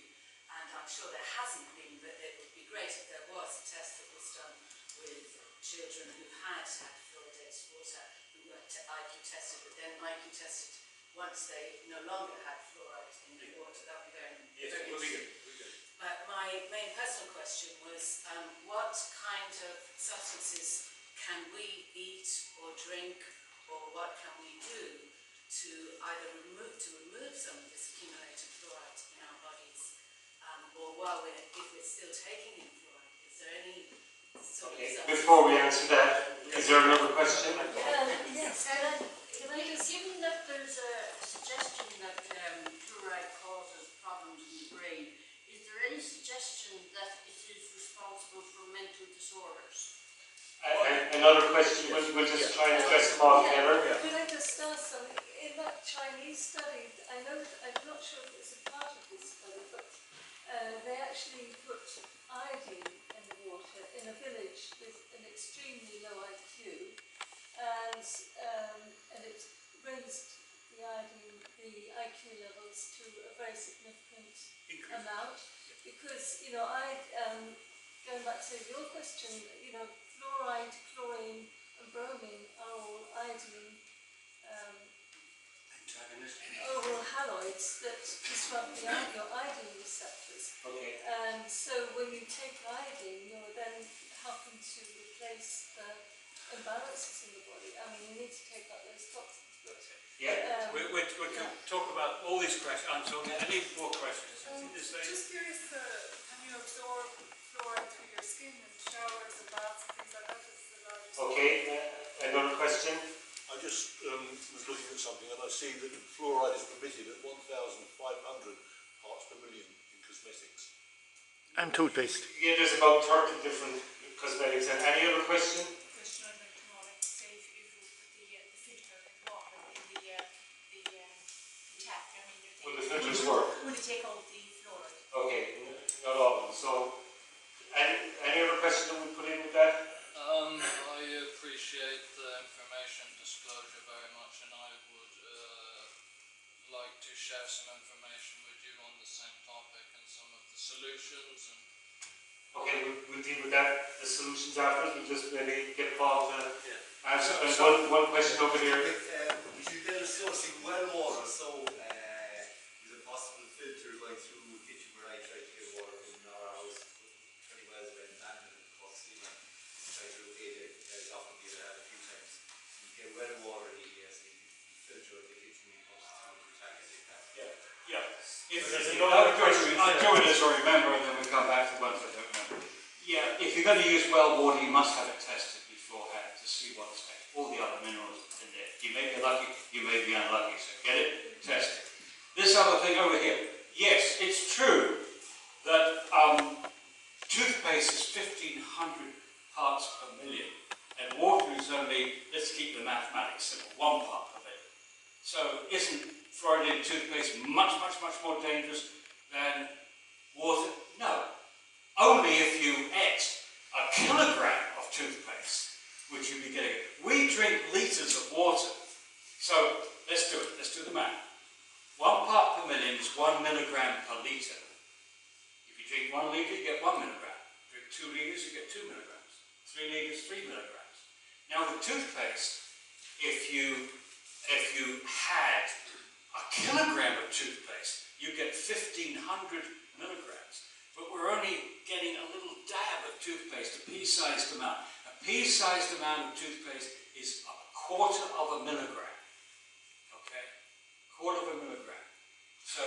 and I'm sure there hasn't been, but it would be great if there was a test that was done with children who had fluoridated water, who were IQ tested, but then IQ tested once they no longer had fluoride in the water. That would be very interesting. But my main personal question was, what kind of substances can we eat or drink, or what can we do to either remove some of this accumulated fluoride in our bodies, or if we're still taking in fluoride, is there any sort of substance? Before we answer that, is there another question? Yes, given that there's a suggestion that fluoride causes problems in the brain, is there any suggestion that it is responsible for mental disorders? Another question, we'll just try and address them all together. Could I just ask something? In that Chinese study, I know, I'm not sure if it's a part of this study, but they actually put iodine in the water in a village with an extremely low IQ, and it raised the IQ levels to a very significant amount, because, you know, going back to your question, you know, fluoride, chlorine and bromine are all iodine oral haloids that disrupt your iodine receptors. Okay. And so when you take iodine, you're then helping to replace the imbalances in the body. I mean, you need to take out those toxins. But, Yeah. We can talk about all these questions. I'm sorry, any more questions? Just curious, can you absorb fluoride through your skin in showers and baths and things like that? Okay, another question? I just was looking at something and I see that fluoride is permitted at 1,500 parts per million in cosmetics. And toothpaste. Yeah, there's about 30 different cosmetics. And any other question? Question I'd like to know, like, say if you put the filter in water in the tap, I mean, Will the filters work? will it take out the fluoride? Okay, not all of them. So, any other question that we put in with that? I appreciate the information disclosure very much, and I would like to share some information with you on the same topic and some of the solutions. And Okay, we'll deal with that, the solutions after. We'll just maybe get Paul to One question over here. Would you then sourcing well water, so is it possible filters like through the kitchen where I try to get water in our house, 20 wells around London and Coxley, and try to locate it as often as I have a few times. You get well water in the so you filter the kitchen and comes through the tap as it can. Yeah. I'll do it as I remember, and then we'll come back to the ones I don't remember. Yeah, if you're going to use well water, you must have it tested beforehand to see what's there. All the other minerals in there. You may be lucky, you may be unlucky, so get it tested. This other thing over here. Yes, it's true that toothpaste is 1,500 parts per million, and water is only, let's keep the mathematics simple, 1 part per million. So isn't fluoridated toothpaste much more dangerous than water? No. Only if you ate a kilogram of toothpaste would you be getting it. We drink litres of water. So let's do it. Let's do the math. 1 part per million is 1 milligram per litre. If you drink 1 litre, you get 1 milligram. Drink 2 litres, you get 2 milligrams. 3 litres, 3 milligrams. Now with toothpaste, if you had a kilogram of toothpaste, you get 1,500 milligrams. But we're only getting a little dab of toothpaste, a pea-sized amount. A pea-sized amount of toothpaste is 1/4 of a milligram. Okay? 1/4 of a milligram. So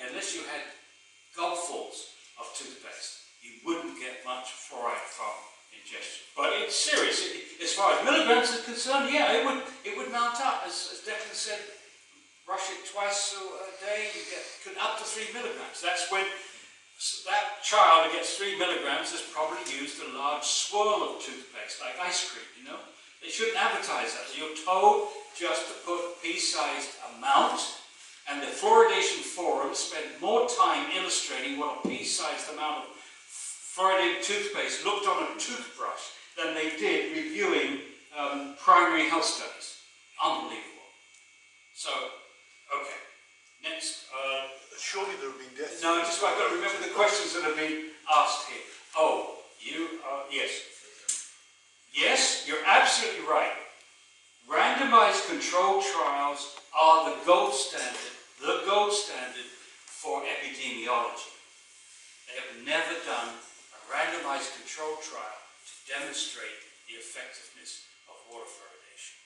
unless you had gobfuls of toothpaste, you wouldn't get much fluoride from ingestion. But it's serious. As far as milligrams are concerned, yeah, it would mount up. As Declan said, brush it twice a day, you get up to 3 milligrams. That's when that child who gets 3 milligrams has probably used a large swirl of toothpaste, like ice cream, you know. They shouldn't advertise that. You're told just to put a pea-sized amount, and the fluoridation forums spent more time illustrating what a pea-sized amount of fluoridated toothpaste looked on a toothbrush than they did reviewing primary health studies. Unbelievable. So, okay. Next. Surely there have been deaths. No, just I've got to remember the questions that have been asked here. Oh, yes. Yes, you're absolutely right. Randomized controlled trials are the gold standard for epidemiology. They have never done a randomized controlled trial to demonstrate the effectiveness of water fluoridation.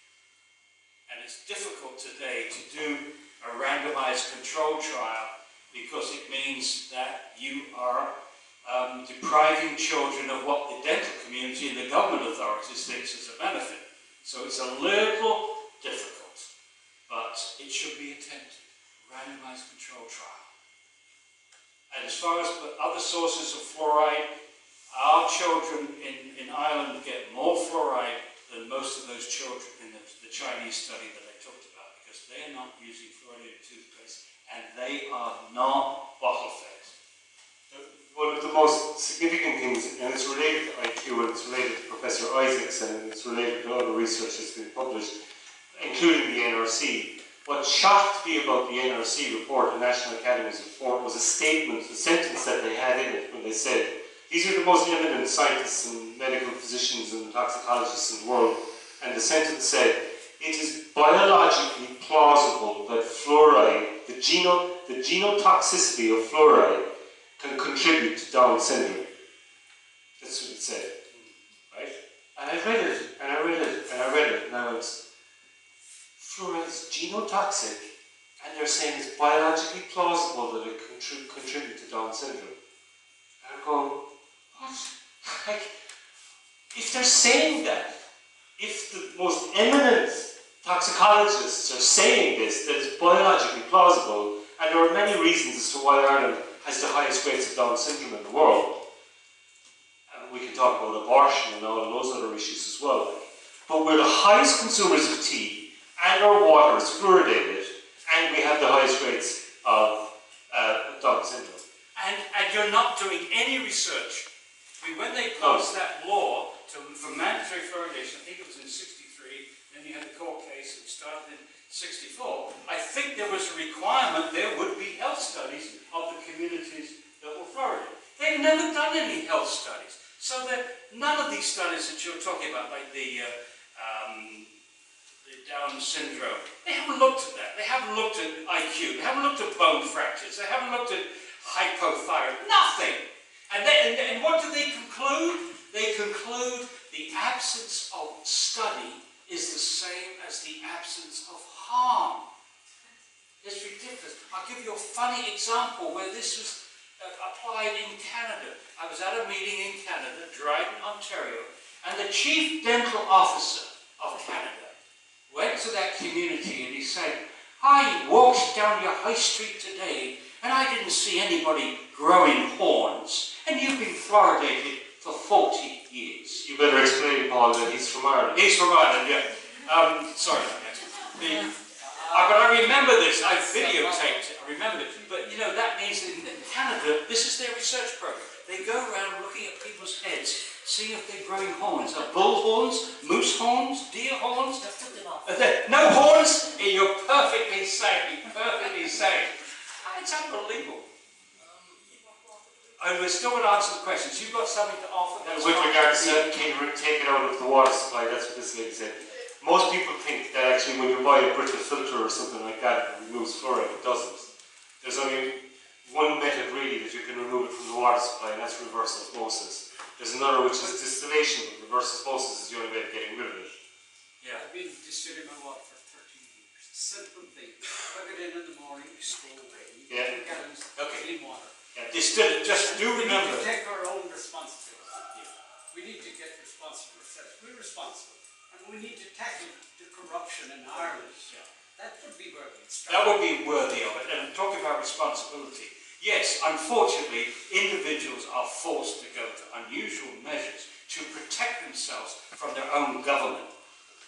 And it's difficult today to do a randomized controlled trial because it means that you are depriving children of what the dental community and the government authorities thinks is a benefit. So it's a little difficult, but it should be attempted. Randomized controlled trial. And as far as other sources of fluoride, our children in Ireland get more fluoride than most of those children in the Chinese study that I talked about, because they are not using fluoridated toothpaste and they are not bottle fed. One of the most significant things, and it's related to IQ, and it's related to Professor Isaacs, and it's related to other research that's been published, including the NRC. What shocked me about the NRC report, the National Academy's report, was a statement, a sentence that they had in it when they said, these are the most eminent scientists and medical physicians and toxicologists in the world, and the sentence said, it is biologically plausible that fluoride, the genotoxicity of fluoride, can contribute to Down syndrome. That's what it said, right? And I read it, and I read it, and I read it, and I went, fluoride is genotoxic, and they're saying it's biologically plausible that it can contribute to Down syndrome. And I'm going, what? Like, if they're saying that, if the most eminent toxicologists are saying this, that it's biologically plausible, and there are many reasons as to why Ireland has the highest rates of Down syndrome in the world. And we can talk about abortion and all of those other issues as well. But we're the highest consumers of tea, and our water is fluoridated, and we have the highest rates of Down syndrome. And you're not doing any research. I mean, when they passed that law for mandatory fluoridation, I think it was in 63, then you had the court case that started in 64. I think there was a requirement there would be health studies of the communities that were fluoridated. They've never done any health studies. So that none of these studies that you're talking about, like the Down syndrome, they haven't looked at that. They haven't looked at IQ. They haven't looked at bone fractures. They haven't looked at hypothyroid. Nothing. And what do they conclude? They conclude the absence of study is the same as the absence of harm. It's ridiculous. I'll give you a funny example where this was applied in Canada. I was at a meeting in Canada, Dryden, Ontario, and the chief dental officer of Canada went to that community and he said, I walked down your high street today and I didn't see anybody growing horns, and you've been fluoridated for 40 years. You better explain, Paul, that he's from Ireland. He's from Ireland, yeah. Sorry about that. But I remember this, I videotaped it, I remember it. But you know, that means in Canada, this is their research program. They go around looking at people's heads, seeing if they're growing horns. Bull horns, moose horns, deer horns. No horns? You're perfectly safe, perfectly safe. It's unbelievable. And we're still going to answer the questions. You've got something to offer? With regard to can you take it out of the water supply, that's what this lady said. Most people think that actually when you buy a Brita filter or something like that, it removes fluoride. It doesn't. There's only one method really that you can remove it from the water supply, and that's reverse osmosis. There's another which is distillation, but reverse osmosis is the only way of getting rid of it. Yeah. I've been distilling my water for 13 years. Simple thing. Plug it in the morning, throw away. Yeah. 2 gallons of clean water. Yeah, distill it. Just do remember. We need to take our own responsibility. Yeah. We need to get responsible ourselves. We're responsible. And we need to tackle the corruption in Ireland. Yeah. That would be worthy. That would be worthy of it. And talking about responsibility, yes, unfortunately, individuals are forced to go to unusual measures to protect themselves from their own government.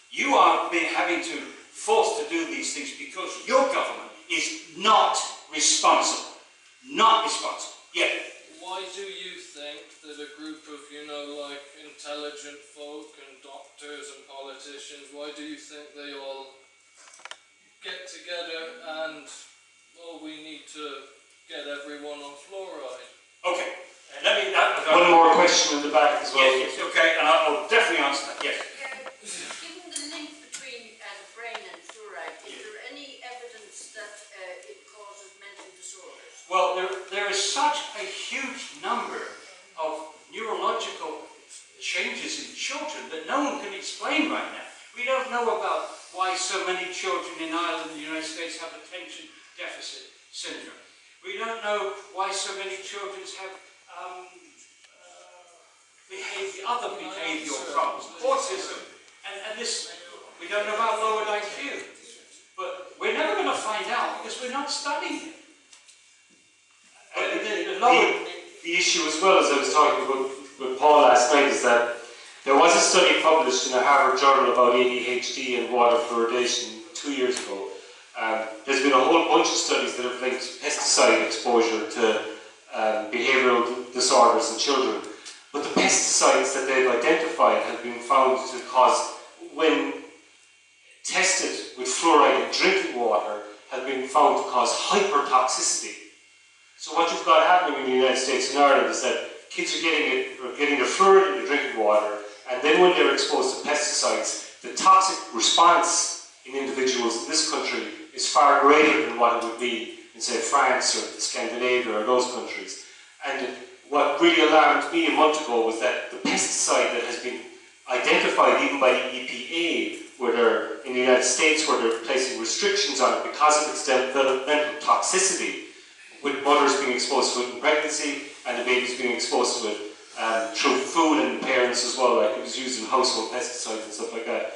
You are having to forced to do these things because your government is not responsible. Not responsible. Yeah. Why do you think that a group of, like intelligent folk and doctors and politicians, why do you think they all get together and, we need to get everyone on fluoride? Okay. One more question in the back as well. Yes, okay, and I'll definitely answer that, yes. Given the link between the brain and fluoride, is there any evidence that it causes mental disorders? Well, there is such a huge number of neurological changes in children that no one can explain right now. We don't know about why so many children in Ireland and the United States have attention deficit syndrome. We don't know why so many children have other behavioural problems, autism, and this, we don't know about lowered IQ. But we're never going to find out because we're not studying it. The issue as well, as I was talking about with Paul last night, is that there was a study published in a Harvard journal about ADHD and water fluoridation 2 years ago. There's been a whole bunch of studies that have linked pesticide exposure to behavioural disorders in children. But the pesticides that they've identified have been found to cause, when tested with fluoride in drinking water, have been found to cause hypertoxicity. So what you've got happening in the United States and Ireland is that kids are getting the fluoride in the drinking water, and then when they're exposed to pesticides, the toxic response in individuals in this country is far greater than what it would be in, say, France or Scandinavia or those countries. And what really alarmed me a month ago was that the pesticide that has been identified even by the EPA, in the United States, where they're placing restrictions on it because of its developmental toxicity, with mothers being exposed to it in pregnancy and the babies being exposed to it through food and parents as well, like it was used in household pesticides and stuff like that.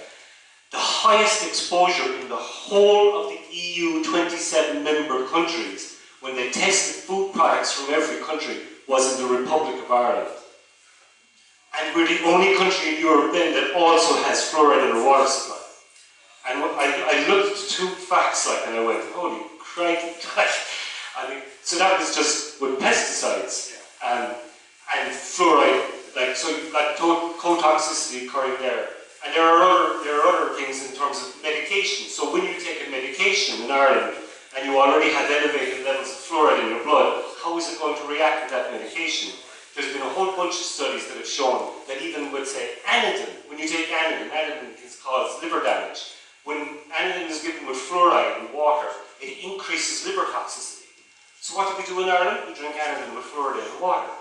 The highest exposure in the whole of the EU 27 member countries when they tested food products from every country was in the Republic of Ireland. And we're the only country in Europe then that also has fluoride in our water supply. And I looked at the 2 facts and I went, holy crikey. So that was just with pesticides and fluoride, so you've got co-toxicity occurring there. And there are other things in terms of medication. So when you take a medication in Ireland and you already have elevated levels of fluoride in your blood, how is it going to react with that medication? There's been a whole bunch of studies that have shown that even with, say, anodine, when you take anodine can cause liver damage. When anodine is given with fluoride in water, it increases liver toxicity. So what do we do in Ireland? We drink anodine with fluoridated water.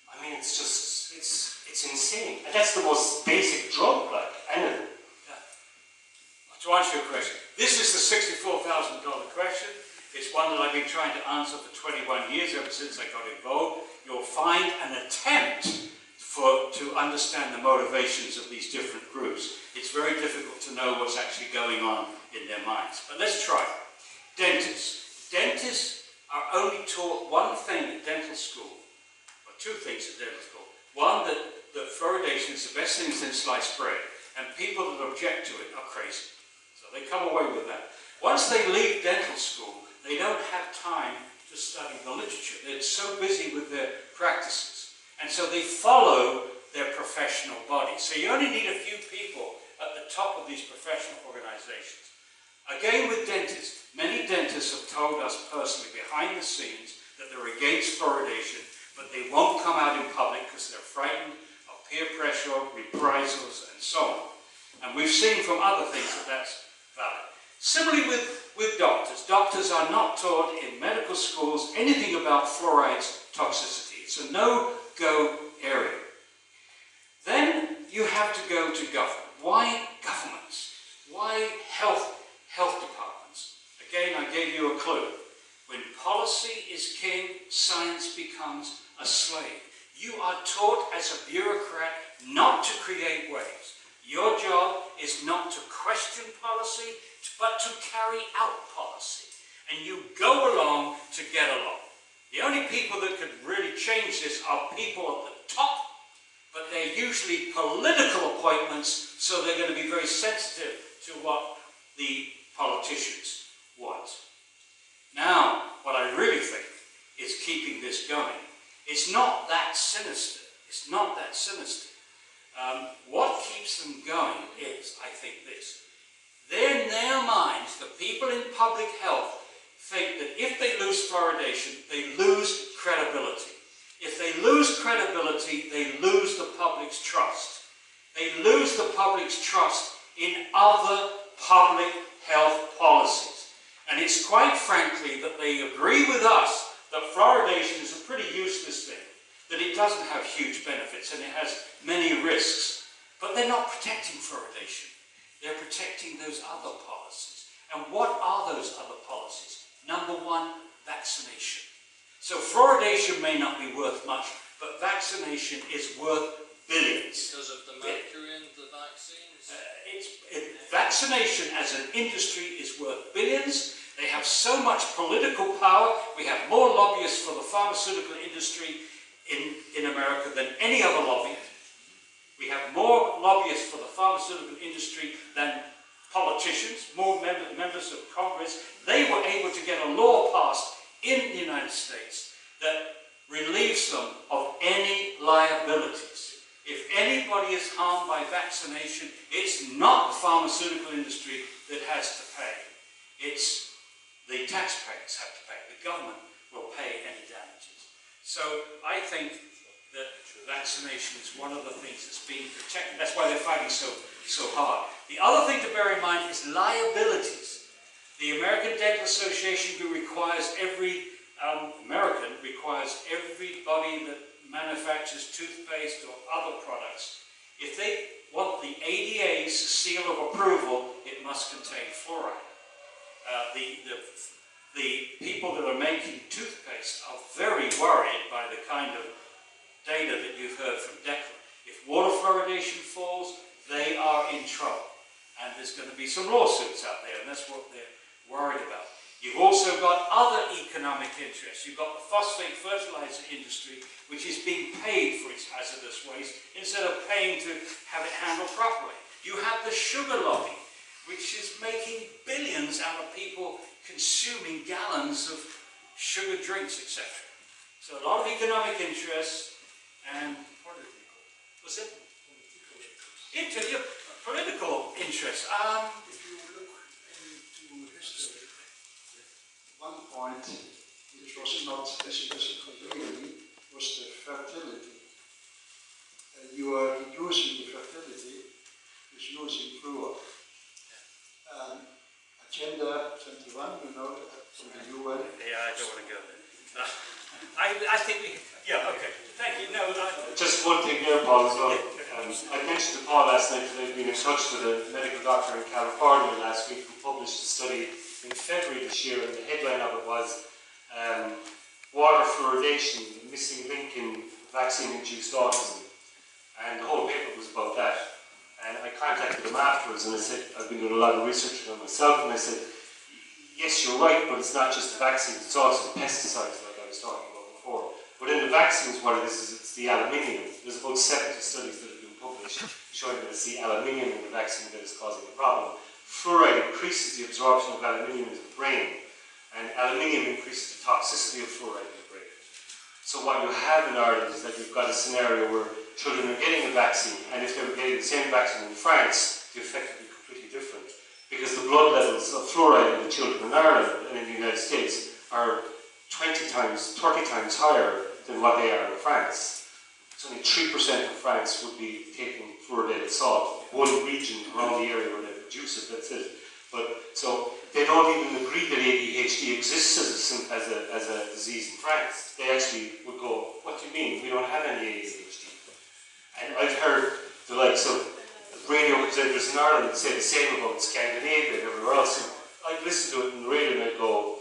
I mean, it's just, it's insane. And that's the most basic drug, like anodine. To answer your question, this is the $64,000 question. It's one that I've been trying to answer for 21 years, ever since I got involved. You'll find an attempt to understand the motivations of these different groups. It's very difficult to know what's actually going on in their minds. But let's try. Dentists. Dentists are only taught one thing at dental school, or two things at dental school. One, that fluoridation is the best thing since sliced bread, and people that object to it are crazy. So they come away with that. Once they leave dental school, they don't have time to study the literature. They're so busy with their practices. And so they follow their professional body. So you only need a few people at the top of these professional organizations. Again, with dentists, many dentists have told us personally behind the scenes that they're against fluoridation, but they won't come out in public because they're frightened of peer pressure, reprisals, and so on. And we've seen from other things that that's valid. Similarly with doctors. Doctors are not taught in medical schools anything about fluoride's toxicity. It's a no-go area. Then you have to go to government. Why governments? Why health departments? Again, I gave you a clue. When policy is king, science becomes a slave. You are taught as a bureaucrat not to create waves. Your job is not to question policy, but to carry out policy. And you go along to get along. The only people that could really change this are people at the top, but they're usually political appointments, so they're going to be very sensitive to what the politicians want. Now, what I really think is keeping this going. It's not that sinister. It's not that sinister. What keeps them going is, I think, this. In their minds, the people in public health think that if they lose fluoridation, they lose credibility. If they lose credibility, they lose the public's trust. They lose the public's trust in other public health policies. And it's quite frankly that they agree with us that fluoridation is a pretty useless thing, that it doesn't have huge benefits and it has many risks. But they're not protecting fluoridation. They're protecting those other policies. And what are those other policies? Number one, vaccination. So fluoridation may not be worth much, but vaccination is worth billions. Because of the mercury in the vaccines? Vaccination as an industry is worth billions. They have so much political power. We have more lobbyists for the pharmaceutical industry in America than any other lobby. We have more lobbyists for the pharmaceutical industry than politicians, more members of Congress. They were able to get a law passed in the United States that relieves them of any liabilities. If anybody is harmed by vaccination, it's not the pharmaceutical industry that has to pay. It's the taxpayers have to pay. The government will pay any damages. So I think that vaccination is one of the things that's being protected. That's why they're fighting so hard. The other thing to bear in mind is liabilities. The American Dental Association requires everybody that manufactures toothpaste or other products, if they want the ADA's seal of approval, it must contain fluoride. The people that are making toothpaste are very worried by the kind of data that you've heard from Declan. If water fluoridation falls, they are in trouble. And there's going to be some lawsuits out there, and that's what they're worried about. You've also got other economic interests. You've got the phosphate fertilizer industry, which is being paid for its hazardous waste instead of paying to have it handled properly. You have the sugar lobby, which is making billions out of people consuming gallons of sugar drinks, etc. So a lot of economic interests and what's it? Political interests. If you look into history, one point which was not as conveniently was the fertility. You are reducing the fertility with using fluor. Agenda 21, you know, from the UN. Yeah, I don't want to go there. I think we, yeah, okay. Thank you. No, just one thing there, Paul, as well. I mentioned to Paul last night that I've been in touch with a medical doctor in California last week who published a study in February this year, and the headline of it was water fluoridation, the missing link in vaccine-induced autism. And the whole paper was about that. And I contacted him afterwards and I said, I've been doing a lot of research on myself, and I said, yes, you're right, but it's not just the vaccines, it's also the pesticides like I was talking about before. But in the vaccines, what it is it's the aluminium. There's about 70 studies that have been published showing that it's the aluminium in the vaccine that is causing the problem. Fluoride increases the absorption of aluminium into the brain, and aluminium increases the toxicity of fluoride in the brain. So what you have in Ireland is that you've got a scenario where children are getting a vaccine, and if they were getting the same vaccine in France, the effect would be completely different. Because the blood levels of fluoride in the children in Ireland and in the United States are 20 times, 30 times higher than what they are in France. It's only 3% of France would be taking fluoridated salt. One region around the area where they produce it, that's it. But so they don't even agree that ADHD exists as a disease in France. They actually would go, what do you mean? We don't have any ADHD. And I've heard the likes of radio presenters in Ireland say the same about Scandinavia and everywhere else. And I'd listen to it on the radio and I'd go,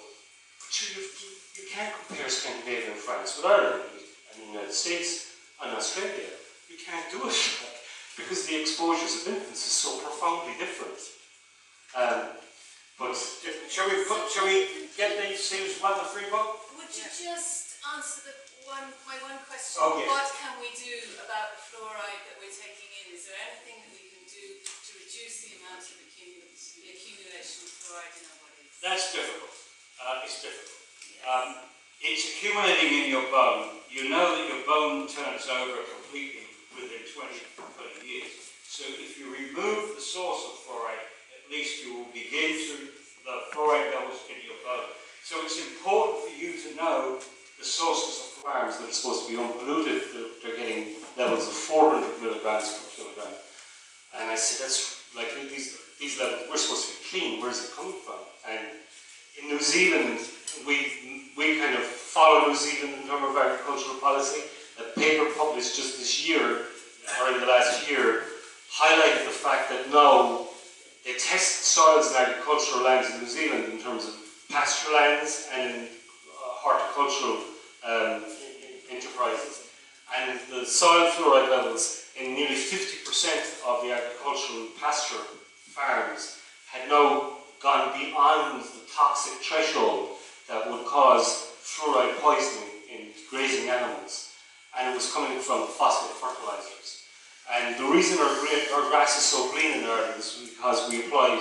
but you can't compare Scandinavia and France with Ireland and the United States and Australia. You can't do it because the exposures of infants is so profoundly different. but shall we get these things one to three one? Would you just answer my one question? Oh, yes. What can we do about the fluoride that we're taking in? Is there anything that we can do to reduce the amount of the accumulation of fluoride in our bodies? That's difficult. It's difficult. Yes. It's accumulating in your bone. You know that your bone turns over completely within 20 years. So if you remove the source of fluoride, at least you will begin to the fluoride levels in your bone. So it's important for you to know the sources of farms that are supposed to be unpolluted. They're getting levels of 400 milligrams per kilogram. And I said, that's like these levels, we're supposed to be clean. Where's it coming from? And in New Zealand, we kind of follow New Zealand in terms of agricultural policy. A paper published just this year, or in the last year, highlighted the fact that now they test soils and agricultural lands in New Zealand in terms of pasture lands and horticultural enterprises. And the soil fluoride levels in nearly 50% of the agricultural pasture farms had now gone beyond the toxic threshold that would cause fluoride poisoning in grazing animals. And it was coming from phosphate fertilizers. And the reason our grass is so green in Ireland is because we apply a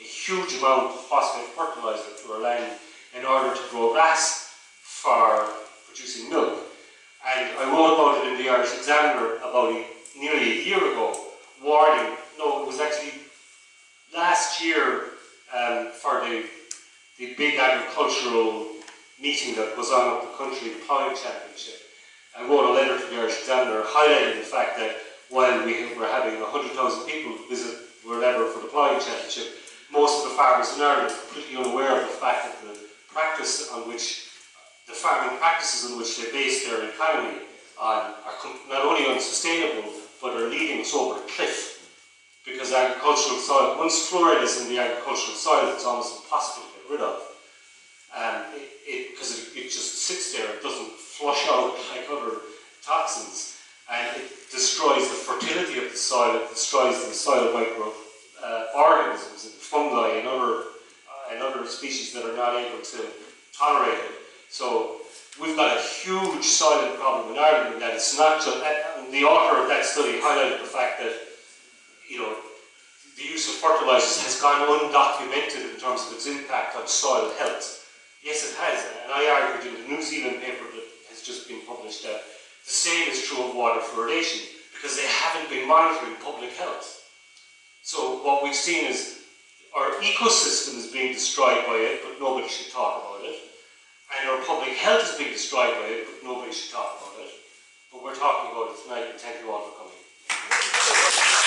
huge amount of phosphate fertilizer to our land in order to grow grass for producing milk. And I wrote about it in the Irish Examiner about nearly a year ago, warning, no, it was actually last year for the big agricultural meeting that was on up the country, the Ploughing Championship. I wrote a letter to the Irish Examiner highlighting the fact that while we were having 100,000 people visit wherever for the Ploughing Championship, most of the farmers in Ireland are completely unaware of the fact that the farming practices on which they base their economy on are not only unsustainable, but are leading us over the cliff. Because agricultural soil, once fluoride is in the agricultural soil, it's almost impossible to get rid of. Because it just sits there, it doesn't flush out like other toxins, and it destroys the fertility of the soil, it destroys the soil microorganisms and fungi and other species that are not able to tolerate it. So we've got a huge soil problem in Ireland, and that it's not just, and the author of that study highlighted the fact that, you know, the use of fertilizers has gone undocumented in terms of its impact on soil health. Yes, it has, and I argued in the New Zealand paper that has just been published that the same is true of water fluoridation, because they haven't been monitoring public health. So what we've seen is our ecosystem is being destroyed by it, but nobody should talk about it. and our public health is being destroyed by it, but nobody should talk about it. But we're talking about it tonight, and thank you all for coming.